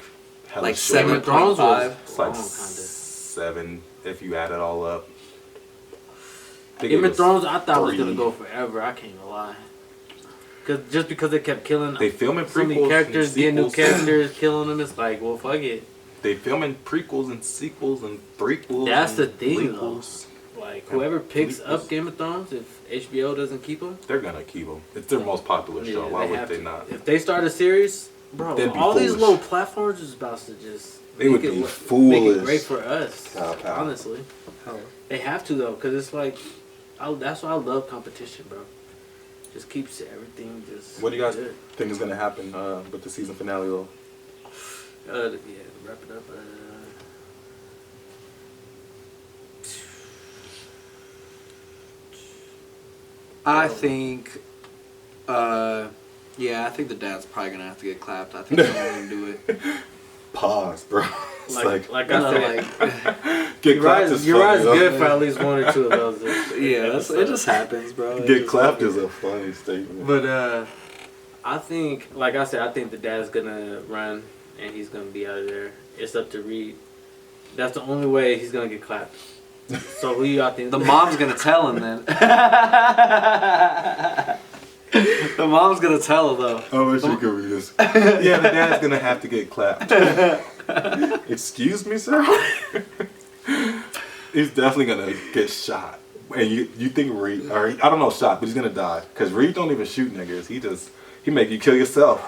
hella Like short. Game of Thrones was 7.5. It's like long, kinda. 7 if you add it all up. I think Game it of was Thrones, I thought was 3. gonna go forever. I can't gonna lie. Just because they kept killing They filming so many prequels characters, and getting new sequels. characters, killing them. It's like, well, fuck it. They filming prequels and sequels and threequels. That's and the thing, though. lequels. Like whoever picks Leakers. up Game of Thrones, if HBO doesn't keep them, They're gonna keep them. It's their most popular show. Why would they not? If they start a series, bro, They'd be all these foolish. little platforms is about to just They would make be Make foolish. it great for us, Pow, pow. honestly. They have to though, cause it's like, that's why I love competition, bro. Just keeps everything just. What do you guys good. think is gonna happen with the season finale though? Yeah, wrap it up. I think, yeah, I think the dad's probably gonna have to get clapped. I think he's gonna do it. Pause, bro. It's Like I said, get clapped is funny, though. good for at least one or two of those. Yeah, it just happens, bro. It Get just clapped happens. is a funny statement. But I think, like I said, I think the dad's gonna run and he's gonna be out of there. It's up to Reed. That's the only way he's gonna get clapped. So who you out think? The mom's gonna tell him then. The mom's gonna tell him though. I wish you could read this. Yeah, the dad's gonna have to get clapped. Excuse me, sir? He's definitely gonna get shot. And you think Reed, or I don't know shot, but he's gonna die. Because Reed don't even shoot niggas. He make you kill yourself.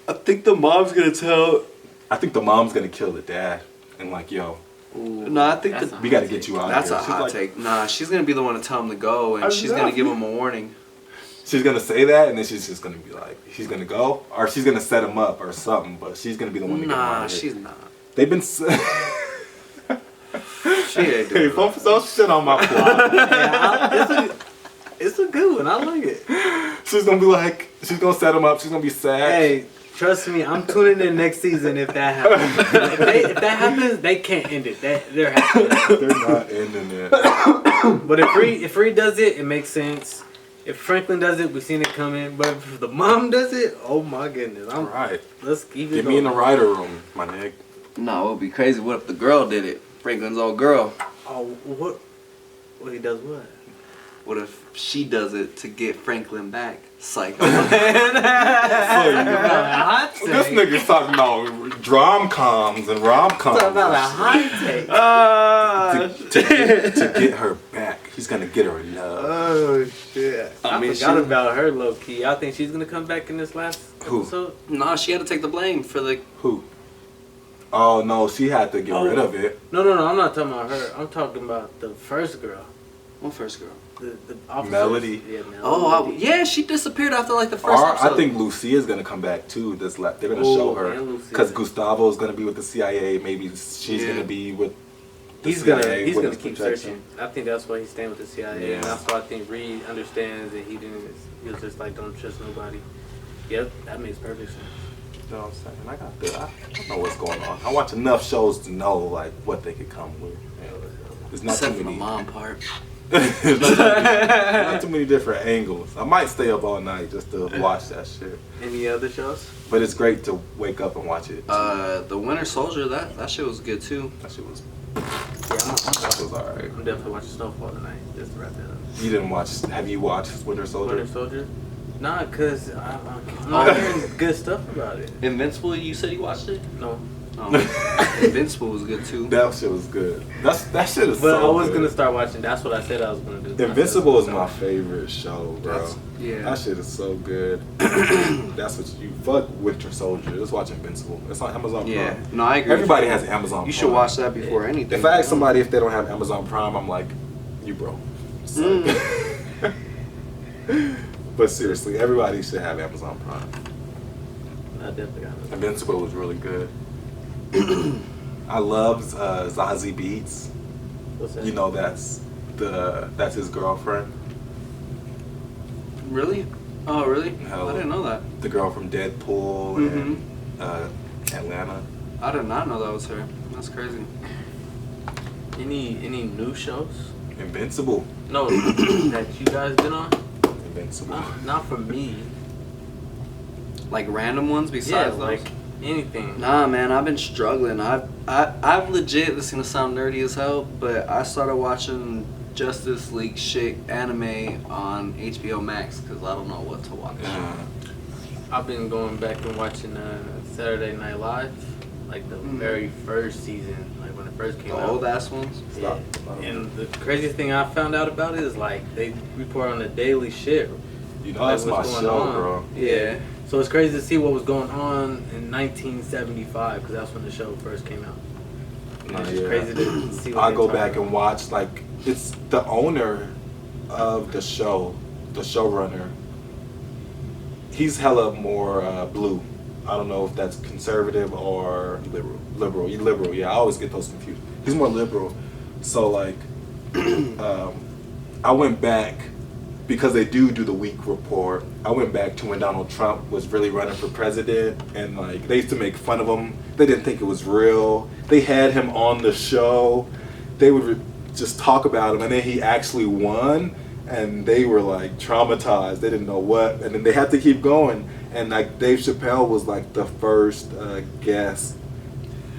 I think the mom's gonna tell. I think the mom's gonna kill the dad. And like, yo, No, I think That's that we gotta get you out that's of a here. She's hot like- take. Nah, she's gonna be the one to tell him to go, and she's gonna give him a warning. She's gonna say that, and then she's just gonna be like, she's gonna go, or she's gonna set him up or something. But she's gonna be the one to get him out Nah, of here. she's not. They've been. She ain't Hey, doing don't shit on my plot. It's a good one. I like it. She's gonna be like, she's gonna set him up. She's gonna be sad. Hey, trust me, I'm tuning in next season if that happens. if that happens, they can't end it. They're happy. They're not ending it. But if Reed does it, it makes sense. If Franklin does it, we've seen it coming. But if the mom does it, oh my goodness. All right, Let's keep it get me in the going. writer room, my nigga. No, it would be crazy. What if the girl did it? Franklin's old girl. Oh, what? What he does what? What if she does it to get Franklin back? Psycho. Hot take. This nigga's talking about drom-coms and rom-coms. Talking about a hot take. to get her back. He's gonna get her love. Oh shit! I mean, forgot she- about her low key. I think she's gonna come back in this last Who? episode. Nah, she had to take the blame for the. Who? Oh no, she had to get Oh. rid of it. No, I'm not talking about her. I'm talking about the first girl. What first girl? The officers. Melody. Yeah, Melody. Oh, yeah, she disappeared after like the first Or episode. I think Lucia's gonna come back too. They're gonna Oh, show her and Lucia. because Gustavo's gonna be with the CIA. Maybe she's gonna be with. The He's CIA gonna with keep his protection. searching. I think that's why he's staying with the CIA. Yeah. And that's why I think Reed understands that he was just like, don't trust nobody. Yep, that makes perfect sense. You know what I'm saying? I don't know what's going on. I watch enough shows to know like what they could come with. There's not Except too for the many. mom part. There's not too many different angles. I might stay up all night just to watch that shit. Any other shows? But it's great to wake up and watch it. The Winter Soldier, that shit was good too. That shit was. Yeah, That was alright. I'm definitely watching Snowfall tonight. Just to wrap that up. You didn't watch? Have you watched Winter Soldier? Winter Soldier? Nah, cause I'm not hearing good stuff about it. Invincible, you said you watched it? No. Invincible was good too. That shit was good. That shit is But so I was good. gonna start watching. That's what I said I was gonna do. Invincible is my favorite show, bro. Yeah. That shit is so good. That's what you fuck Winter Soldier. Let's watch Invincible. It's on Amazon Prime. Yeah. No, I agree. Everybody has Amazon Prime. You should watch that before anything. If I ask somebody if they don't have Amazon Prime, I'm like, you broke. But seriously, everybody should have Amazon Prime. I definitely got it. Invincible was really good. I love Zazie Beetz. What's that? You know that's his girlfriend. Really? Oh, really? Hell. I didn't know that. The girl from Deadpool and Atlanta. I did not know that was her. That's crazy. Any new shows? Invincible. No, that you guys been on? Invincible. Not for me. Like random ones besides Yeah, those? anything. Nah, man, I've been struggling. I've legit, this is gonna sound nerdy as hell, but I started watching Justice League shit anime on HBO Max because I don't know what to watch. I've been going back and watching Saturday Night Live, like the very first season, like when it first came The out. old ass ones. Yeah. And the craziest thing I found out about it is like they report on the daily shit. You know, Like, that's my what's going show, on. bro. Yeah. So it's crazy to see what was going on in 1975 because that's when the show first came out. And it's just crazy to see what I they go talk back about. and watch, like, it's the owner of the show, the showrunner. He's hella more blue. I don't know if that's conservative or liberal. Liberal. Yeah, I always get those confused. He's more liberal. So like, I went back because they do the week report. I went back to when Donald Trump was really running for president, and like they used to make fun of him. They didn't think it was real. They had him on the show. They would just talk about him, and then he actually won. And they were like traumatized. They didn't know what, and then they had to keep going. And like Dave Chappelle was like the first guest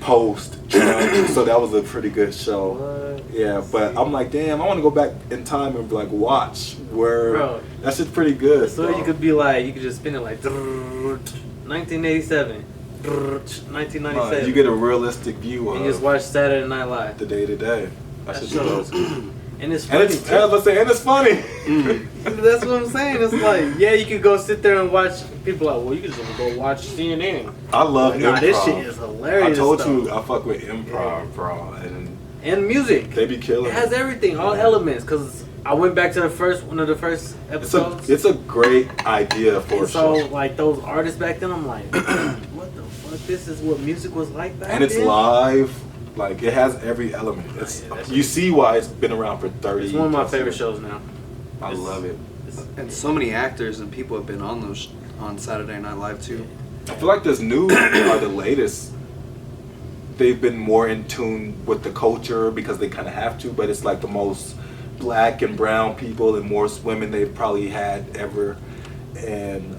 post Trump, so that was a pretty good show. What? Yeah, but I'm like, damn, I want to go back in time and like watch where Bro. that shit's pretty good. So you could be like, you could just spin it like 1987, 1997. You get a realistic view and just of watch Saturday Night Live. the day to day. That should be show. dope. And it's And funny it's, too. I was about to say, and it's funny. That's what I'm saying. It's like, yeah, you could go sit there and watch. People are like, well, you could just go watch CNN. I love Like, improv. nah, this shit is hilarious. I told though. you I fuck with improv, bro, And music. they be killing. It has everything, all elements. Cause I went back to one of the first episodes. It's a great idea for and a so show. like those artists back then, I'm like, what the fuck? This is what music was like back And it's then? live. Like it has every element. It's Yeah, that's you see why it's been around for 30. It's one of my plus favorite years. shows now. I love it. And so many actors and people have been on those on Saturday Night Live too. I feel like this new are the latest. They've been more in tune with the culture because they kind of have to, but it's like the most black and brown people and more women they've probably had ever, and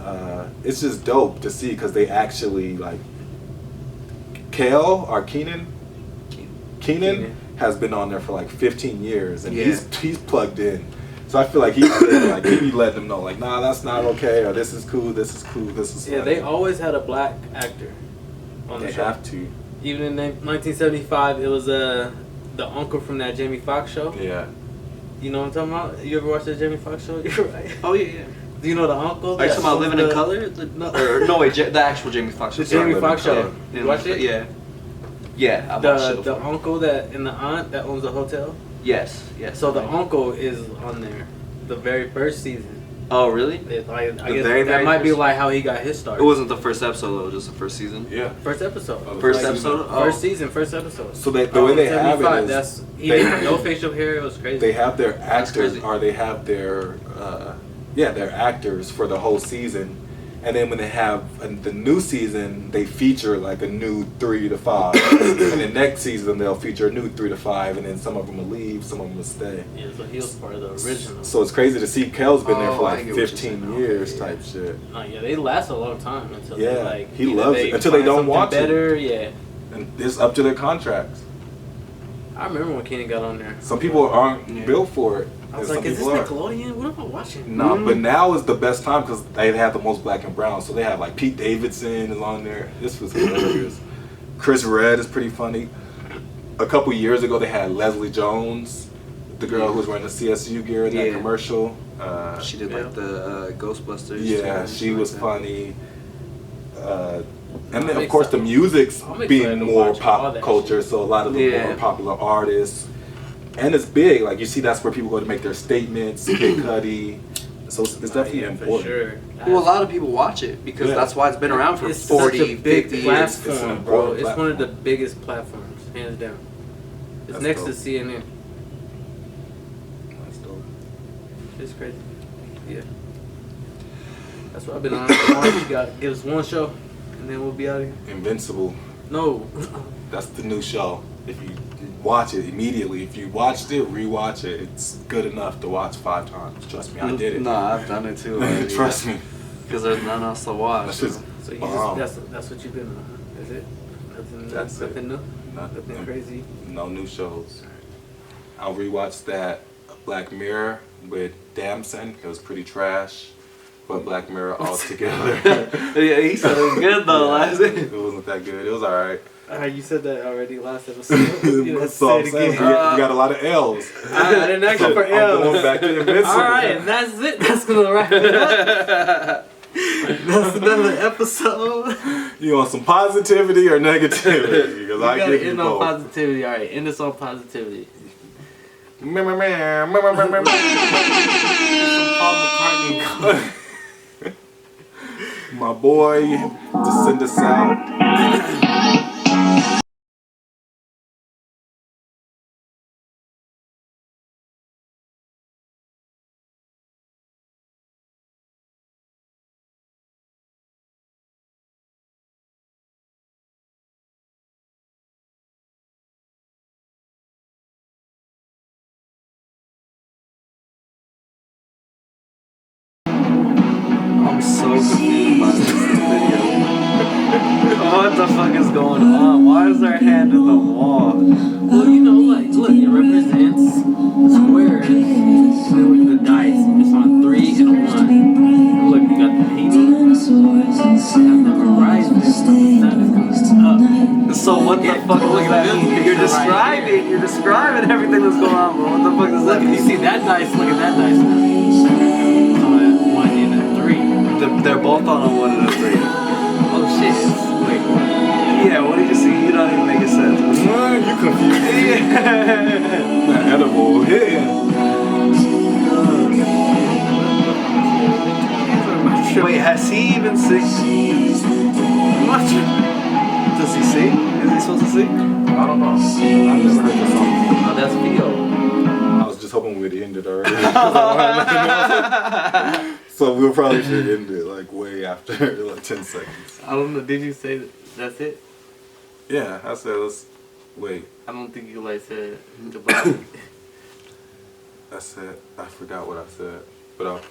it's just dope to see because they actually like Kale or Keenan has been on there for like 15 years and he's plugged in. So I feel like he be letting them know like, nah, that's not okay, or this is cool, this is cool, this is Yeah, funny. they always had a black actor on the They show. have to. Even in 1975, it was the uncle from that Jamie Foxx show. Yeah. You know what I'm talking about? You ever watched that Jamie Foxx show? You're right. Oh yeah. Do you know the uncle? Are you that talking about owns Living in the- Color? No, wait, the actual Jamie Foxx show. The Jamie Living in Foxx show. Color. You watched it? Yeah. Yeah, I watched it The before. uncle and the aunt that owns the hotel. Yes. So the uncle is on there, the very first season. Oh really? I guess very, that very might be first- like how he got his start. It wasn't the first episode though, just the first season. Yeah. First episode. First Like, episode? First season, first episode. So they, the way they have it 75, is that's he they- didn't no facial hair. It was crazy. they have their actors crazy. or they have their their actors for the whole season, and then when they have the new season they feature like a new 3 to 5 and then next season they'll feature a new 3 to 5 and then some of them will leave, some of them will stay. Yeah, so he was part of the original. So it's crazy to see Kel's been there for Oh, I like get what you're 15 saying. years Okay, yeah. type shit. No, yeah, they last a long time until Yeah, they like he either loves it. Until they find don't something watch it. better. Yeah, And it's up to their contracts. I remember when Kenny got on there. Some people aren't built for it. I was and like, some is this people are. Nickelodeon? What am I watching? No, but now is the best time because they have the most black and brown. So they have like Pete Davidson is on there. This was hilarious. Chris Redd is pretty funny. A couple years ago, they had Leslie Jones, the girl who was wearing the CSU gear in that Yeah. commercial. She did like the Ghostbusters. Yeah, too, she was like that. funny. And then, I'm of course, the excited. music's I'm excited being to more watch all pop that culture, shit. so a lot of the Yeah. more popular artists. And it's big. Like, you see, that's where people go to make their statements, Kid Cudi. So it's definitely Yeah, important. for sure. Well, a lot of people watch it because Yeah. that's why it's been around for It's 40, such a big 50 years. platform, It's an bro. important It's one of the platform. biggest platforms, hands down. It's That's next dope. to CNN. That's dope. It's crazy. Yeah. That's what I've been on. Why don't you got give us one show, and then we'll be out of here. Invincible. No. That's the new show. If you watch it immediately, if you watched it, rewatch it. It's good enough to watch 5 times. Trust me, I did it. Nah, I've done it too. Trust me. Because there's nothing else to watch. That's just So you bomb. just that's what you've been on. Is it? That's it. Nothing new? Nothing Nothing crazy? No new shows. I'll rewatch that Black Mirror with Damson. It was pretty trash. But Black Mirror altogether. Yeah, he said it was good though last It wasn't that good. It was alright. You said that already last episode. You That's all I'm saying. You got a lot of L's. I didn't ask you for I'm L's. going back to Invincible. Alright, and that's it. That's gonna wrap it up. That's another episode. You want some positivity or negativity? Because You I gotta give you end on both. positivity. Alright, end this on positivity. Some Paul McCartney. My boy, to send us out. I'm so confused by this video. What the fuck is going on? Why is there a hand in the wall? Well, you know, like, look, it represents squares. And then look at the dice. It's on 3 and a 1. And look, you got the painting. You have the horizon. The sun is coming up. So what the fuck does that mean? You're describing everything that's going on, bro. What the fuck does that Look, mean? you see that dice? Look at that dice. It's on a 1 and a 3. They're both on a 1 and a 3. Oh shit. Wait. Yeah, what did you see? You don't even make sense. You confused. That edible. Yeah. Wait, has he even seen? What? Does he see? Is he supposed to see? I don't know. I've never heard this song. Oh, that's Theo. I was just hoping we'd end it already. So we probably should end it like way after like 10 seconds. I don't know. Did you say that's it? Yeah, I said let's wait. I don't think you like said goodbye. I said I forgot what I said, but I don't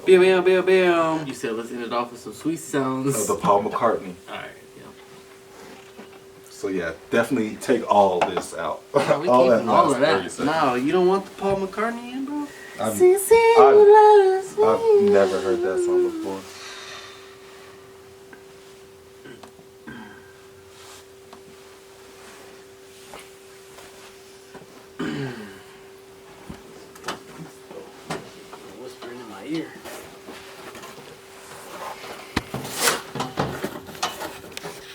Bam, bam, bam. You said let's end it off with some sweet sounds. know. The Paul McCartney. Alright, yeah. So yeah, definitely take all this out. Are we all that keeping all last of that? 30 seconds. No, you don't want the Paul McCartney in, bro? I've never heard that song before.